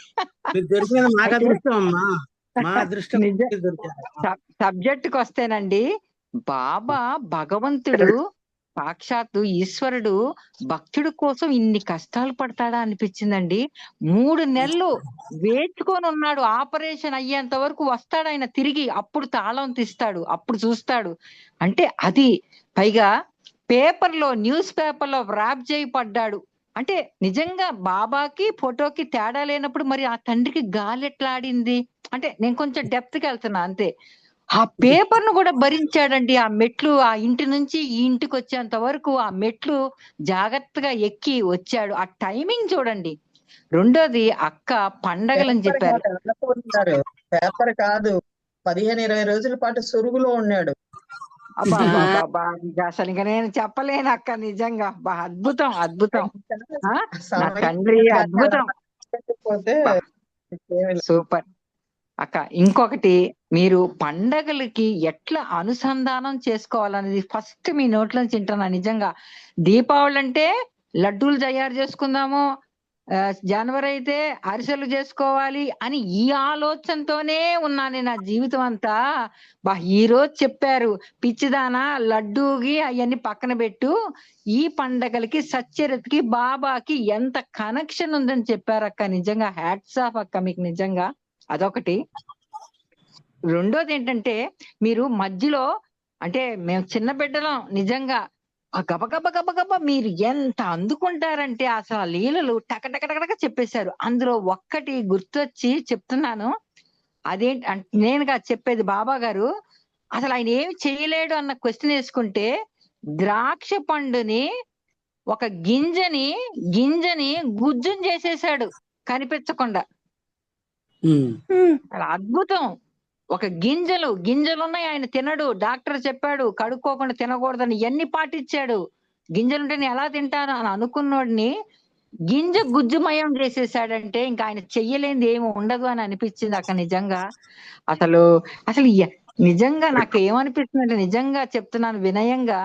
మీకు దొరికినది మాకు అయితే అదృష్టం అమ్మా, మా అదృష్టం నిజ దొరికారు. సబ్జెక్టుకి వస్తేనండి, బాబా భగవంతుడు సాక్షాత్తు ఈశ్వరుడు భక్తుడి కోసం ఇన్ని కష్టాలు పడతాడా అనిపించిందండి. 3 నెలలు వేచుకొని ఉన్నాడు. ఆపరేషన్ అయ్యేంత వరకు వస్తాడు ఆయన తిరిగి. అప్పుడు తాళం తీస్తాడు, అప్పుడు చూస్తాడు. అంటే అది పైగా న్యూస్ పేపర్లో వ్రాప్ చేయి పడ్డాడు. అంటే నిజంగా బాబాకి ఫోటోకి తేడా లేనప్పుడు మరి ఆ తండ్రికి గాలి ఎట్లా ఆడింది? అంటే నేను కొంచెం డెప్త్కి వెళ్తున్నా అంతే. ఆ పేపర్ ను కూడా భరించాడండి. ఆ మెట్లు, ఆ ఇంటి నుంచి ఈ ఇంటికి వచ్చేంత వరకు ఆ మెట్లు జాగ్రత్తగా ఎక్కి వచ్చాడు. ఆ టైమింగ్ చూడండి. రెండోది అక్క పండగలని చెప్పారు. పేపర్ కాదు, 15-20 రోజుల పాటు సురుగులో ఉన్నాడు. అసలు ఇంకా నేను చెప్పలేను అక్క, నిజంగా అద్భుతం అద్భుతం. నా తండ్రి అద్భుతం, సూపర్ అక్క. ఇంకొకటి, మీరు పండగలకి ఎట్లా అనుసంధానం చేసుకోవాలనేది ఫస్ట్ మీ నోట్ల నుంచి వింటున్నా. నిజంగా దీపావళి అంటే లడ్డూలు తయారు చేసుకుందాము, జనవరి అయితే అరిసెలు చేసుకోవాలి అని ఈ ఆలోచనతోనే ఉన్నాను నా జీవితం అంతా. ఈ రోజు చెప్పారు, పిచ్చిదానా లడ్డూకి అవన్నీ పక్కన పెట్టు, ఈ పండగలకి సచ్చరితకి బాబాకి ఎంత కనెక్షన్ ఉందని చెప్పారు అక్క. నిజంగా హ్యాట్స్ ఆఫ్ అక్క మీకు, నిజంగా అదొకటి. రెండోది ఏంటంటే, మీరు మధ్యలో అంటే మేము చిన్న బిడ్డలం నిజంగా, గబగబ మీరు ఎంత అందుకుంటారంటే అసలు ఆ లీలలు టకటకటక చెప్పేశారు. అందులో ఒక్కటి గుర్తొచ్చి చెప్తున్నాను. అదేంటి నేనుగా చెప్పేది, బాబా గారు అసలు ఆయన ఏమి చేయలేడు అన్న క్వశ్చన్ వేసుకుంటే, ద్రాక్ష పండుని ఒక గింజని గుజ్జుని చేసేసాడు కనిపించకుండా. అద్భుతం. ఒక గింజలున్నాయి, ఆయన తినడు. డాక్టర్ చెప్పాడు కడుక్కోకుండా తినకూడదని, ఎన్ని పాటించాడు. గింజలుంటే ఎలా తింటాను అని అనుకున్నోడిని గింజ గుజ్జుమయం చేసేసాడంటే ఇంకా ఆయన చెయ్యలేనిది ఏమి ఉండదు అని అనిపించింది అక్క. నిజంగా అసలు నిజంగా నాకు ఏమనిపిస్తుంది అంటే, నిజంగా చెప్తున్నాను వినయంగా,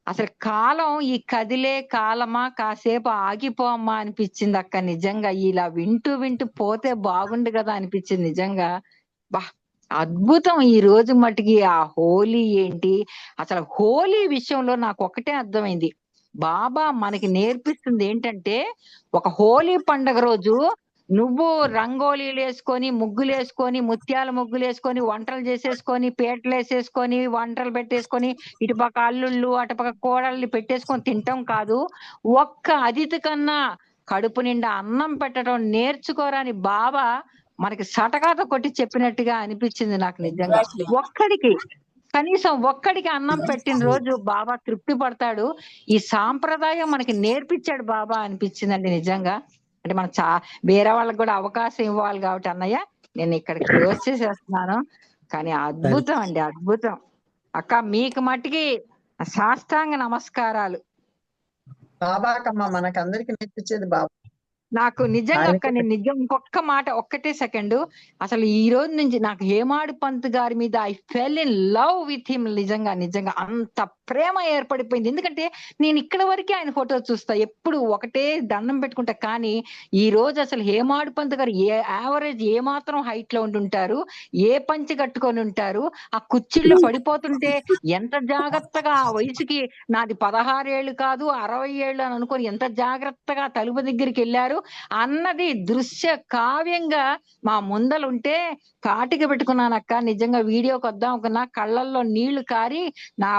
అసలు కాలం ఈ కదిలే కాలమా, కాసేపు ఆగిపోమ్మా అనిపించింది అక్క. నిజంగా ఇలా వింటూ పోతే బాగుండు కదా అనిపించింది నిజంగా. అద్భుతం. ఈ రోజు మటుకి ఆ హోలీ ఏంటి, అసలు హోలీ విషయంలో నాకు ఒకటే అర్థమైంది, బాబా మనకి నేర్పిస్తుంది ఏంటంటే, ఒక హోలీ పండగ రోజు నువ్వు రంగోలీలు వేసుకొని, ముగ్గులు వేసుకొని, ముత్యాల ముగ్గులు వేసుకొని, వంటలు చేసేసుకొని, పీటలు వేసేసుకొని, వంటలు పెట్టేసుకొని, ఇటుపక్క అల్లుళ్ళు అటుపక్క కోడల్ని పెట్టేసుకొని తింటాం కాదు, ఒక్క అతిథి కన్నా కడుపు నిండా అన్నం పెట్టడం నేర్చుకోరని బాబా మనకి సటకాత కొట్టి చెప్పినట్టుగా అనిపించింది నాకు. నిజంగా కనీసం ఒక్కడికి అన్నం పెట్టిన రోజు బాబా తృప్తి పడతాడు. ఈ సాంప్రదాయం మనకి నేర్పించాడు బాబా అనిపించిందండి నిజంగా. అంటే మనం వేరే వాళ్ళకి కూడా అవకాశం ఇవ్వాలి కాబట్టి అన్నయ్య, నేను ఇక్కడ క్లోజ్ చేసేస్తున్నాను. కానీ అద్భుతం అండి, అద్భుతం అక్క. మీకు మట్టికి సాష్టాంగ నమస్కారాలు. బాబాకమ్మ మనకందరికి నేర్పించేది బాబా. నాకు నిజంగా అక్క, నేను నిజం ఇంకొక్క మాట, ఒక్కటే సెకండ్, అసలు ఈ రోజు నుంచి నాకు హేమాడు పంత్ గారి మీద I fell in love with him. నిజంగా అంత ప్రేమ ఏర్పడిపోయింది. ఎందుకంటే నేను ఇక్కడ వరకే ఆయన ఫోటో చూస్తా, ఎప్పుడు ఒకటే దండం పెట్టుకుంటా. కానీ ఈ రోజు అసలు హేమాడు పంత్ గారు యావరేజ్ ఏ మాత్రం హైట్ లో ఉంటుంటారు, ఏ పంచి కట్టుకొని ఉంటారు, ఆ కుర్చీల్లో పడిపోతుంటే ఎంత జాగ్రత్తగా, ఆ వయసుకి నాది 16 ఏళ్ళు కాదు 60 ఏళ్ళు అని అనుకొని ఎంత జాగ్రత్తగా తలుపు దగ్గరికి వెళ్ళారు అన్నది దృశ్య కావ్యంగా మా ముందలుంటే కాటికి పెట్టుకున్నాను అక్క. నిజంగా వీడియోకి వద్దాం అనుకున్నా, కళ్ళల్లో నీళ్లు కారి నా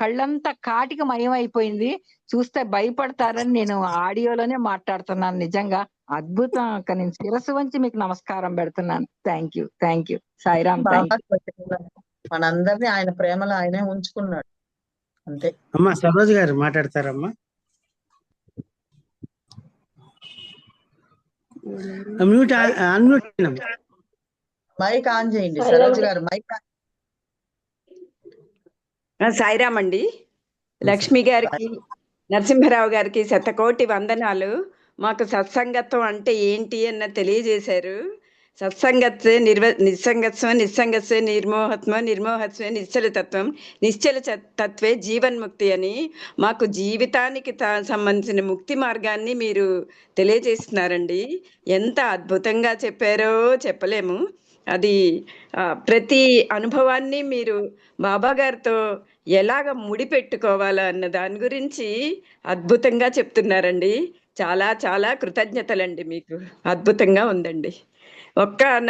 కళ్ళంతా కాటికి మయమైపోయింది. చూస్తే భయపడతారని నేను ఆడియోలోనే మాట్లాడుతున్నాను. నిజంగా అద్భుతం అక్క. నేను శిరస్సు వంచి మీకు నమస్కారం పెడుతున్నాను. Thank you Sairam. మనందరినీ ఆయన ప్రేమలో ఆయనే ఉంచుకున్నాడు అంతే. అమ్మా సరోజ్ గారు మాట్లాడతారమ్మా. అన్మ్యూట్ మైక్ ఆన్ చేయండి సాయిరామ్ సరోజ్ అండి. గారు, మైక్ ఆన్. సాయిరామ్ అండి. లక్ష్మి గారికి, నరసింహరావు గారికి శతకోటి వందనాలు. మాకు సత్సంగత్వం అంటే ఏంటి అన్న తెలియజేశారు. సత్సంగత్వే నిస్సంగత్వం, నిస్సంగత్వే నిర్మోహత్వం, నిర్మోహత్వే నిశ్చల తత్వం, నిశ్చల తత్వే జీవన్ముక్తి అని మాకు జీవితానికి సంబంధించిన ముక్తి మార్గాన్ని మీరు తెలియజేస్తున్నారండి. ఎంత అద్భుతంగా చెప్పారో చెప్పలేము. అది ప్రతి అనుభవాన్ని మీరు బాబా గారితో ఎలాగ ముడిపెట్టుకోవాలా అన్న దాని గురించి అద్భుతంగా చెప్తున్నారండి. చాలా చాలా కృతజ్ఞతలండి మీకు. అద్భుతంగా ఉందండి.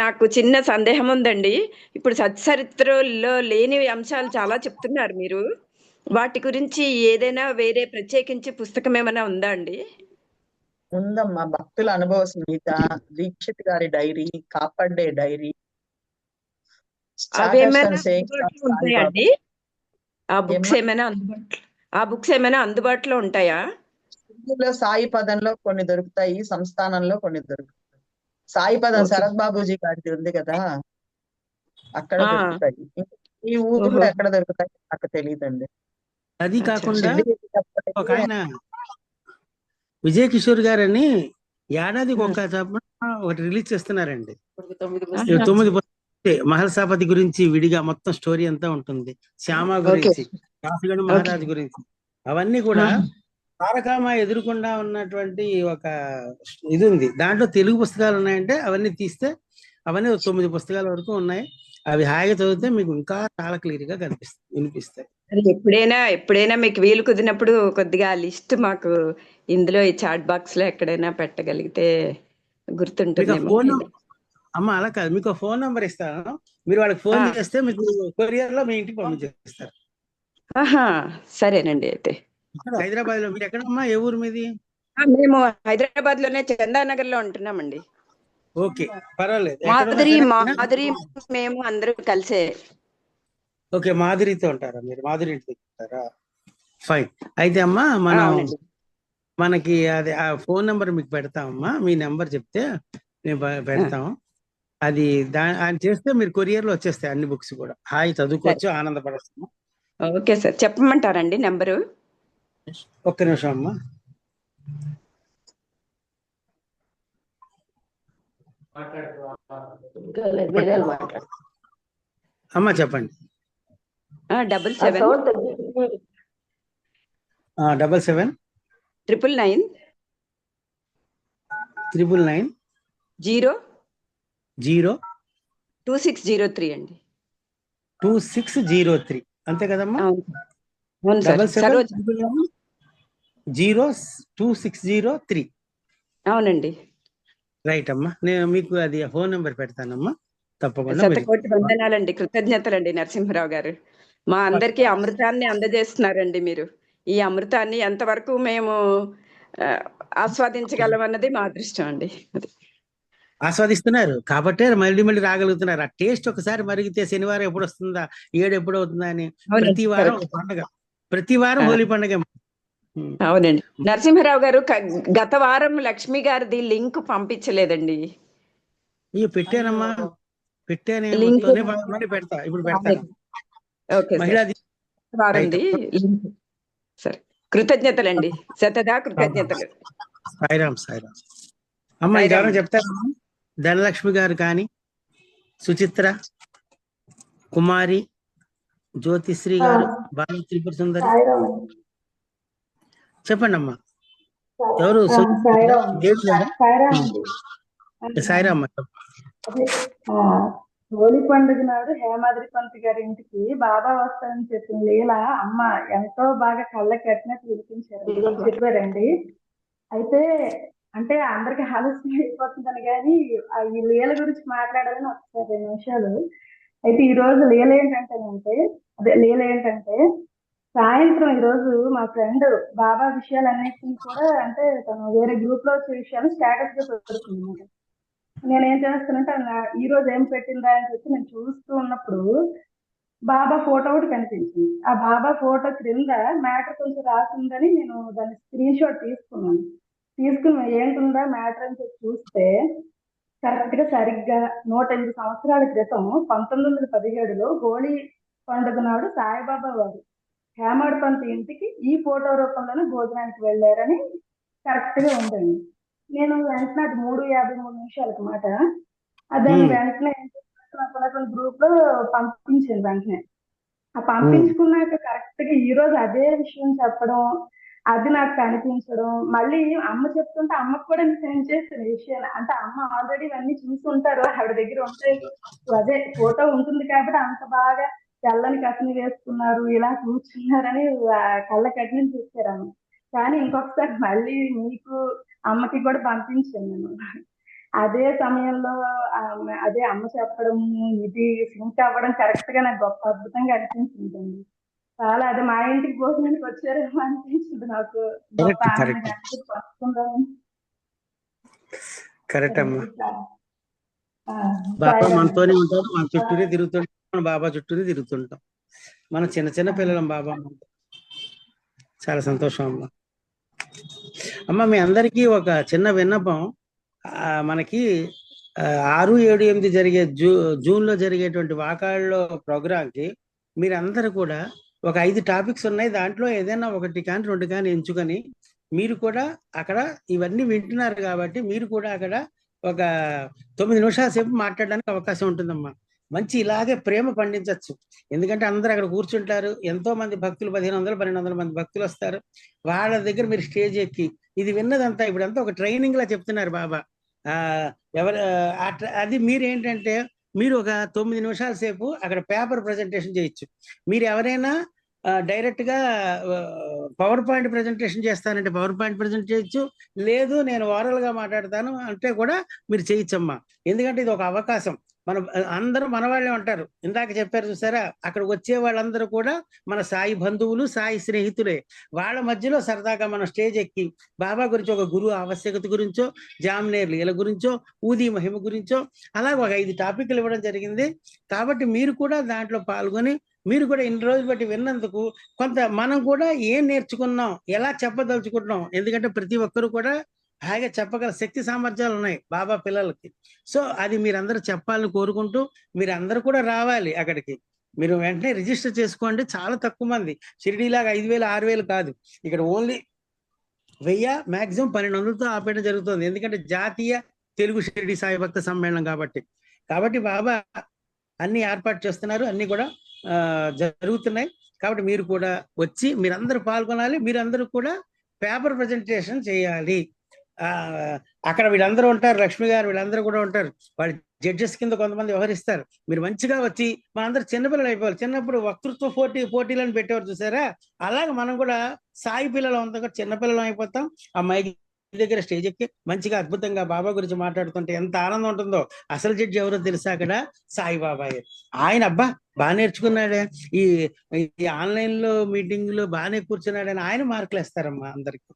నాకు చిన్న సందేహం ఉందండి. ఇప్పుడు సచ్చరిత్రలో లేని అంశాలు చాలా చెప్తున్నారు మీరు. వాటి గురించి ఏదైనా వేరే ప్రత్యేకించి పుస్తకం ఏమైనా ఉందా అండి? ఉందమ్మా, భక్తుల అనుభవ స్మిత, దీక్షిత్ గారి డైరీ, కాపాడే డైరీ, అవేమైనా స్టార్టర్స్ అండ్ అందుబాటులో సేయింగ్స్ ఆఫ్ ఉంటాయా సాయిబాబా. అండి? ఆ బుక్స్ ఏమైనా అందుబాటులో ఉంటాయా? ఇందులో సాయి పదంలో కొన్ని దొరుకుతాయి, సంస్థానంలో కొన్ని దొరుకుతాయి. సాయి పదం ఓకే. శరత్ బాబూజీ గారిది ఉంది కదా, అక్కడ ఆ, దొరుకుతాయి. ఈ ఊర్లో ఓహో, ఎక్కడ దొరుకుతాయి నాకు తెలియదండి. అది అచ్చా. కాకుండా షిరిడీకి ఒక చెప్పడానికి ఆయన విజయ్ కిషోర్ గారని ఏడాదికి ఒక ఒకటి రిలీజ్ చేస్తున్నారండి. ఆహా. 9 మహల్సాపతి గురించి విడిగా మొత్తం స్టోరీ అంతా ఉంటుంది. శ్యామ ఓకే. గురించి, కాసిగడ ఓకే. మహారాజ్ గురించి, అవన్నీ కూడా ఆహా. తారకామ ఎదురుకుండా ఉన్నటువంటి ఒక ఇది ఉంది. దాంట్లో తెలుగు పుస్తకాలు ఉన్నాయంటే అవన్నీ తీస్తే అవన్నీ 9 పుస్తకాల వరకు ఉన్నాయి. అవి హాయిగా చదివితే మీకు ఇంకా చాలా క్లియర్ గా వినిపిస్తాయి. అది ఎప్పుడైనా మీకు వీలు కుదిరినప్పుడు కొద్దిగా లిస్ట్ మాకు ఇందులో ఈ చాట్ బాక్స్ లో ఎక్కడైనా పెట్టగలిగితే మీకు గుర్తుంటుందేమో. ఫోన్ అమ్మ అలా కాదు, మీకు ఫోన్ నంబర్ ఇస్తాను. మీరు వాళ్ళకి ఫోన్ ఆ, చేస్తే మీకు కొరియర్ లో మీ ఇంటికి పంపించేస్తారు. ఆహా, సరేనండి. అయితే హైదరాబాద్ లో మీరు ఎక్కడమ్మా, ఏ ఊరు మీది? మేము హైదరాబాద్ లోనే చందానగర్ లో ఉంటున్నామండి. ఓకే, పర్వాలేదు, ఎక్కడున్నా మాధురి సరే. మేము అందరూ కలిసే. ఓకే, మాధురితో ఉంటారా మీరు? మాధురి ఇంటికి ఉంటారా? ఫైన్. అయితే అమ్మా అవునండి. మనకి అది ఆ ఫోన్ నెంబర్ మీకు పెడతామమ్మా. మీ నెంబర్ చెప్తే మేము పెడతాం. అది ఆయన చేస్తే మీరు కొరియర్ లో వచ్చేస్తాయి అన్ని బుక్స్ కూడా. హాయి చదువుకోవచ్చు, ఆనందపడచ్చు. ఓకే సార్, చెప్పమంటారండి నెంబరు? ఒక్క నిమిషం అమ్మా. అమ్మా చెప్పండి. 77 77 999 999 0 0 2603 అండి. 2603 అంతే కదమ్మా? అవును సార్. 77 02603. అవునండి. రైట్ అమ్మా, నేను మీకు అది ఫోన్ నెంబర్ పెడతానమ్మా, తప్పకుండా. శతకోటి వందనాలండి, కృతజ్ఞతలండి నరసింహరావు గారు. మా అందరికీ అమృతాన్ని అందజేస్తున్నారండి మీరు. ఈ అమృతాన్ని ఎంతవరకు మేము ఆస్వాదించగలం మా అదృష్టం అండి. అది ఆస్వాదిస్తున్నారు కాబట్టే మళ్ళీ మళ్ళీ రాగలుగుతున్నారు. ఆ టేస్ట్ ఒకసారి మరిగితే శనివారం ఎప్పుడు వస్తుందా, ఏడు ఎప్పుడు అవుతుందా అని ప్రతి వారం పండగ, ప్రతి వారం హోలీ పండగ. అవునండి. నరసింహరావు గారు గత వారం లక్ష్మి గారిది లింక్ పంపించలేదండి. అయ్యో పెట్టానమ్మా, పెట్టానే, లింక్ మళ్ళీ పెడతా, ఇప్పుడు పెడతాను. ఓకే మహిళా వారంది లింక్. సరే, కృతజ్ఞతలండి, శతదా కృతజ్ఞతలు. సాయిరామ్ సాయిరామ్. అమ్మ ఇంకెవరైనా చెప్తారా? ధనలక్ష్మి గారు కానీ, సుచిత్ర, కుమారి, జ్యోతిశ్రీ గారు, బాల త్రిపుర సుందరి, చెప్పండి అమ్మా. ఎవరు? సాయిరామ్. హోలీ పండుగ నాడు హేమాద్రి పంత్ గారి ఇంటికి బాబా వస్తారని చెప్పిన లీల అమ్మ ఎంతో బాగా కళ్ళకి కట్టినట్టు చెప్పారండి. అయితే అంటే అందరికి ఆలస్యం అయిపోతుందని కానీ ఈ లీల గురించి మాట్లాడాలని ఒకసారి 2 నిమిషాలు. అయితే ఈ రోజు లీల ఏంటంటే సాయంత్రం ఈ రోజు మా ఫ్రెండ్ బాబా విషయాలన్నిటిని కూడా అంటే తను వేరే గ్రూప్ లో వచ్చే విషయాలు స్టేటస్ గా పెడుతుంది. నేనేం చేస్తానంటే ఈ రోజు ఏం పెట్టిందా అని చెప్పి నేను చూస్తూ ఉన్నప్పుడు బాబా ఫోటో ఒకటి కనిపించింది. ఆ బాబా ఫోటో క్రింద మ్యాటర్ కొంచెం రాసిందని నేను దాన్ని స్క్రీన్ షాట్ తీసుకుని ఏంటుందా మ్యాటర్ అని చెప్పి చూస్తే కరెక్ట్ గా సరిగ్గా 108 సంవత్సరాల క్రితం 1917లో హోళీ పండుగ నాడు సాయిబాబా వారు హేమాడ్ పంత్ ఇంటికి ఈ ఫోటో రూపంలోనే భోజనానికి వెళ్ళారని కరెక్ట్ గా ఉందండి. నేను వెంటనే అది 3:53 మాట దాన్ని వెంటనే గ్రూప్ లో పంపించాను వెంటనే. ఆ పంపించుకున్నాక కరెక్ట్ గా ఈ రోజు అదే విషయం చెప్పడం, అది నాకు కనిపించడం, మళ్ళీ అమ్మ చెప్తుంటే అమ్మకు కూడా నేను సెండ్ చేసిన విషయాలు. అంటే అమ్మ ఆల్రెడీ ఇవన్నీ చూసుంటారు, ఆవిడ దగ్గర ఉంటాయి. అదే ఫోటో ఉంటుంది కాబట్టి అంత బాగా తెల్లని కట్ని వేసుకున్నారు, ఇలా కూర్చున్నారని కళ్ళ కట్టిని చూసారు అమ్మ. కానీ ఇంకొకసారి మళ్ళీ మీకు అమ్మకి కూడా పంపించాను నేను. అదే సమయంలో అదే అమ్మ చెప్పడం ఇది సింక్ అవ్వడం కరెక్ట్ గా నాకు గొప్ప అద్భుతంగా అనిపించిందండి. చాలా అదే మా ఇంటికి భోజనానికి వచ్చారేమో అనిపించింది నాకు. గొప్ప ఆనందంగా వస్తుందని. కరెక్ట్ అమ్మా. బాబా మనతోనే ఉంటాడు, మన చుట్టూనే తిరుగుతుంటాం, మన బాబా చుట్టూనే తిరుగుతుంటాం. మనం చిన్న చిన్న పిల్లలం బాబా. చాలా సంతోషం అమ్మా. అమ్మ మీ అందరికీ ఒక చిన్న విన్నపం. మనకి 6, 7, 8 జరిగే జూన్ లో జరిగేటువంటి వాకాళ్ళలో ప్రోగ్రామ్ కి మీరందరూ కూడా ఒక 5 టాపిక్స్ ఉన్నాయి. దాంట్లో ఏదైనా 1 కానీ 2 కానీ ఎంచుకొని మీరు కూడా అక్కడ ఇవన్నీ వింటున్నారు కాబట్టి మీరు కూడా అక్కడ ఒక 9 నిమిషాల సేపు మాట్లాడడానికి అవకాశం ఉంటుందమ్మా. మంచి ఇలాగే ప్రేమ పండించవచ్చు. ఎందుకంటే అందరూ అక్కడ కూర్చుంటారు, ఎంతో మంది భక్తులు 1500, 1200 మంది భక్తులు వస్తారు. వాళ్ళ దగ్గర మీరు స్టేజ్ ఎక్కి ఇది విన్నదంతా ఇప్పుడంతా ఒక ట్రైనింగ్ లా చెప్తున్నారు బాబా. అది మీరేంటంటే మీరు ఒక 9 నిమిషాల సేపు అక్కడ పేపర్ ప్రజెంటేషన్ చేయొచ్చు. మీరు ఎవరైనా డైరెక్ట్ గా పవర్ పాయింట్ ప్రజెంటేషన్ చేస్తానంటే పవర్ పాయింట్ ప్రజెంట్ చేయొచ్చు, లేదు నేను ఓరల్ గా మాట్లాడతాను అంటే కూడా మీరు చేయొచ్చమ్మా. ఎందుకంటే ఇది ఒక అవకాశం. మనం అందరూ మన వాళ్ళే ఉంటారు. ఇందాక చెప్పారు చూసారా, అక్కడ వచ్చే వాళ్ళందరూ కూడా మన సాయి బంధువులు, సాయి స్నేహితులే. వాళ్ళ మధ్యలో సరదాగా మనం స్టేజ్ ఎక్కి బాబా గురించి ఒక గురువు ఆవశ్యకత గురించో, జామ్నేర్ లీల గురించో, ఊది మహిమ గురించో అలాగ ఒక 5 టాపిక్లు ఇవ్వడం జరిగింది. కాబట్టి మీరు కూడా దాంట్లో పాల్గొని మీరు కూడా ఇన్ని రోజులు బట్టి విన్నందుకు కొంత మనం కూడా ఏం నేర్చుకున్నాం, ఎలా చెప్పదలుచుకుంటున్నాం. ఎందుకంటే ప్రతి ఒక్కరు కూడా హాయిగా చెప్పగల శక్తి సామర్థ్యాలు ఉన్నాయి బాబా పిల్లలకి. సో అది మీరందరూ చెప్పాలని కోరుకుంటూ మీరందరూ కూడా రావాలి అక్కడికి. మీరు వెంటనే రిజిస్టర్ చేసుకోండి. చాలా తక్కువ మంది, షిరిడీలాగా 5000, 6000 కాదు. ఇక్కడ ఓన్లీ 1000, మాక్సిమం 1200తో ఆపేయడం జరుగుతుంది. ఎందుకంటే జాతీయ తెలుగు షిరిడి సాయి భక్త సమ్మేళనం కాబట్టి బాబా అన్ని ఏర్పాటు చేస్తున్నారు, అన్ని కూడా జరుగుతున్నాయి. కాబట్టి మీరు కూడా వచ్చి మీరందరూ పాల్గొనాలి. మీరందరూ కూడా పేపర్ ప్రజెంటేషన్ చేయాలి. అక్కడ వీళ్ళందరూ ఉంటారు, లక్ష్మి గారు వీళ్ళందరూ కూడా ఉంటారు. వాళ్ళు జడ్జెస్ కింద కొంతమంది వ్యవహరిస్తారు. మీరు మంచిగా వచ్చి మనందరూ చిన్నపిల్లలు అయిపోవాలి. చిన్నప్పుడు వక్తృత్వ పోటీలను పెట్టేవారు చూసారా, అలాగే మనం కూడా సాయి పిల్లలు అంతా కూడా చిన్నపిల్లలు అయిపోతాం. ఆ మైక్ దగ్గర స్టేజ్ ఎక్కి మంచిగా అద్భుతంగా బాబా గురించి మాట్లాడుతుంటే ఎంత ఆనందం ఉంటుందో. అసలు జడ్జి ఎవరో తెలుసా అక్కడ? సాయిబాబాయే. ఆయన అబ్బా బాగా నేర్చుకున్నాడే, ఈ ఆన్లైన్ లో మీటింగ్ లో బాగానే కూర్చున్నాడని ఆయన మార్కులు వేస్తారమ్మా అందరికి.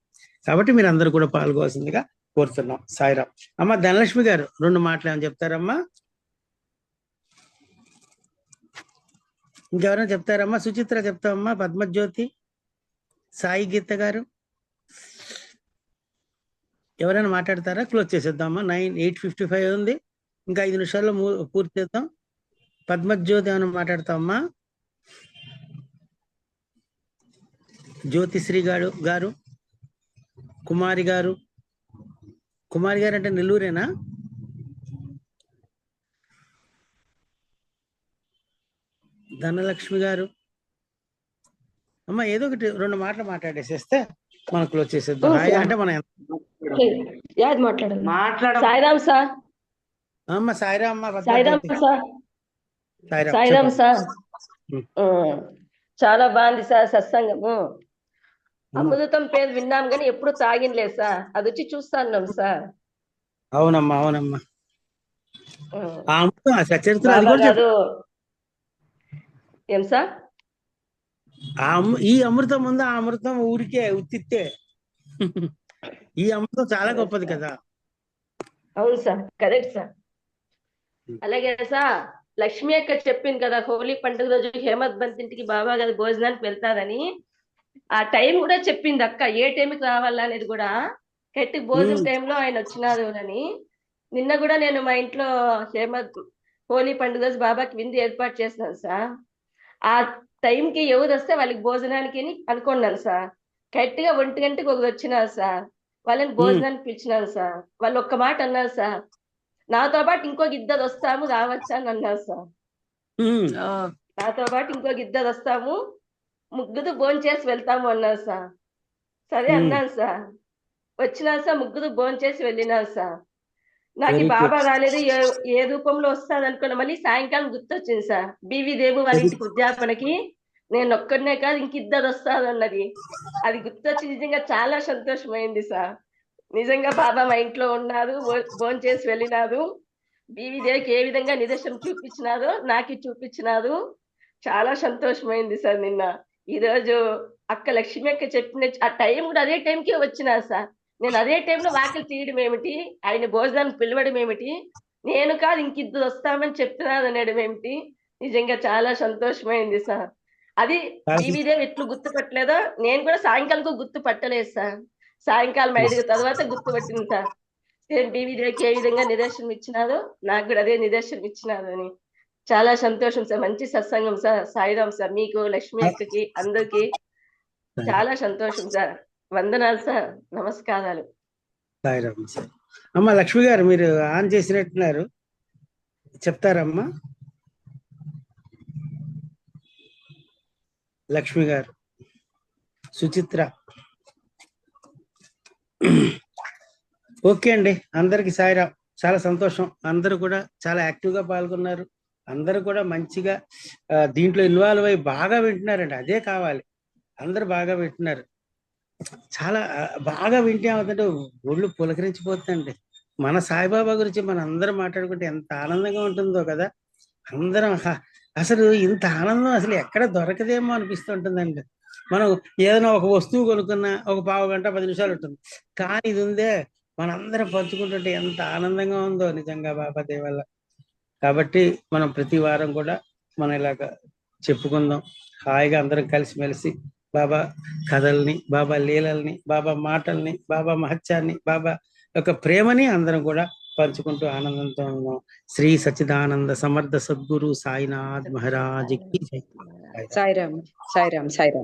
కాబట్టి మీరు అందరూ కూడా పాల్గొవాల్సిందిగా కోరుతున్నాం. సాయిరాం. అమ్మ ధనలక్ష్మి గారు 2 మాటలు ఏమని చెప్తారమ్మా? ఇంకెవరైనా చెప్తారమ్మా? సుచిత్ర చెప్తామమ్మా, పద్మజ్యోతి, సాయి గీత గారు ఎవరైనా మాట్లాడతారా? క్లోజ్ చేసేద్దామా. 8:55 ఉంది, ఇంకా 5 నిమిషాల్లో పూర్తి చేద్దాం. పద్మజ్యోతి ఏమైనా మాట్లాడతామమ్మా? జ్యోతిశ్రీ గారు, కుమారి గారు అంటే నెల్లూరేనా? ధనలక్ష్మి గారు అమ్మ ఏదో ఒకటి 2 మాటలు మాట్లాడేసేస్తే మనం క్లోజ్ చేసేద్దాం. అంటే మనం సాయిరామ్ సార్. అమ్మ సాయిరామ్ అమ్మ. సాయిరామ్ సార్. చాలా బాగుంది సార్ సత్సంగము. అమృతం పేరు విన్నాం కానీ ఎప్పుడు తాగినలేదు సార్, అది వచ్చి చూస్తాను సార్. అవునమ్మా. ఏం సార్ ఈ అమృతం ఉంది, ఆ అమృతం ఊరికే ఉత్తిత్తే. ఈ అమృతం చాలా గొప్పది కదా. అవును సార్, కరెక్ట్ సార్. అలాగే సార్, లక్ష్మి అక్క చెప్పింది కదా హోలీ పండుగ రోజు హేమత్ బంత్ ఇంటికి బాబా గారి భోజనానికి వెళ్తారని. ఆ టైం కూడా చెప్పింది అక్క, ఏ టైంకి రావాలా అనేది కూడా. కరెక్ట్ భోజనం టైంలో ఆయన వచ్చినారు అని. నిన్న కూడా నేను మా ఇంట్లో హోలీ పండుగ రోజు బాబాకి విందు ఏర్పాటు చేస్తున్నాను సార్. ఆ టైంకి ఎవరు వస్తే వాళ్ళకి భోజనానికి అని అనుకున్నాను సార్. కరెక్ట్ గా 1 గంటకి ఒకరు వచ్చినారు సార్. వాళ్ళని భోజనానికి పిలిచినాను సార్. వాళ్ళు ఒక్క మాట అన్నారు సార్, నాతో పాటు ఇంకొక 2 వస్తాము రావచ్చా అని అన్నారు సార్. నాతో పాటు ఇంకొక 2 వస్తాము, ముగ్గురు భోంచేసి వెళ్తాము అన్నారు సార్. సరే అన్నాను సార్. వచ్చినారు సార్, ముగ్గురు భోంచేసి వెళ్ళినారు సార్. నాకు ఈ బాబా రాలేదు, ఏ రూపంలో వస్తాను అనుకున్నా. మళ్ళీ సాయంకాలం గుర్తొచ్చింది సార్, బీవీ దేవు వాళ్ళ ఇంటికి ఉద్యాపనకి నేను ఒక్కడనే కాదు ఇంక 2 వస్తారు అన్నది. అది గుర్తొచ్చి నిజంగా చాలా సంతోషమైంది సార్. నిజంగా బాబా మా ఇంట్లో ఉన్నారు, భోంచేసి వెళ్ళినారు. బీవీ దేవికి ఏ విధంగా నిదర్శనం చూపించినారో నాకు చూపించినారు. చాలా సంతోషమైంది సార్. నిన్న ఈ రోజు అక్క లక్ష్మి అక్క చెప్పిన ఆ టైం కూడా అదే టైంకి వచ్చినారు సార్. నేను అదే టైంలో వాకిలు తీయడం ఏమిటి, ఆయన భోజనానికి పిలవడం ఏమిటి, నేను కాదు ఇంక 2 వస్తామని చెప్తున్నాను అనడం ఏమిటి, నిజంగా చాలా సంతోషమైంది సార్. అది బీవీదేవి ఎట్లు గుర్తుపట్టలేదో నేను కూడా సాయంకాలం గుర్తుపట్టలేదు సార్. సాయంకాలం 5 తర్వాత గుర్తుపట్టింది సార్. సేమ్ బీవీదేవికి ఏ విధంగా నిదర్శనం ఇచ్చినారో నాకు కూడా అదే నిదర్శనం ఇచ్చినారు అని. చాలా సంతోషం సార్. మంచి సత్సంగం సార్. సాయిరాం సార్, మీకు లక్ష్మి అక్కకి అందరికి చాలా సంతోషం సార్. వందనాలు సార్, నమస్కారాలు. సాయిరాం సార్. అమ్మ లక్ష్మి గారు మీరు ఆన్ చేసినట్టున్నారు, చెప్తారమ్మా? లక్ష్మి గారు, సుచిత్ర. ఓకే అండి, అందరికి సాయిరాం. చాలా సంతోషం, అందరూ కూడా చాలా యాక్టివ్ గా పాల్గొన్నారు. అందరూ కూడా మంచిగా దీంట్లో ఇన్వాల్వ్ అయ్యి బాగా వింటున్నారండి. అదే కావాలి, అందరూ బాగా వింటున్నారు. చాలా బాగా వింటే ఏమవుతుంటే ఒళ్ళు పులకరించిపోతుందండి. మన సాయిబాబా గురించి మనం అందరం మాట్లాడుకుంటే ఎంత ఆనందంగా ఉంటుందో కదా. అందరం అసలు ఇంత ఆనందం అసలు ఎక్కడ దొరకదేమో అనిపిస్తుంటుందండి. మనం ఏదైనా ఒక వస్తువు కొనుక్కున్నా ఒక పావు గంట 10 నిమిషాలు ఉంటుంది, కానీ ఇది ఉందే మనందరం పంచుకుంటుంటే ఎంత ఆనందంగా ఉందో నిజంగా బాబా దయ వల్ల. కాబట్టి మనం ప్రతి వారం కూడా మనం ఇలాగ చెప్పుకుందాం, హాయిగా అందరం కలిసిమెలిసి బాబా కథల్ని, బాబా లీలల్ని, బాబా మాటల్ని, బాబా మహత్యాన్ని, బాబా యొక్క ప్రేమని అందరం కూడా పంచుకుంటూ ఆనందంతో ఉన్నాం. శ్రీ సచ్చిదానంద సమర్థ సద్గురు సాయినాథ్ మహారాజ్ కి జై. సాయిరామ్ సాయిరామ్ సాయిరామ్.